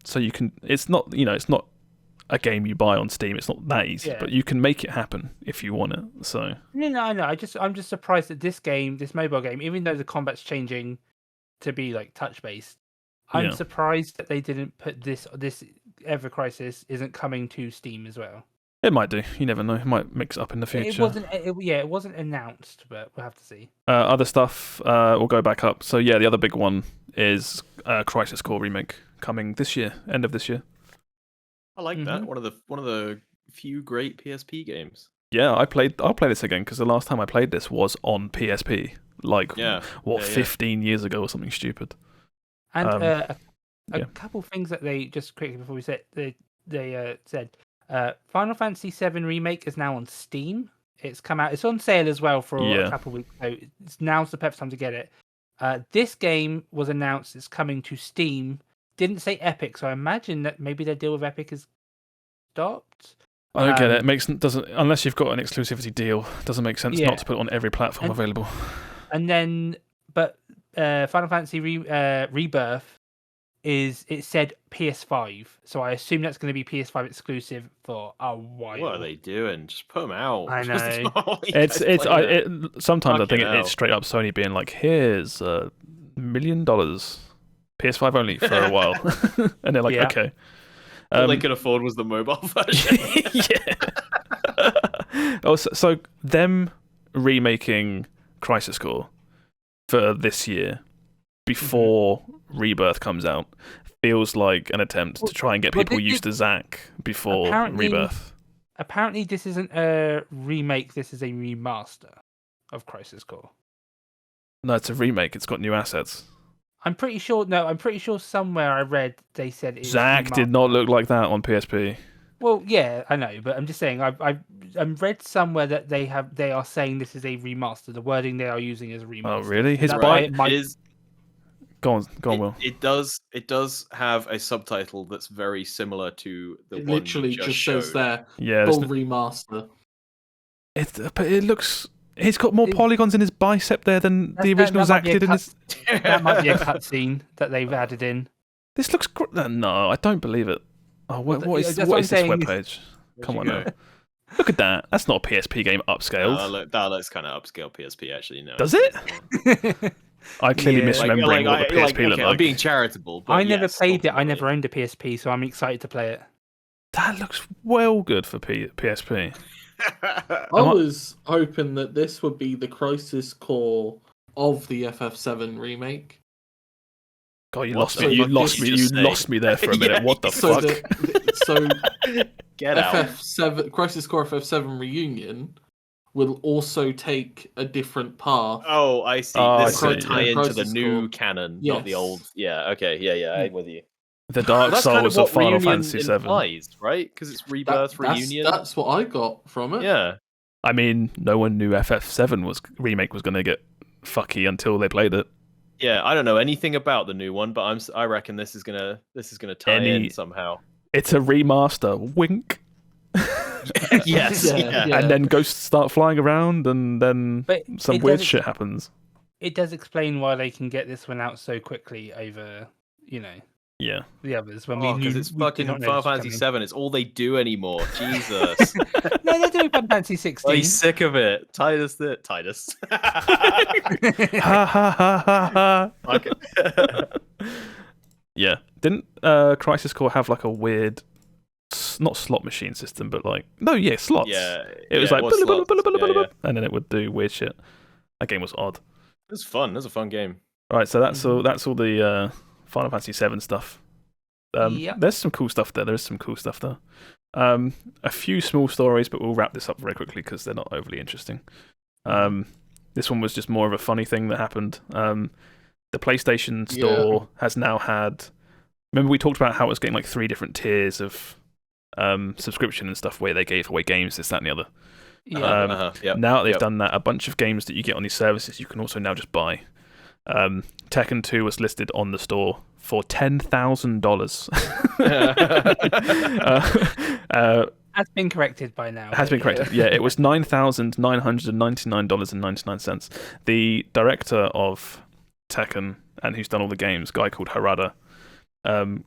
So you can. It's not it's not a game you buy on Steam. It's not that easy, but you can make it happen if you want it. So no. I'm just surprised that this mobile game, even though the combat's changing to be like touch based, I'm surprised that they didn't put this Ever Crisis isn't coming to Steam as well. It might do. You never know. It might mix up in the future. It wasn't announced, but we'll have to see. Other stuff will go back up. So yeah, the other big one is Crisis Core remake coming this year, end of this year. I like that. One of the few great PSP games. Yeah, I'll play this again because the last time I played this was on PSP. 15 years ago or something stupid. And a couple things that they just quickly before we said they said. Final Fantasy VII Remake is now on Steam. It's come out. It's on sale as well for a couple of weeks. So now's the perfect time to get it. This game was announced. It's coming to Steam. Didn't say Epic, so I imagine that maybe their deal with Epic is stopped. I don't get it. Doesn't unless you've got an exclusivity deal. Doesn't make sense not to put it on every platform available. And then, but Final Fantasy Rebirth. It said PS5, so I assume that's going to be PS5 exclusive for a while. What are they doing? Just put them out. I know. Sometimes I think it's straight up Sony being like, "Here's $1 million, PS5 only for a while," and they're like, "Okay." All they could afford was the mobile version. So them remaking Crisis Core for this year before Rebirth comes out feels like an attempt to try and get people used to Zack before Rebirth. Apparently, this isn't a remake. This is a remaster of Crisis Core. No, it's a remake. It's got new assets. I'm pretty sure. No, I'm pretty sure somewhere I read they said Zack did not look like that on PSP. Well, yeah, I know, but I'm just saying. I read somewhere that they are saying this is a remaster. The wording they are using is a remaster. Oh, really? His bike is. Go on, Will. It does have a subtitle that's very similar to the one literally you just says there. Yeah, full remaster. But it looks. He's got more polygons in his bicep there than the original Zack did in his. That might be a cutscene that they've added in. This looks. No, I don't believe it. Oh, what is this webpage? Come on now. Look at that. That's not a PSP game upscaled. That looks kind of upscale PSP, actually. No. Does it? I clearly misremembering what the PSP looked like. I'm being charitable. But I never played it. I never owned a PSP, so I'm excited to play it. That looks well good for PSP. I was hoping that this would be the Crisis Core of the FF7 remake. God, you lost me. You lost me there for a minute. What the fuck? Get out. FF7 Crisis Core FF7 Reunion will also take a different path. Oh, I see. This will tie into the new canon, not the old. Yeah. Okay. Yeah. I'm with you. The Dark Souls of Final Fantasy VII, right? Because it's Rebirth Reunion. That's what I got from it. Yeah. I mean, no one knew FF7 remake was going to get fucky until they played it. Yeah, I don't know anything about the new one, but I reckon this is gonna tie in somehow. It's a remaster. Wink. Yes. And then ghosts start flying around, and then some weird shit happens. It does explain why they can get this one out so quickly over, the others. Because it's fucking Final Fantasy VII. It's all they do anymore. Jesus. No, they're doing Final Fantasy 16. I'm sick of it. Titus. Ha ha ha ha. Yeah. Didn't Crisis Core have like a weird, not slot machine system, but slots. Yeah. It was and then it would do weird shit. That game was odd. It was fun. It was a fun game. Right, so that's all the Final Fantasy VII stuff. There's some cool stuff there. A few small stories, but we'll wrap this up very quickly because they're not overly interesting. This one was just more of a funny thing that happened. The PlayStation Store has now had... Remember we talked about how it was getting like 3 different tiers of subscription and stuff where they gave away games, this, that, and the other. Now they've done that, a bunch of games that you get on these services you can also now just buy. Tekken 2 was listed on the store for $10,000. Has been corrected by now. Has been corrected. Yeah, it was $9,999.99. The director of Tekken and who's done all the games, a guy called Harada,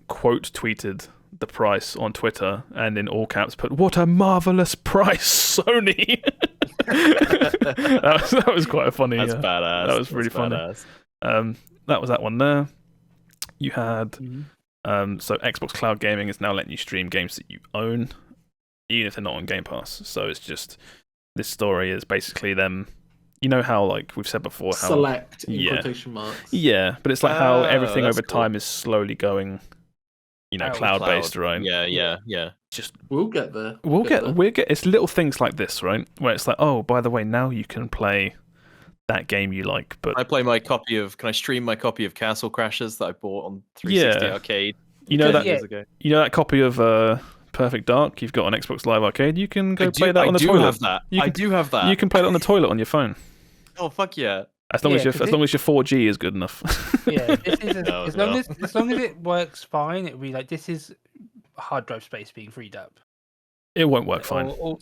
quote tweeted the price on Twitter and in all caps put, "What a marvelous price, Sony!" that was quite a funny. That's badass. That was really funny. That was that one there. You had so Xbox Cloud Gaming is now letting you stream games that you own, even if they're not on Game Pass. So it's just, this story is basically them. You know how, like we've said before, how select in quotation marks. Yeah, but it's like how everything over cool. time is slowly going, cloud based, right? Yeah. Just we'll get there. We'll get. It's little things like this, right? Where it's like, oh, by the way, now you can play that game you like. But Can I stream my copy of Castle Crashers that I bought on 360 Arcade? Years ago? You know that copy of Perfect Dark you've got on Xbox Live Arcade? You can go play that on the toilet. I do have that. You can play it on the toilet on your phone. Oh fuck yeah! As long as your 4G is good enough. Yeah, this is as long as it works fine, it'll be like, this is hard drive space being freed up. It won't work fine. Well,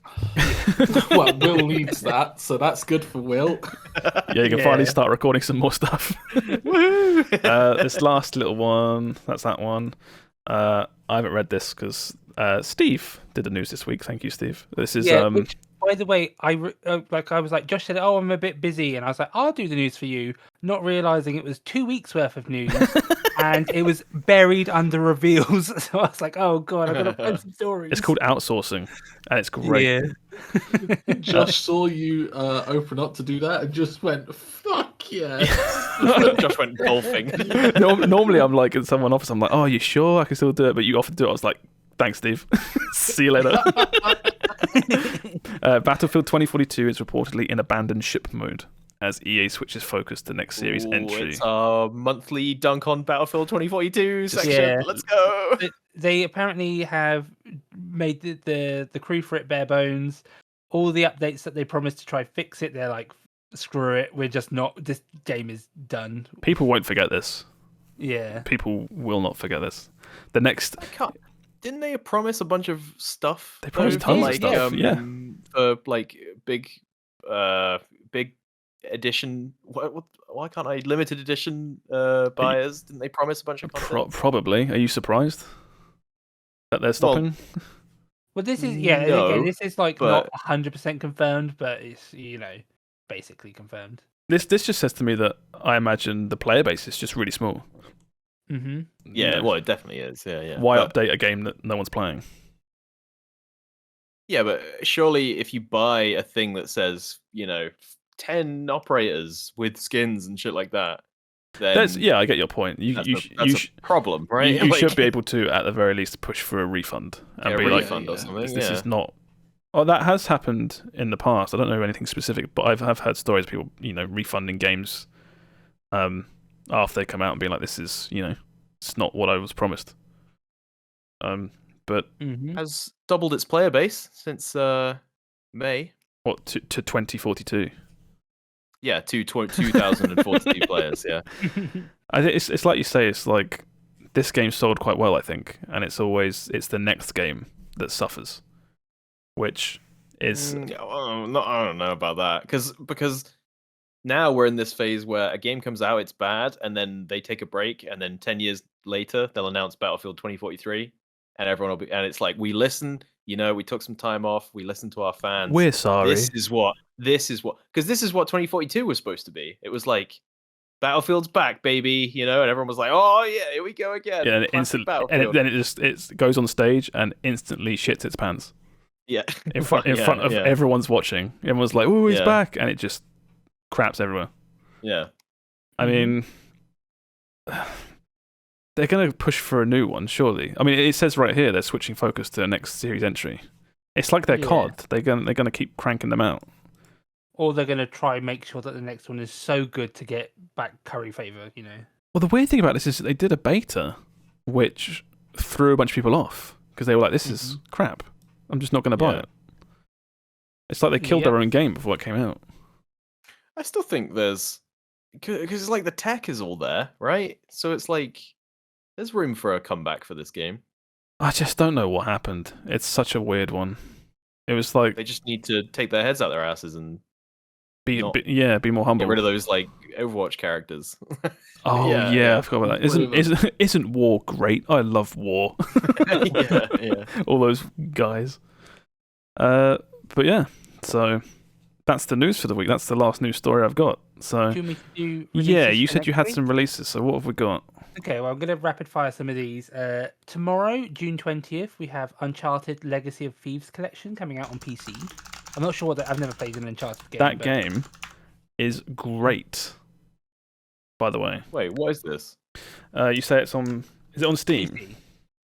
Will needs that, so that's good for Will. Yeah, you can finally start recording some more stuff. This last little one, that's that one. I haven't read this because Steve did the news this week. Thank you, Steve. This is which, by the way, I was like, Josh said, "Oh, I'm a bit busy," and I was like, "I'll do the news for you," not realizing it was 2 weeks worth of news, and it was buried under reveals. So I was like, "Oh god, I've got to find some stories." It's called outsourcing, and it's great. Yeah. Josh saw you open up to do that and just went, "Fuck yeah!" Josh went golfing. Normally, I'm like in someone's office. I'm like, "Oh, you sure I can still do it?" But you often do it. I was like, "Thanks, Steve. See you later." Battlefield 2042 is reportedly in abandoned ship mode as EA switches focus to next series entry. It's our monthly dunk on Battlefield 2042 section. Yeah. Let's go. They apparently have made the crew for it bare bones. All the updates that they promised to try fix it, they're like, screw it. We're just not. This game is done. People won't forget this. Yeah. People will not forget this. The next. Didn't they promise a bunch of stuff? They promised tons of stuff. For like big edition. Why can't I limited edition buyers? Didn't they promise a bunch of content? Probably. Are you surprised that they're stopping? Well, this is this is like not 100% confirmed, but it's basically confirmed. This just says to me that I imagine the player base is just really small. Mm-hmm. Yeah, well, it definitely is. Yeah. Why update a game that no one's playing? Yeah, but surely if you buy a thing that says 10 operators with skins and shit like that, then I get your point. That's a problem, right? You should be able to, at the very least, push for a refund and be refund or something. This is not. Oh, that has happened in the past. I don't know anything specific, but I've heard stories of people, refunding games after they come out and being like, "This is, it's not what I was promised." But has doubled its player base since May. What to 2042? Yeah, to 2042 players. Yeah, I think it's like you say. It's like this game sold quite well, I think, and it's the next game that suffers, which is I don't know about that because now we're in this phase where a game comes out, it's bad, and then they take a break, and then 10 years later they'll announce Battlefield 2043, and everyone will be, and it's like, we listen, we took some time off, we listened to our fans. We're sorry. This is what, because this is what 2042 was supposed to be. It was like, Battlefield's back, baby, and everyone was like, "Oh yeah, here we go again." Yeah, and then it goes on stage and instantly shits its pants. Yeah, in front of everyone's watching. Everyone's like, "Oh, he's back," and it just craps everywhere. Yeah, I mean, they're gonna push for a new one, surely. I mean, it says right here they're switching focus to the next series entry. It's like their COD. They're gonna keep cranking them out. Or they're gonna try and make sure that the next one is so good to get back curry favor. Well, the weird thing about this is they did a beta, which threw a bunch of people off because they were like, "This is crap. I'm just not going to buy it." It's like they killed their own game before it came out. I still think there's, because it's like the tech is all there, right? So it's like There's room for a comeback for this game. I just don't know what happened. It's such a weird one. It was like They just need to take their heads out their asses and be not more humble. get rid of those like Overwatch characters. Oh yeah, I forgot about that. Isn't War great? I love War. yeah. All those guys. But yeah, so that's the news for the week. That's the last news story I've got. So Do you want me to do yeah, releases you for said you next had week? some releases. So what have we got? Okay, well, I'm going to rapid fire some of these. Tomorrow, June 20th, we have Uncharted Legacy of Thieves Collection coming out on PC. I'm not sure that I've never played an Uncharted game. That but game is great. By the way, Wait, what is this? you say it's on. Is it on Steam? PC.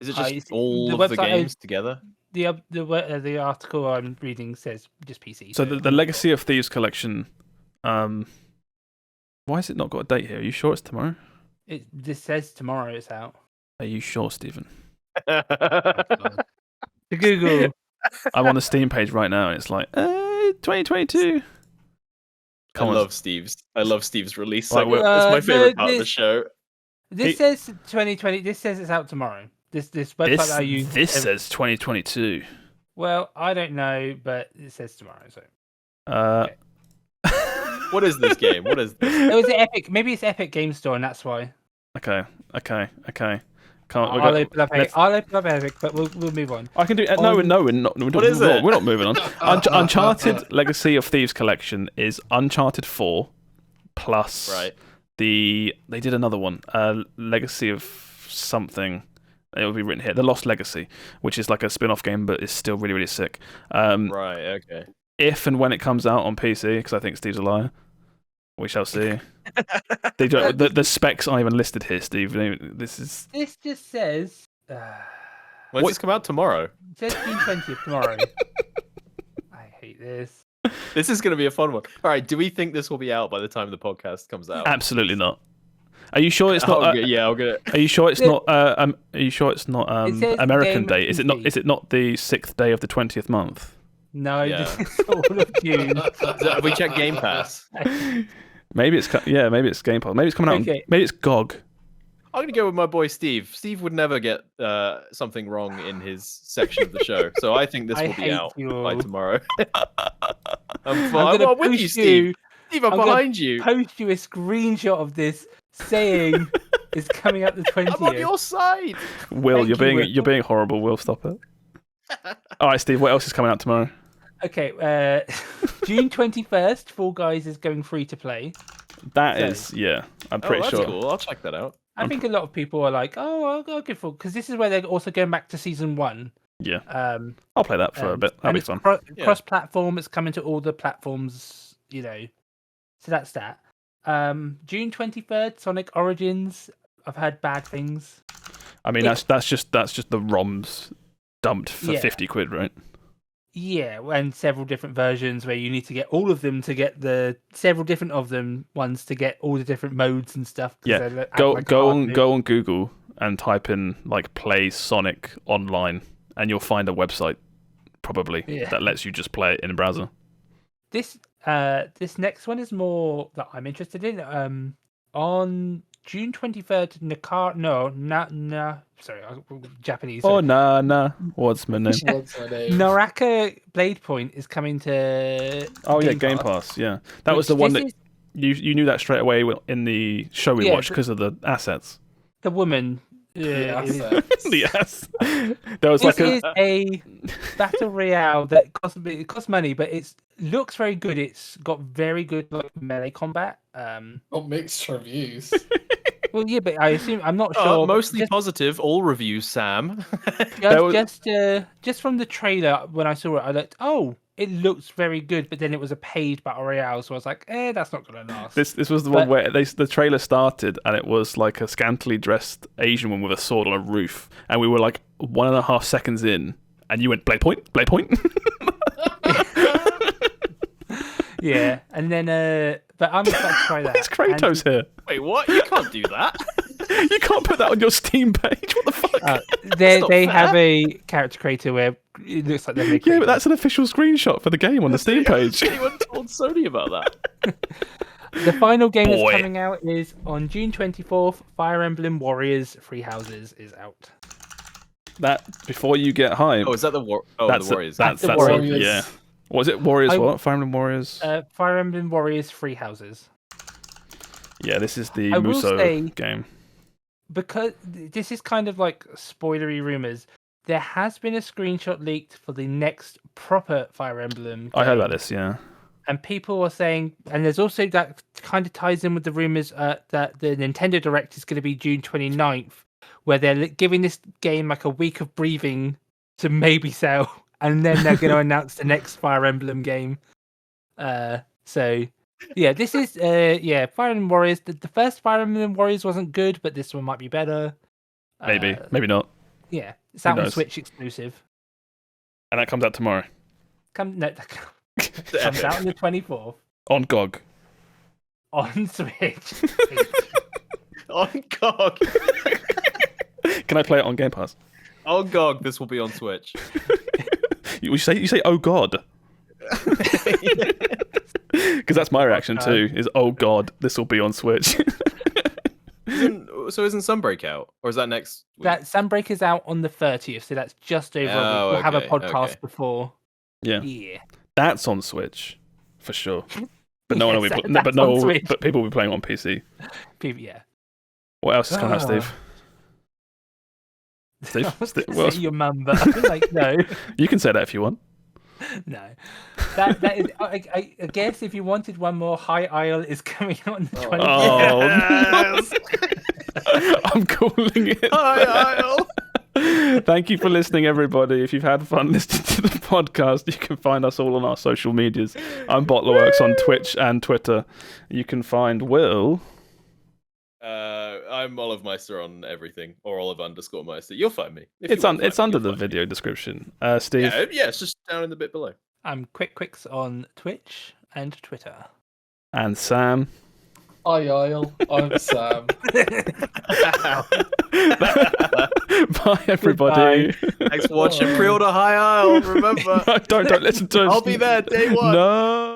Is it it's- just all the of the website games together? The article I'm reading says just PC. So the Legacy of Thieves collection. Why has it not got a date here? Are you sure it's tomorrow? This says tomorrow it's out. Are you sure, Stephen? To Google. I'm on the Steam page right now, and it's like 2022. I love Steve's release Right, segment. well- It's my favorite part of the this- show. This says 2020. This says it's out tomorrow. This website that I use. This says 2022. Well, I don't know, but it says tomorrow. So What is this game? What is this? it was Epic. Maybe it's Epic Game Store, and that's why. Okay. Can't. I'll open up Epic, but we'll move on. I can do. No, we're not. What is it? We're not moving on. Uncharted Legacy of Thieves collection is Uncharted 4 plus Right. they did another one, Legacy of something. It will be written here, The Lost Legacy, which is like a spin-off game, but it's still really, really sick. Right. Okay. If and when it comes out on PC, because I think Steve's a liar, we shall see. The specs aren't even listed here, Steve. This just says. When does this come out tomorrow? It says June 20th tomorrow. I hate this. This is going to be a fun one. All right. Do we think this will be out by the time the podcast comes out? absolutely not. Are you sure it's not? I'll get it. Are you sure it's not? Are you sure it's not It says American game date? Is it not? PC. Is it not the 6th day of the 20th month? No, Yeah. this is all of June. Have we checked Game Pass? Maybe it's maybe it's Game Pass. Maybe it's coming out. Okay. Maybe it's GOG. I'm going to go with my boy Steve. Steve would never get something wrong in his section of the show. So I think this I will be hate out you by all. tomorrow. I'm gonna with you, post Steve. Steve, I'm I'm gonna behind you. Post you a screenshot of this saying it's coming out the 20th. I'm on your side. Will, Thank you, Will. you're being horrible. Will, stop it. All right, Steve. What else is coming out tomorrow? Okay, June 21st, Fall Guys is going free to play. That So- is, yeah. I'm Oh, pretty that's sure. cool. I'll check that out. I think a lot of people are like, oh, I'll go for, because this is where they're also going back to season 1. Yeah, Um, I'll play that for a bit. That'll and be it's fun. Yeah. cross-platform. It's coming to all the platforms, So that's that. June 23rd, Sonic Origins. I've heard bad things. I mean, that's just the ROMs dumped for Yeah. 50 quid, right? Yeah, and several different versions where you need to get all of them to get the several different of them ones to get all the different modes and stuff. 'cause Yeah, they act go like go hard on to- go on Google and type in like play Sonic online, and you'll find a website probably Yeah. that lets you just play it in a browser. This next one is more that I'm interested in. On June 23rd, Japanese. Oh nah, what's my name? What's my name? Naraka Blade Point is coming to. Oh yeah, Game Pass. Yeah, that was the one that you knew that straight away in the show we Yeah, watched because of the assets. The woman. Yeah, is- The ass. There was This like is a battle royale that costs money, but it looks very good. It's got very good like melee combat. Not mixed reviews. Well, yeah, but I assume I'm not sure. but Mostly just, positive. All reviews, Sam. There was- just from the trailer when I saw it, I looked. Oh, it looks very good. But then it was a paid battle royale, so I was like, that's not gonna last. This was the one where the trailer started and it was like a scantily dressed Asian woman with a sword on a roof, and we were like 1.5 seconds in, and you went Blade Point. Yeah, and then but I'm excited to try that. It's Kratos here. Wait, what? You can't do that. You can't put that on your Steam page. What the fuck? They not have fair. a character creator where it looks like they're making. Yeah, but that's an official screenshot for the game on the Steam page. Anyone told Sony about that? The final game Boy. that's coming out is on June 24th. Fire Emblem Warriors Three Houses is out. That before you get hyped. Oh, is that the Warriors? That's the Warriors. Warriors. Yeah. Was it Warriors? I- What? Fire Emblem Warriors. Fire Emblem Warriors Three Houses. Yeah, this is the I will Muso say- game. Because this is kind of like spoilery rumors. There has been a screenshot leaked for the next proper Fire Emblem. I heard game. about this. Yeah. And people are saying, and there's also that kind of ties in with the rumors that the Nintendo Direct is going to be June 29th, where they're giving this game like a week of breathing to maybe sell, and then they're going to announce the next Fire Emblem game. So, yeah, this is Fire Emblem Warriors. The first Fire Emblem Warriors wasn't good, but this one might be better. Maybe. Maybe not. Yeah, it's out on knows? Switch exclusive. And that comes out tomorrow That comes out on the 24th on GOG. on Switch. On GOG. Can I play it on Game Pass? On GOG, this will be on Switch. You say oh god. Because that's my reaction too. Is oh god, this will be on Switch. Isn't Sunbreak out, or is that next week? That Sunbreak is out on the 30th, so that's just over. Oh, we'll have a okay, podcast okay. before. Yeah, Yeah. that's on Switch for sure. But no one will Yes, be. that's on Switch. But people will be playing on PC. Yeah. What else is coming out, Steve? Steve, I was Steve gonna what say else? your mum, but I was like, no, You can say that if you want. no. That is. I guess if you wanted one more, High Isle is coming out on the 24th. Oh, I'm calling it. Hi, Isle. Thank you for listening, everybody. If you've had fun listening to the podcast, you can find us all on our social medias. I'm BottlerWorks on Twitch and Twitter. You can find Will. I'm Olive Meister on everything, or Olive_Meister. You'll find me. If It's you want to it's find me, under you'll the find me. video description. Steve. Yeah, it's just down in the bit below. I'm Quikwix on Twitch and Twitter. And Sam. Hi, Isle. I'm Sam. Bye, everybody. Thanks for watching Pre-Order High Isle. Remember, No, don't listen to us. I'll be there day one. No.